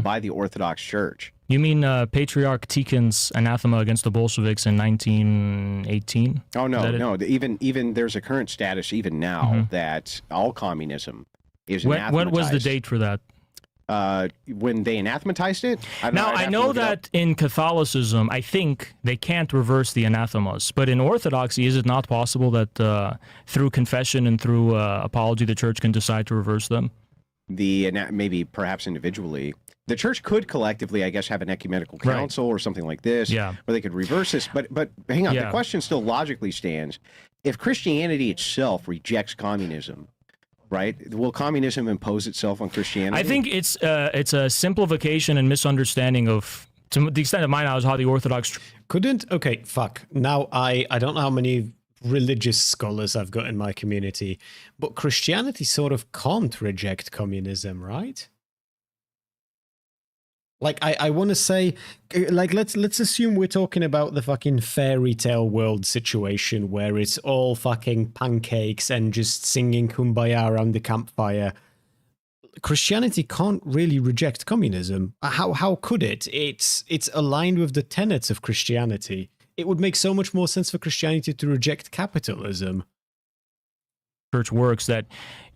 by the Orthodox Church. You mean Patriarch Tikhon's anathema against the Bolsheviks in 1918? Oh, no. Even there's a current status even now that all communism is anathematized. When was the date for that? When they anathematized it? I know that in Catholicism, I think they can't reverse the anathemas. But in Orthodoxy, is it not possible that through confession and through apology, the church can decide to reverse them? Maybe perhaps individually. The church could collectively, I guess, have an ecumenical council or something like this, where they could reverse this. But hang on, the question still logically stands. If Christianity itself rejects communism, right? Will communism impose itself on Christianity? I think it's a simplification and misunderstanding of, to the extent of my knowledge, how the Orthodox Okay, fuck. Now I don't know how many religious scholars I've got in my community, but Christianity sort of can't reject communism, right? Like, I want to say, like, let's assume we're talking about the fucking fairy tale world situation where it's all fucking pancakes and just singing Kumbaya around the campfire. Christianity can't really reject communism. How could it? It's aligned with the tenets of Christianity. It would make so much more sense for Christianity to reject capitalism. Church works that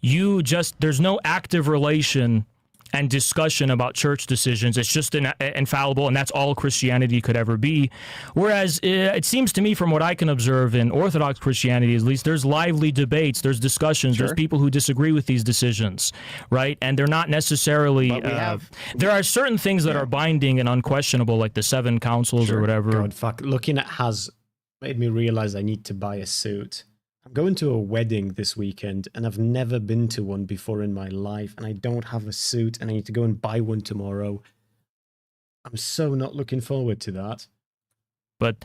there's no active relation and discussion about church decisions. It's just infallible, and that's all Christianity could ever be. Whereas it seems to me, from what I can observe in Orthodox Christianity, at least, there's lively debates, there's discussions, there's people who disagree with these decisions, right? And they're not necessarily... there are certain things that are binding and unquestionable, like the 7 councils or whatever. God, fuck. Looking at has made me realize I need to buy a suit. I'm going to a wedding this weekend, and I've never been to one before in my life, and I don't have a suit, and I need to go and buy one tomorrow. I'm so not looking forward to that. But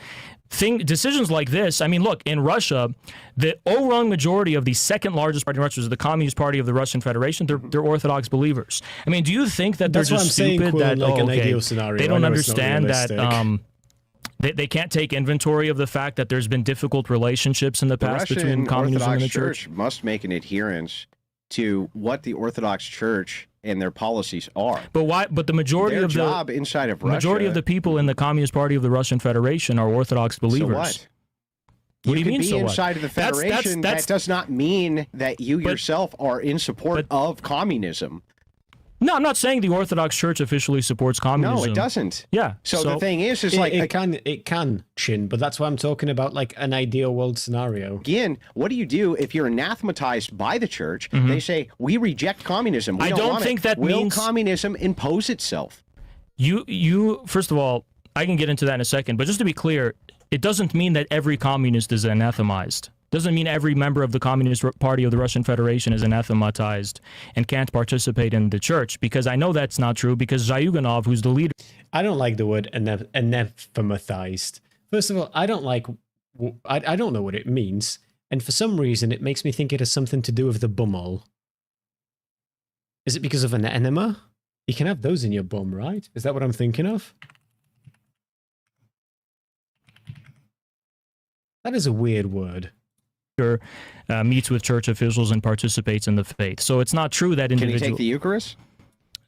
decisions like this, I mean, look, in Russia, the overwhelming majority of the second largest party in Russia is the Communist Party of the Russian Federation. They're Orthodox believers. I mean, do you think that they're just stupid that an ideal scenario. They don't understand that they can't take inventory of the fact that there's been difficult relationships in the past between communism and the church? Must make an adherence to what the Orthodox Church and their policies are. But why? But the majority their of job inside of Russia, majority of the people in the Communist Party of the Russian Federation are Orthodox believers. So what? What do you mean? Be so inside of the Federation. That does not mean that you yourself are in support of communism. No, I'm not saying the Orthodox Church officially supports communism. No, it doesn't. Yeah. So the thing is like it can, Chin, but that's why I'm talking about like an ideal world scenario. Again, what do you do if you're anathematized by the church? They say we reject communism. We I don't think that Will means communism impose itself? You first of all, I can get into that in a second, but just to be clear, it doesn't mean that every communist is anathemized. Doesn't mean every member of the Communist Party of the Russian Federation is anathematized and can't participate in the church, because I know that's not true, because Zayuganov, who's the leader... I don't like the word anathematized. First of all, I don't know what it means, and for some reason it makes me think it has something to do with the bumhole. Is it because of an enema? You can have those in your bum, right? Is that what I'm thinking of? That is a weird word. Meets with church officials and participates in the faith. So it's not true that individual... Can he take the Eucharist?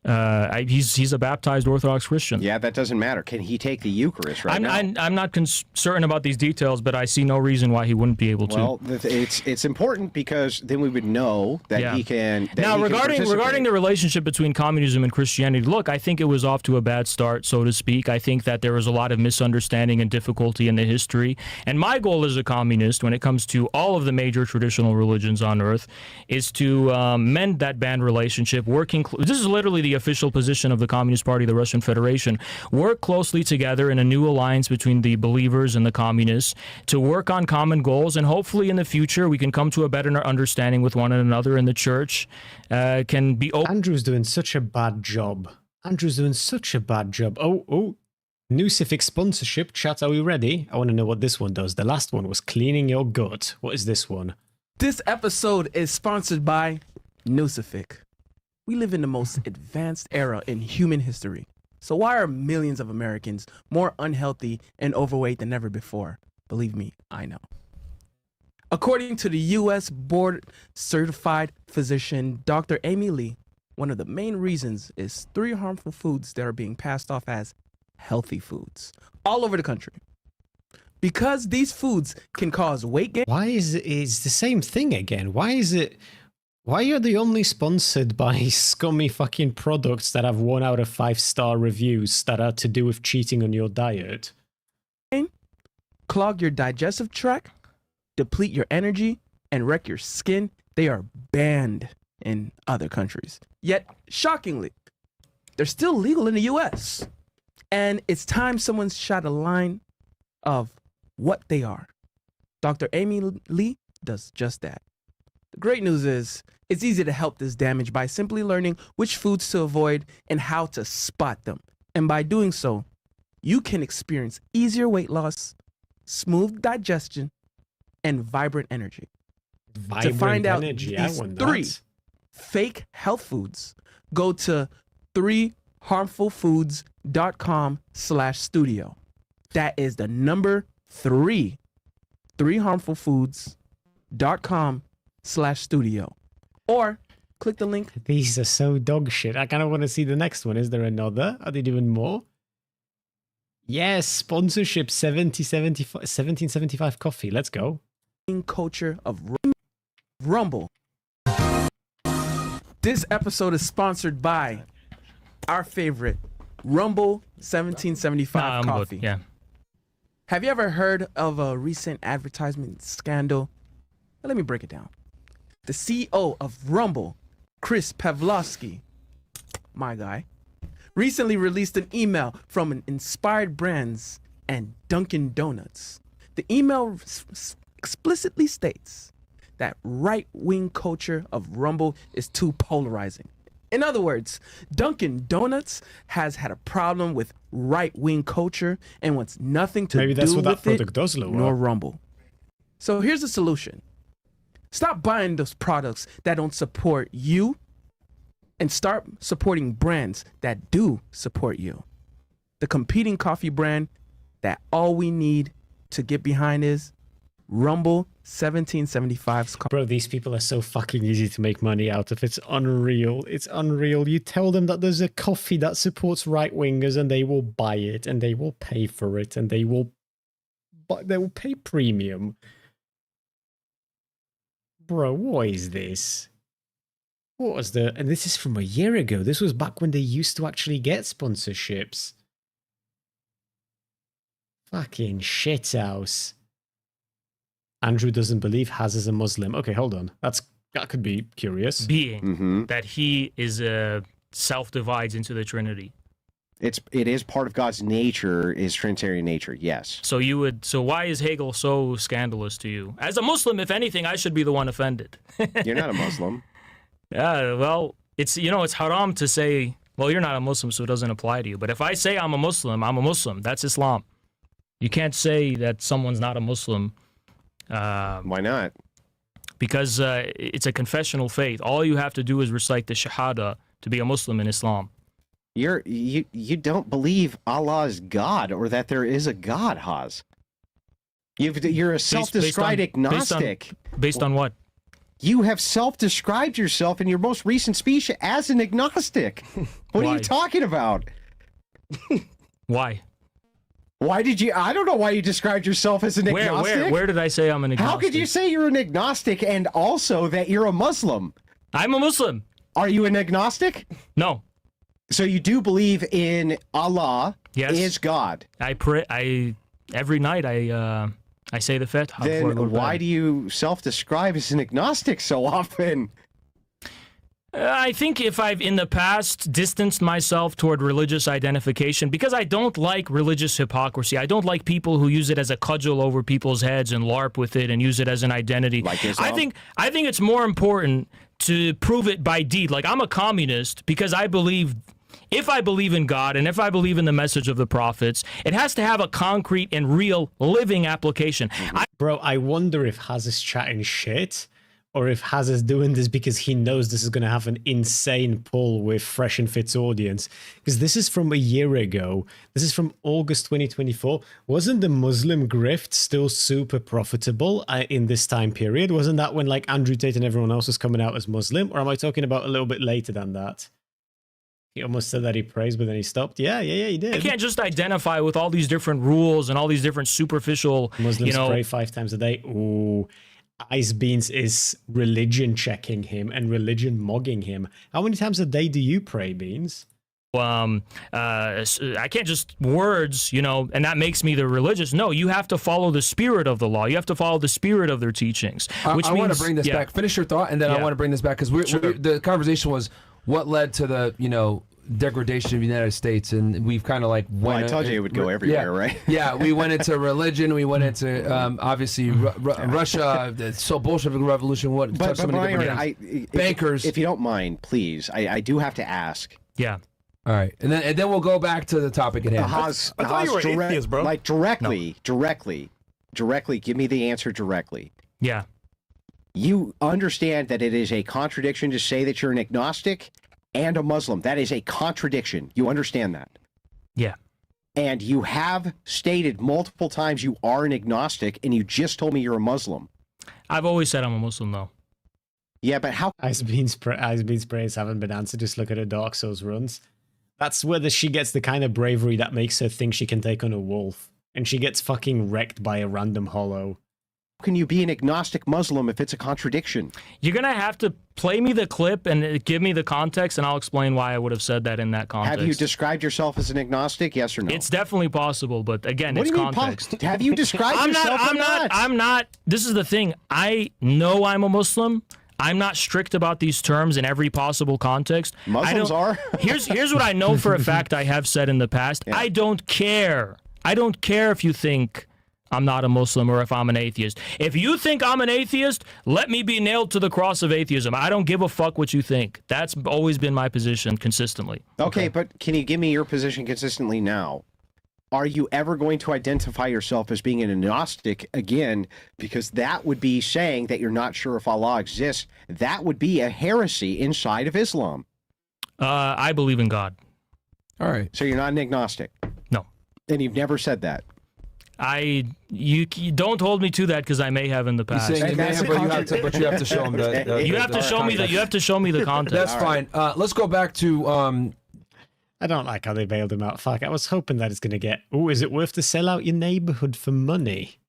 He's a baptized Orthodox Christian. Yeah, that doesn't matter. Can he take the Eucharist right now? I'm not certain about these details, but I see no reason why he wouldn't be able to. Well, it's important because then we would know that he can. Now, regarding the relationship between communism and Christianity, look, I think it was off to a bad start, so to speak. I think that there was a lot of misunderstanding and difficulty in the history. And my goal as a communist, when it comes to all of the major traditional religions on Earth, is to mend that bad relationship. This is literally the official position of the Communist Party of the Russian Federation. Work closely together in a new alliance between the believers and the communists to work on common goals, and hopefully in the future we can come to a better understanding with one another in the church. Can be open. Andrew's doing such a bad job. Oh, new Civic sponsorship. Chat, are we ready? I want to know what this one does. The last one was cleaning your gut. What is this one? This episode is sponsored by Nucific. We live in the most advanced era in human history. So why are millions of Americans more unhealthy and overweight than ever before? Believe me, I know. According to the U.S. board certified physician, Dr. Amy Lee, one of the main reasons is 3 harmful foods that are being passed off as healthy foods all over the country. Because these foods can cause weight gain. Why is it's the same thing again? Why are they only sponsored by scummy fucking products that have 1 out of 5-star reviews that are to do with cheating on your diet? Clog your digestive tract, deplete your energy, and wreck your skin. They are banned in other countries. Yet, shockingly, they're still legal in the US. And it's time someone shot a line of what they are. Dr. Amy Lee does just that. The great news is, it's easy to help this damage by simply learning which foods to avoid and how to spot them. And by doing so, you can experience easier weight loss, smooth digestion, and vibrant energy. To find out these 3 fake health foods, go to 3harmfulfoods.com/studio. That is the number 3, 3harmfulfoods.com/studio. Or click the link. These are so dog shit. I kind of want to see the next one. Is there another? Are they doing more? Yes, sponsorship 1775 coffee. Let's go. Culture of Rumble. This episode is sponsored by our favorite Rumble 1775 coffee. Yeah. Have you ever heard of a recent advertisement scandal? Well, let me break it down. The CEO of Rumble, Chris Pavlovsky, my guy, recently released an email from Inspired Brands and Dunkin' Donuts. The email explicitly states that right-wing culture of Rumble is too polarizing. In other words, Dunkin' Donuts has had a problem with right-wing culture and wants nothing to Maybe that's do what that with it product does, Lou. nor Rumble. So here's the solution. Stop buying those products that don't support you and start supporting brands that do support you. The competing coffee brand that all we need to get behind is Rumble 1775's coffee. Bro, these people are so fucking easy to make money out of. It's unreal. It's unreal. You tell them that there's a coffee that supports right-wingers and they will buy it and they will pay for it and they will pay premium. Bro, what is this? What was the... And this is from a year ago. This was back when they used to actually get sponsorships. Fucking shithouse. Andrew doesn't believe Haz is a Muslim. Okay, hold on. That could be curious. Being that he is self-divides into the Trinity. It is part of God's nature, his Trinitarian nature, yes. So why is Hegel so scandalous to you? As a Muslim, if anything, I should be the one offended. You're not a Muslim. Yeah, well, it's haram to say, well, you're not a Muslim, so it doesn't apply to you. But if I say I'm a Muslim, I'm a Muslim. That's Islam. You can't say that someone's not a Muslim. Why not? Because it's a confessional faith. All you have to do is recite the Shahada to be a Muslim in Islam. You don't believe Allah is God or that there is a God, Haz. You're a self-described agnostic. Based on what? You have self-described yourself in your most recent speech as an agnostic. What are you talking about? Why? Why did you... I don't know why you described yourself as an agnostic. Where did I say I'm an agnostic? How could you say you're an agnostic and also that you're a Muslim? I'm a Muslim. Are you an agnostic? No. So you do believe in Allah is God? I pray. Every night I say the Fatiha. Then why do you self-describe as an agnostic so often? I think if I've in the past distanced myself toward religious identification, because I don't like religious hypocrisy. I don't like people who use it as a cudgel over people's heads and LARP with it and use it as an identity. Like Islam? I think it's more important to prove it by deed. Like, I'm a communist because I believe... If I believe in God and if I believe in the message of the prophets, it has to have a concrete and real living application. Bro, I wonder if Haz is chatting shit or if Haz is doing this because he knows this is going to have an insane pull with Fresh and Fit's audience. Because this is from a year ago. This is from August 2024. Wasn't the Muslim grift still super profitable in this time period? Wasn't that when like Andrew Tate and everyone else was coming out as Muslim? Or am I talking about a little bit later than that? He almost said that he prays, but then he stopped. Yeah, he did. I can't just identify with all these different rules and all these different superficial, Muslims pray 5 times a day. Ooh, Ice Beans is religion checking him and religion mogging him. How many times a day do you pray, Beans? I can't just words, and that makes me the religious. No, you have to follow the spirit of the law. You have to follow the spirit of their teachings. Which I want to bring this back. Finish your thought, and then I want to bring this back because the conversation was what led to the degradation of the United States, and we've kind of like I told you it would go everywhere, right? Yeah, we went into religion, we went into obviously Russia, the Bolshevik Revolution. Bankers. If you don't mind, please, I do have to ask. Yeah. All right, and then we'll go back to the topic at hand. I thought you were atheist, bro. Like directly, give me the answer directly. Yeah. You understand that it is a contradiction to say that you're an agnostic and a Muslim. That is a contradiction. You understand that? Yeah. And you have stated multiple times you are an agnostic, and you just told me you're a Muslim. I've always said I'm a Muslim, though. Yeah, but how... Ice Beans prayers haven't been answered. Just look at her Dark Souls runs. That's whether she gets the kind of bravery that makes her think she can take on a wolf. And she gets fucking wrecked by a random hollow. How can you be an agnostic Muslim if it's a contradiction? You're going to have to play me the clip and give me the context, and I'll explain why I would have said that in that context. Have you described yourself as an agnostic, yes or no? It's definitely possible, but again, what it's do you mean context. Have you described yourself or not? I'm not. This is the thing. I know I'm a Muslim. I'm not strict about these terms in every possible context. Muslims are. Here's what I know for a fact I have said in the past. Yeah. I don't care. I don't care if you think I'm not a Muslim or if I'm an atheist. If you think I'm an atheist, let me be nailed to the cross of atheism. I don't give a fuck what you think. That's always been my position consistently. Okay, but can you give me your position consistently now? Are you ever going to identify yourself as being an agnostic again? Because that would be saying that you're not sure if Allah exists. That would be a heresy inside of Islam. I believe in God. All right. So you're not an agnostic? No. And you've never said that? You don't hold me to that because I may have in the past. You may have, but you have to show them the you have to show me that. You have to show me the context. That's fine. Let's go back to. I don't like how they bailed him out. Fuck, I was hoping that it's going to get... Oh, is it worth to sell out your neighborhood for money?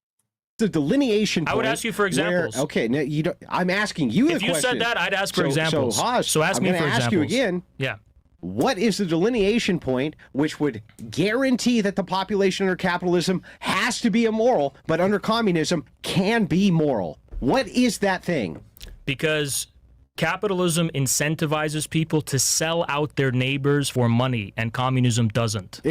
the delineation point? I would ask you for examples. Okay, no, you don't. I'm asking you the question. If you said that, I'd ask for examples. So, Haas, so ask me for examples. I'm going to ask you again. Yeah. What is the delineation point which would guarantee that the population under capitalism has to be immoral, but under communism can be moral? What is that thing? Because capitalism incentivizes people to sell out their neighbors for money, and communism doesn't.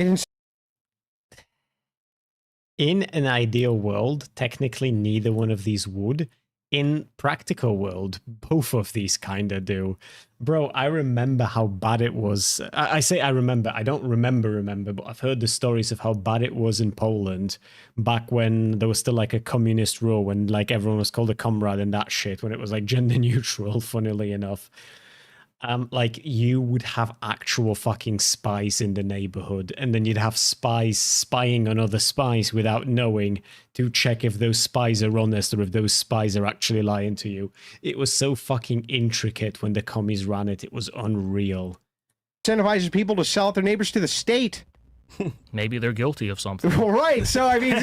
In an ideal world, technically neither one of these would. In practical world, both of these kind of do. Bro, I remember how bad it was. I say I remember. I don't remember, but I've heard the stories of how bad it was in Poland back when there was still like a communist rule, when like everyone was called a comrade and that shit, when it was like gender neutral, funnily enough. Like you would have actual fucking spies in the neighborhood, and then you'd have spies spying on other spies without knowing, to check if those spies are honest or if those spies are actually lying to you. It was so fucking intricate when the commies ran it. It was unreal. Incentivizes people to sell out their neighbors to the state. Maybe they're guilty of something. Well, right. So I mean,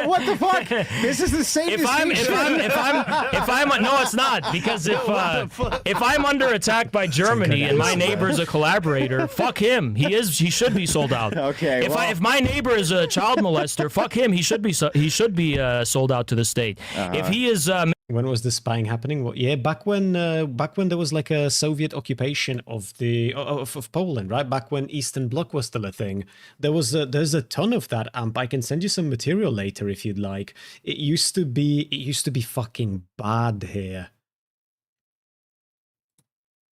what the fuck? This is the same. If I'm no, it's not, because if I'm under attack by Germany and my neighbor's a collaborator, fuck him. He should be sold out. Okay. If my neighbor is a child molester, fuck him. He should be sold out to the state. If he is. When was the spying happening? What year? Back when there was like a Soviet occupation of Poland, right? Back when Eastern Bloc was still a thing. There's a ton of that amp. I can send you some material later if you'd like. It used to be fucking bad here.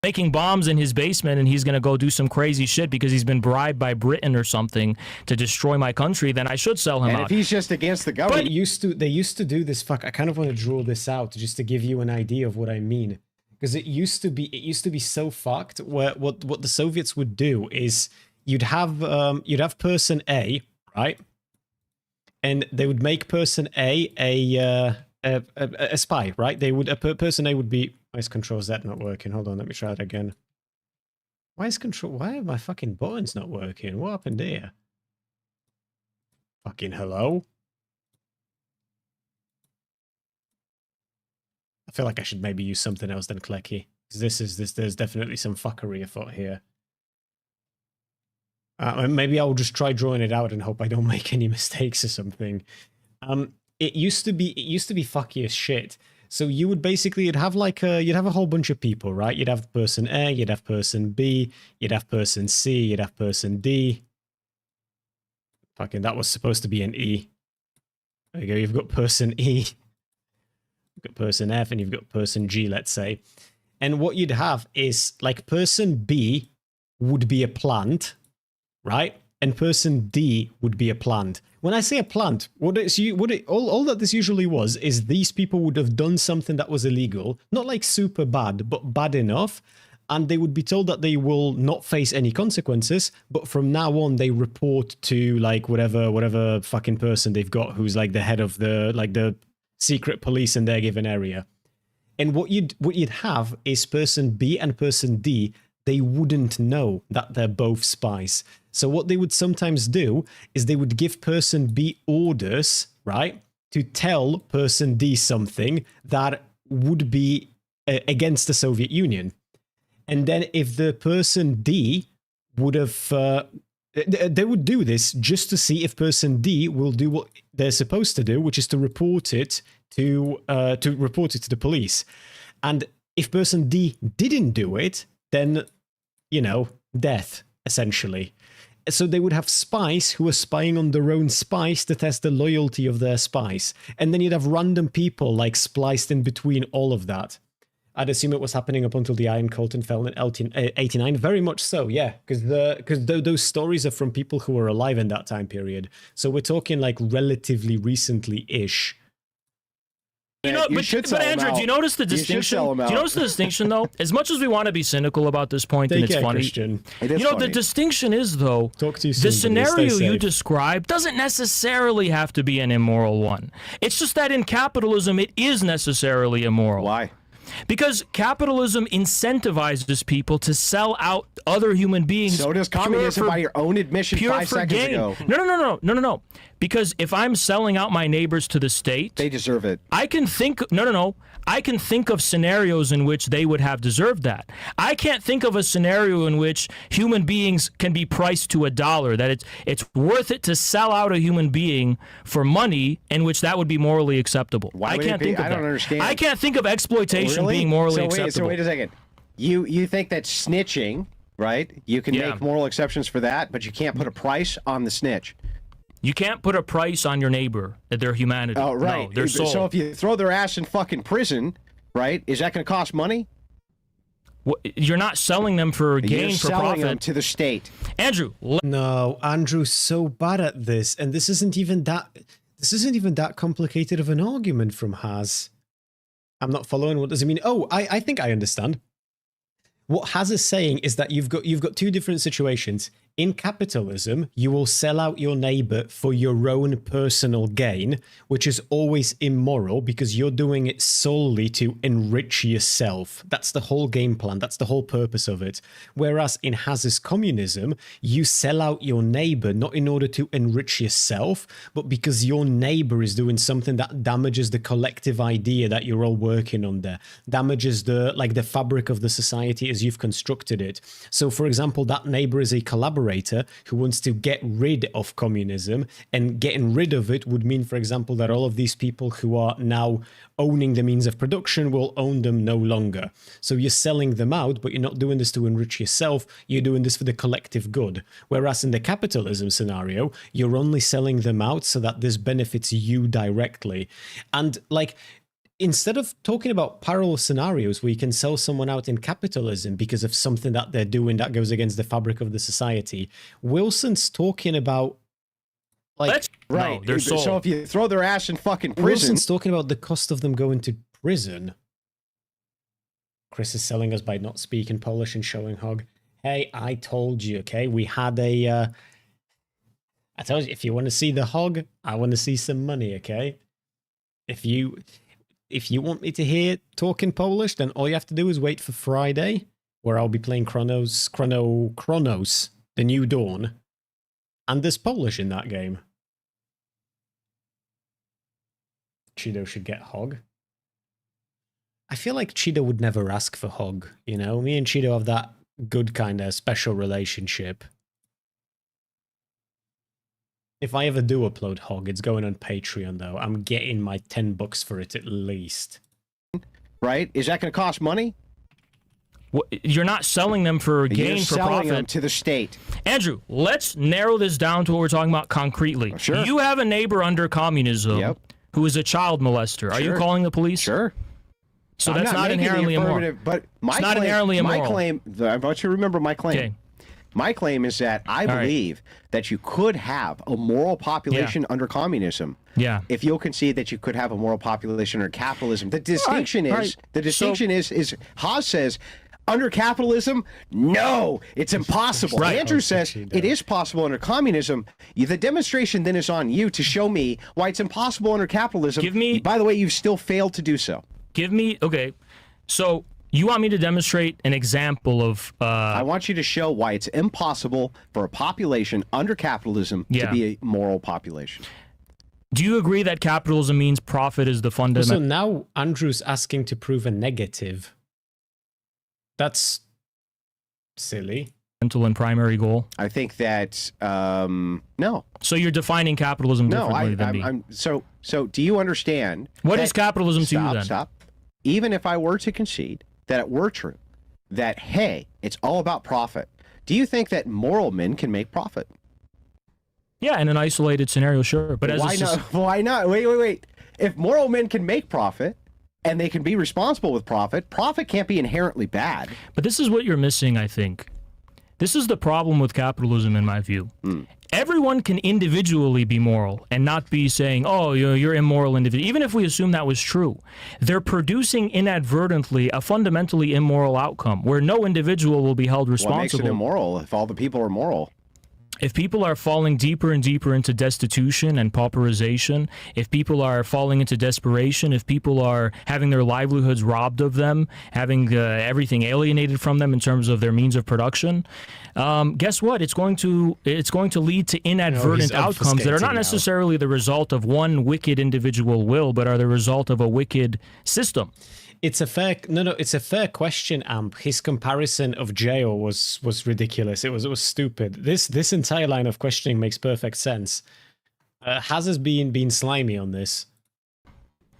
Making bombs in his basement, and he's going to go do some crazy shit because he's been bribed by Britain or something to destroy my country, then I should sell him out. If he's just against the government. But they used to do this. I kind of want to draw this out just to give you an idea of what I mean. Because it used to be so fucked where what the Soviets would do is you'd have person A, right? And they would make person A a spy, right? Person A would be. Why is Control Z not working? Hold on, let me try it again. Why are my fucking buttons not working? What happened here? Fucking hello? I feel like I should maybe use something else than Klecky. Because there's definitely some fuckery afoot here. Maybe I'll just try drawing it out and hope I don't make any mistakes or something. It used to be fucky as shit. So you would basically, you'd have a whole bunch of people, right? You'd have person A, you'd have person B, you'd have person C, you'd have person D. Fucking, that was supposed to be an E. There you go, you've got person E, you've got person F, and you've got person G, let's say. And what you'd have is, like, person B would be a plant, right? And person D would be a plant. When I say a plant, all that this usually was is these people would have done something that was illegal, not like super bad, but bad enough, and they would be told that they will not face any consequences, but from now on they report to like whatever fucking person they've got who's like the head of the secret police in their given area. And what you'd have is person B and person D, they wouldn't know that they're both spies. So what they would sometimes do is they would give person B orders, right, to tell person D something that would be against the Soviet Union. And then if the person D would have, they would do this just to see if person D will do what they're supposed to do, which is to report it to the police. And if person D didn't do it, then, death, essentially. So they would have spies who are spying on their own spies to test the loyalty of their spies. And then you'd have random people like spliced in between all of that. I'd assume it was happening up until the Iron Curtain fell in 89. Very much so, yeah. Because those stories are from people who were alive in that time period. So we're talking like relatively recently-ish. But Andrew, do you notice the distinction? Do you notice the distinction, though? As much as we want to be cynical about this point, and it's funny, Christian. The distinction is, though, the scenario you describe doesn't necessarily have to be an immoral one. It's just that in capitalism, it is necessarily immoral. Why? Because capitalism incentivizes people to sell out other human beings. So does communism, by your own admission 5 seconds ago. No. Because if I'm selling out my neighbors to the state, they deserve it. I can think no. I can think of scenarios in which they would have deserved that. I can't think of a scenario in which human beings can be priced to $1, that it's worth it to sell out a human being for money, in which that would be morally acceptable. Why I would can't it be? think of I that. don't understand. I can't think of exploitation Really? being morally So acceptable. wait a second. You think that snitching, right? You can make moral exceptions for that, but you can't put a price on the snitch. You can't put a price on your neighbor, their humanity. Oh, right. No, their soul. So if you throw their ass in fucking prison, right, is that going to cost money? You're not selling them for gain, You're for selling profit. them to the state. Andrew. No, Andrew's so bad at this, and this isn't even that complicated of an argument from Haz. I'm not following. What does it mean? Oh, I think I understand. What Haz is saying is that you've got two different situations. In capitalism, you will sell out your neighbor for your own personal gain, which is always immoral because you're doing it solely to enrich yourself. That's the whole game plan. That's the whole purpose of it. Whereas in Haz's communism, you sell out your neighbor not in order to enrich yourself, but because your neighbor is doing something that damages the collective idea that you're all working under, damages the fabric of the society as you've constructed it. So, for example, that neighbor is a collaborator who wants to get rid of communism, and getting rid of it would mean, for example, that all of these people who are now owning the means of production will own them no longer. So you're selling them out, but you're not doing this to enrich yourself, you're doing this for the collective good. Whereas in the capitalism scenario, you're only selling them out so that this benefits you directly. And instead of talking about parallel scenarios where you can sell someone out in capitalism because of something that they're doing that goes against the fabric of the society, Wilson's talking about right. No, so if you throw their ass in fucking prison, Wilson's talking about the cost of them going to prison. Chris is selling us by not speaking Polish and showing hog. Hey, I told you, okay? We had I told you, if you want to see the hog, I want to see some money, okay? If you want me to hear talking Polish, then all you have to do is wait for Friday, where I'll be playing Chronos, The New Dawn, and there's Polish in that game. Cheeto should get hog. I feel like Cheeto would never ask for hog, you know? Me and Cheeto have that good kind of special relationship. If I ever do upload hog, it's going on Patreon, though. I'm getting my $10 for it at least. Right? Is that going to cost money? You're not selling them for gain, You're for selling profit. them to the state. Andrew, let's narrow this down to what we're talking about concretely. Sure. You have a neighbor under communism who is a child molester. Are you calling the police? Sure. So I'm that's not inherently immoral. But it's not inherently immoral. My claim, I want you to remember my claim. Okay. My claim is that I believe that you could have a moral population under communism. Yeah. If you'll concede that you could have a moral population under capitalism. The distinction is Haas says under capitalism, no, it's impossible. Right. Andrew says it is possible under communism. The demonstration then is on you to show me why it's impossible under capitalism. By the way, you've still failed to do so. Okay. So you want me to demonstrate an example of... I want you to show why it's impossible for a population under capitalism to be a moral population. Do you agree that capitalism means profit is the fundamental... So now Andrew's asking to prove a negative. That's silly. And primary goal? I think that, no. So you're defining capitalism differently than me. So do you understand... What is capitalism to you then? Stop. Even if I were to concede that it were true, that, hey, it's all about profit, do you think that moral men can make profit? Yeah, in an isolated scenario, sure. But Why not? Wait. If moral men can make profit, and they can be responsible with profit can't be inherently bad. But this is what you're missing, I think. This is the problem with capitalism, in my view. Everyone can individually be moral and not be saying, oh, you're immoral individual. Even if we assume that was true, they're producing inadvertently a fundamentally immoral outcome where no individual will be held responsible. What makes it immoral if all the people are moral? If people are falling deeper and deeper into destitution and pauperization, if people are falling into desperation, if people are having their livelihoods robbed of them, having everything alienated from them in terms of their means of production, guess what? It's going to lead to inadvertent outcomes that are not necessarily the result of one wicked individual will, but are the result of a wicked system. It's a fair question, Amp. His comparison of jail was ridiculous. It was stupid. This entire line of questioning makes perfect sense. Haz has been slimy on this,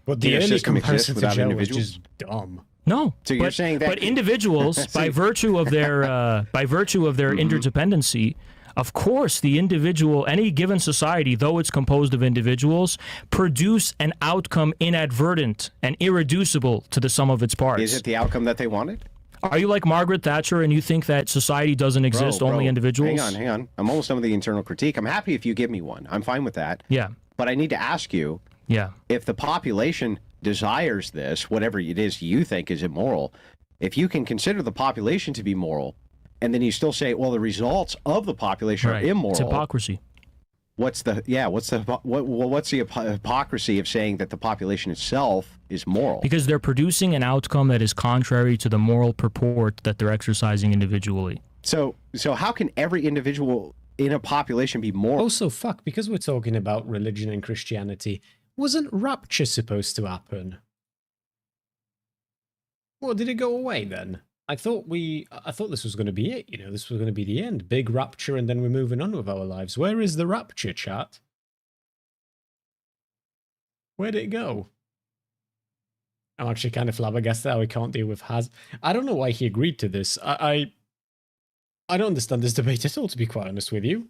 but the early comparison to jail was just dumb. No, so you're saying that, but individuals, by virtue of their interdependency. Of course, the individual, any given society, though it's composed of individuals, produce an outcome inadvertent and irreducible to the sum of its parts. Is it the outcome that they wanted? Are you like Margaret Thatcher and you think that society doesn't exist, only individuals? Hang on. I'm almost done with the internal critique. I'm happy if you give me one. I'm fine with that. Yeah. But I need to ask you, if the population desires this, whatever it is you think is immoral, if you can consider the population to be moral, and then you still say, well, the results of the population are immoral. It's hypocrisy. What's the hypocrisy of saying that the population itself is moral? Because they're producing an outcome that is contrary to the moral purport that they're exercising individually. So how can every individual in a population be moral? Also, because we're talking about religion and Christianity, wasn't rapture supposed to happen? Well, did it go away then? I thought this was going to be it. This was going to be the end. Big rapture, and then we're moving on with our lives. Where is the rapture, chat? Where did it go? I'm actually kind of flabbergasted how we can't deal with Haz. I don't know why he agreed to this. I don't understand this debate at all, to be quite honest with you.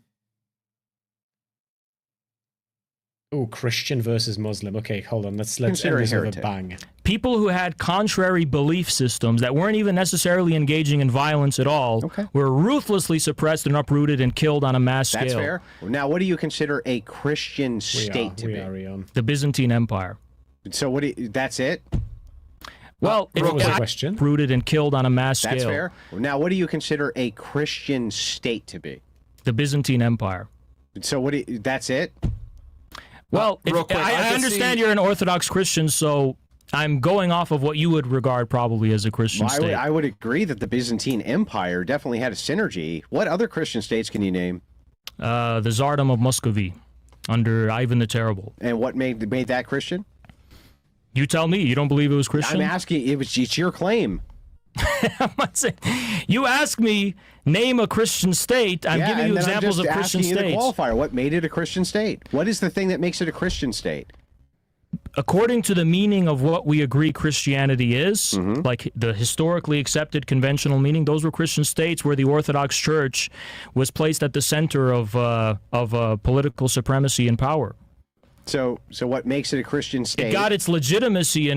Oh, Christian versus Muslim. Okay, hold on. Let's end this with a bang. People who had contrary belief systems that weren't even necessarily engaging in violence at all were ruthlessly suppressed and uprooted and killed on a mass scale. That's fair. Now, what do you consider a Christian state to be? The Byzantine Empire. So that's it? Well, what was the question? Uprooted and killed on a mass scale. That's fair. Now, what do you consider a Christian state to be? The Byzantine Empire. So that's it? Well, I understand you're an Orthodox Christian, so I'm going off of what you would regard probably as a Christian state. I would agree that the Byzantine Empire definitely had a synergy. What other Christian states can you name? The Tsardom of Muscovy under Ivan the Terrible. And what made that Christian? You tell me. You don't believe it was Christian? I'm asking. It's your claim. I'm not saying. You ask me, name a Christian state. I'm giving you examples of Christian states. The qualifier. What made it a Christian state? What is the thing that makes it a Christian state? According to the meaning of what we agree Christianity is, like the historically accepted conventional meaning, those were Christian states where the Orthodox Church was placed at the center of political supremacy and power. So what makes it a Christian state? It got its legitimacy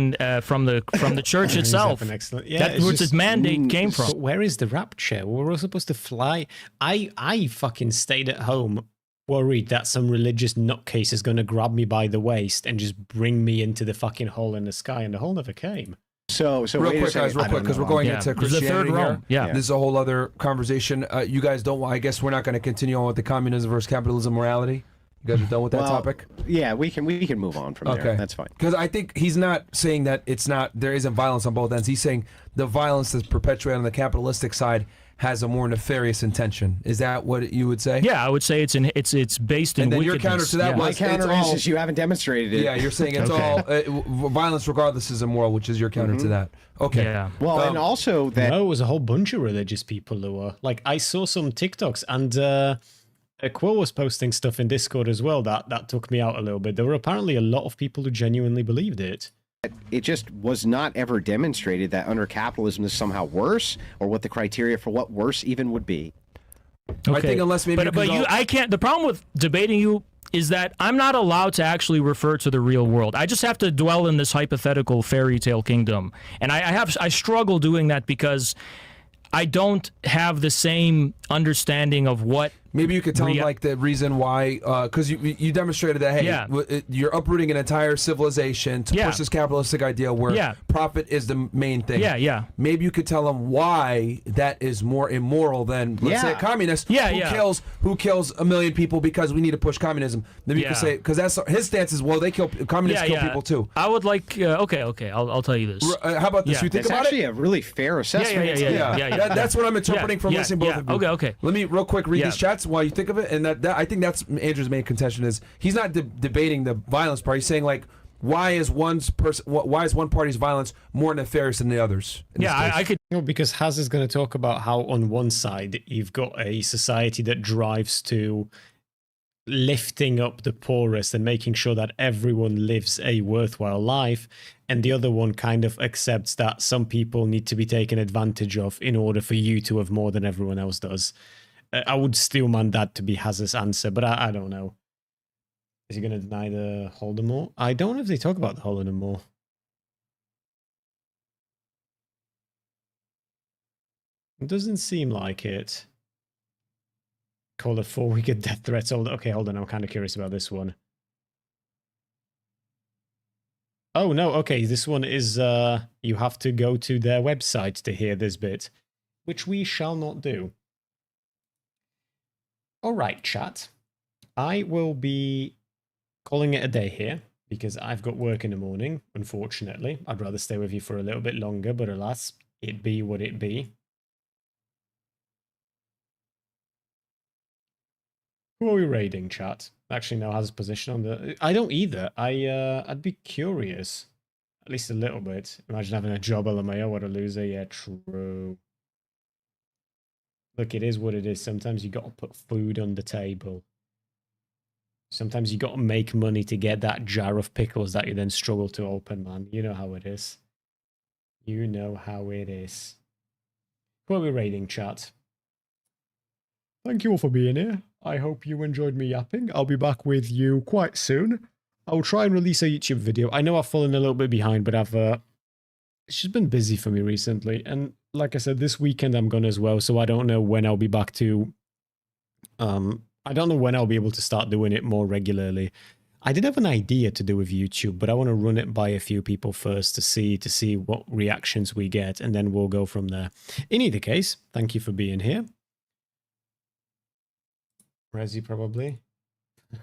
from the church itself. That's where its mandate came from. But where is the rapture? We're all supposed to fly. I fucking stayed at home worried that some religious nutcase is going to grab me by the waist and just bring me into the fucking hole in the sky, and the hole never came. So real quick, guys, because we're going into Christianity here. Yeah. This is a whole other conversation. You guys don't. I guess we're not going to continue on with the communism versus capitalism morality. You guys are done with that topic? Yeah, we can move on from there. That's fine. Because I think he's not saying that there isn't violence on both ends. He's saying the violence that's perpetuated on the capitalistic side has a more nefarious intention. Is that what you would say? Yeah, I would say it's based in and then wickedness. Your counter to that my counter is you haven't demonstrated it. Yeah, you're saying it's all violence regardless is immoral, which is your counter to that. Okay. Yeah. Well, and also that it was a whole bunch of religious people who were like, I saw some TikToks and. Quill was posting stuff in Discord as well that took me out a little bit. There were apparently a lot of people who genuinely believed it. It just was not ever demonstrated that under capitalism is somehow worse, or what the criteria for what worse even would be. Okay. I think unless maybe I can't. The problem with debating you is that I'm not allowed to actually refer to the real world. I just have to dwell in this hypothetical fairy tale kingdom, and I struggle doing that because I don't have the same understanding of what Maybe you could tell them like the reason why, because you demonstrated that hey, you're uprooting an entire civilization to push this capitalistic idea where profit is the main thing. Maybe you could tell them why that is more immoral than let's say a communist who kills a million people because we need to push communism. Maybe you could say because that's his stance is well they kill communists kill people too. I would like okay I'll tell you this. How about this? You think it's about actually a really fair assessment. That's what I'm interpreting from listening both of you. Okay. Let me real quick read these chats while you think of it, and that I think that's Andrew's main contention is he's not debating the violence part. He's saying like why is one party's violence more nefarious than the others? I could because Haz is going to talk about how on one side you've got a society that drives to lifting up the poorest and making sure that everyone lives a worthwhile life, and the other one kind of accepts that some people need to be taken advantage of in order for you to have more than everyone else does. I would still man that to be Haz's answer, but I don't know. Is he going to deny the Holodomor? I don't know if they talk about the Holodomor. It doesn't seem like it. Call it 4-week death threats. Okay, hold on. I'm kind of curious about this one. Oh, no. Okay, this one is you have to go to their website to hear this bit, which we shall not do. All right, chat. I will be calling it a day here because I've got work in the morning, unfortunately. I'd rather stay with you for a little bit longer, but alas, it be what it be. Who are we raiding, chat? Actually, no, has a position on the... I don't either. I'd be curious. At least a little bit. Imagine having a job LMAO, what a loser. Yeah, true. Look, it is what it is. Sometimes you got to put food on the table. Sometimes you got to make money to get that jar of pickles that you then struggle to open, man. You know how it is. You know how it is. Who are we raiding, chat? Thank you all for being here. I hope you enjoyed me yapping. I'll be back with you quite soon. I'll try and release a YouTube video. I know I've fallen a little bit behind, but it's just been busy for me recently. And like I said, this weekend I'm gone as well, so I don't know when I'll be back to... I don't know when I'll be able to start doing it more regularly. I did have an idea to do with YouTube, but I want to run it by a few people first to see what reactions we get, and then we'll go from there. In either case, thank you for being here. Resi, probably.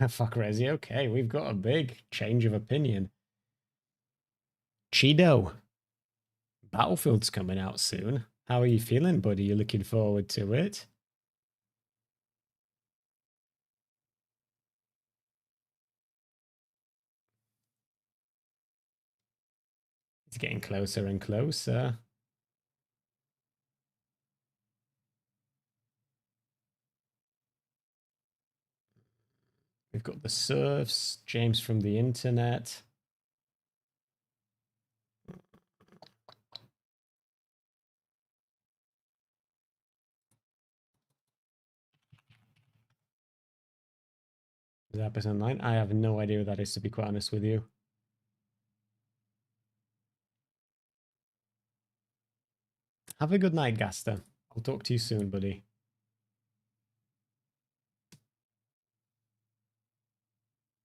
Fuck Resi. Okay, we've got a big change of opinion. Cheeto. Battlefield's coming out soon. How are you feeling, buddy? You looking forward to it? It's getting closer and closer. We've got the Surfs, James from the internet. Is that person online? I have no idea what that is, to be quite honest with you. Have a good night, Gaster. I'll talk to you soon, buddy.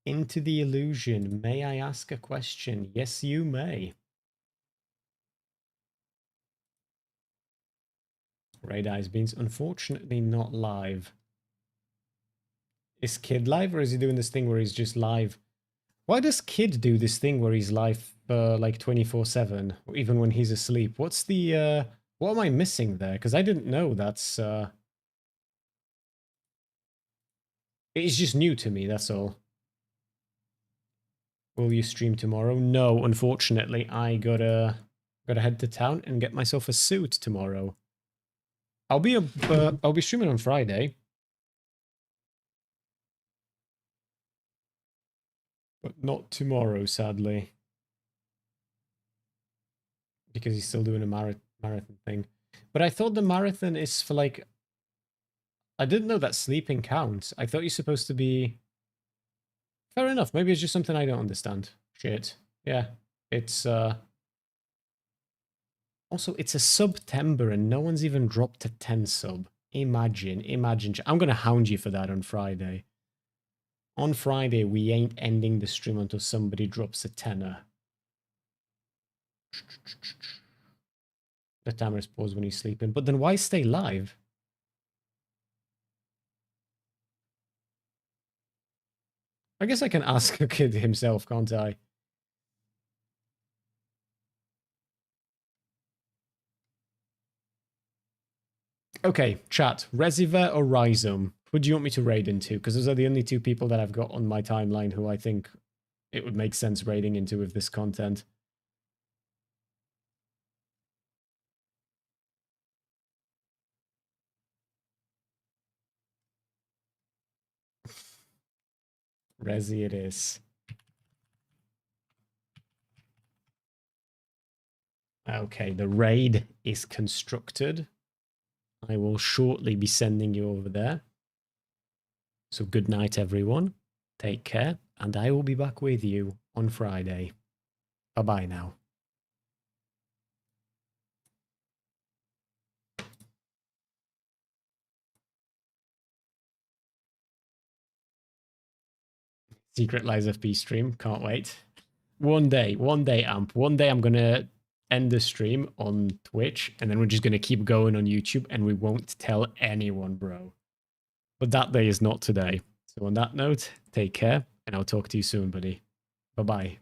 Into the illusion. May I ask a question? Yes, you may. Red Eyes Beans, unfortunately not live. Is Kid live, or is he doing this thing where he's just live? Why does Kid do this thing where he's live like 24/7, even when he's asleep? What's the what am I missing there? Because I didn't know that's it's just new to me, that's all. Will you stream tomorrow? No, unfortunately. I gotta head to town and get myself a suit tomorrow. I'll be streaming on Friday. But not tomorrow, sadly. Because he's still doing a marathon thing. But I thought the marathon is for like... I didn't know that sleeping counts. I thought you're supposed to be... Fair enough. Maybe it's just something I don't understand. Shit. Yeah. It's Also, it's a September and no one's even dropped to 10 sub. Imagine. I'm going to hound you for that on Friday. On Friday, we ain't ending the stream until somebody drops a tenner. The timer is paused when he's sleeping. But then why stay live? I guess I can ask a kid himself, can't I? Okay, chat. Resiver or Rhizome? Who do you want me to raid into? Because those are the only two people that I've got on my timeline who I think it would make sense raiding into with this content. Resi it is. Okay, the raid is constructed. I will shortly be sending you over there. So good night, everyone. Take care, and I will be back with you on Friday. Bye-bye now. Secret Lies FP stream. Can't wait. One day, Amp. One day I'm going to end the stream on Twitch, and then we're just going to keep going on YouTube, and we won't tell anyone, bro. But that day is not today. So on that note, take care, and I'll talk to you soon, buddy. Bye-bye.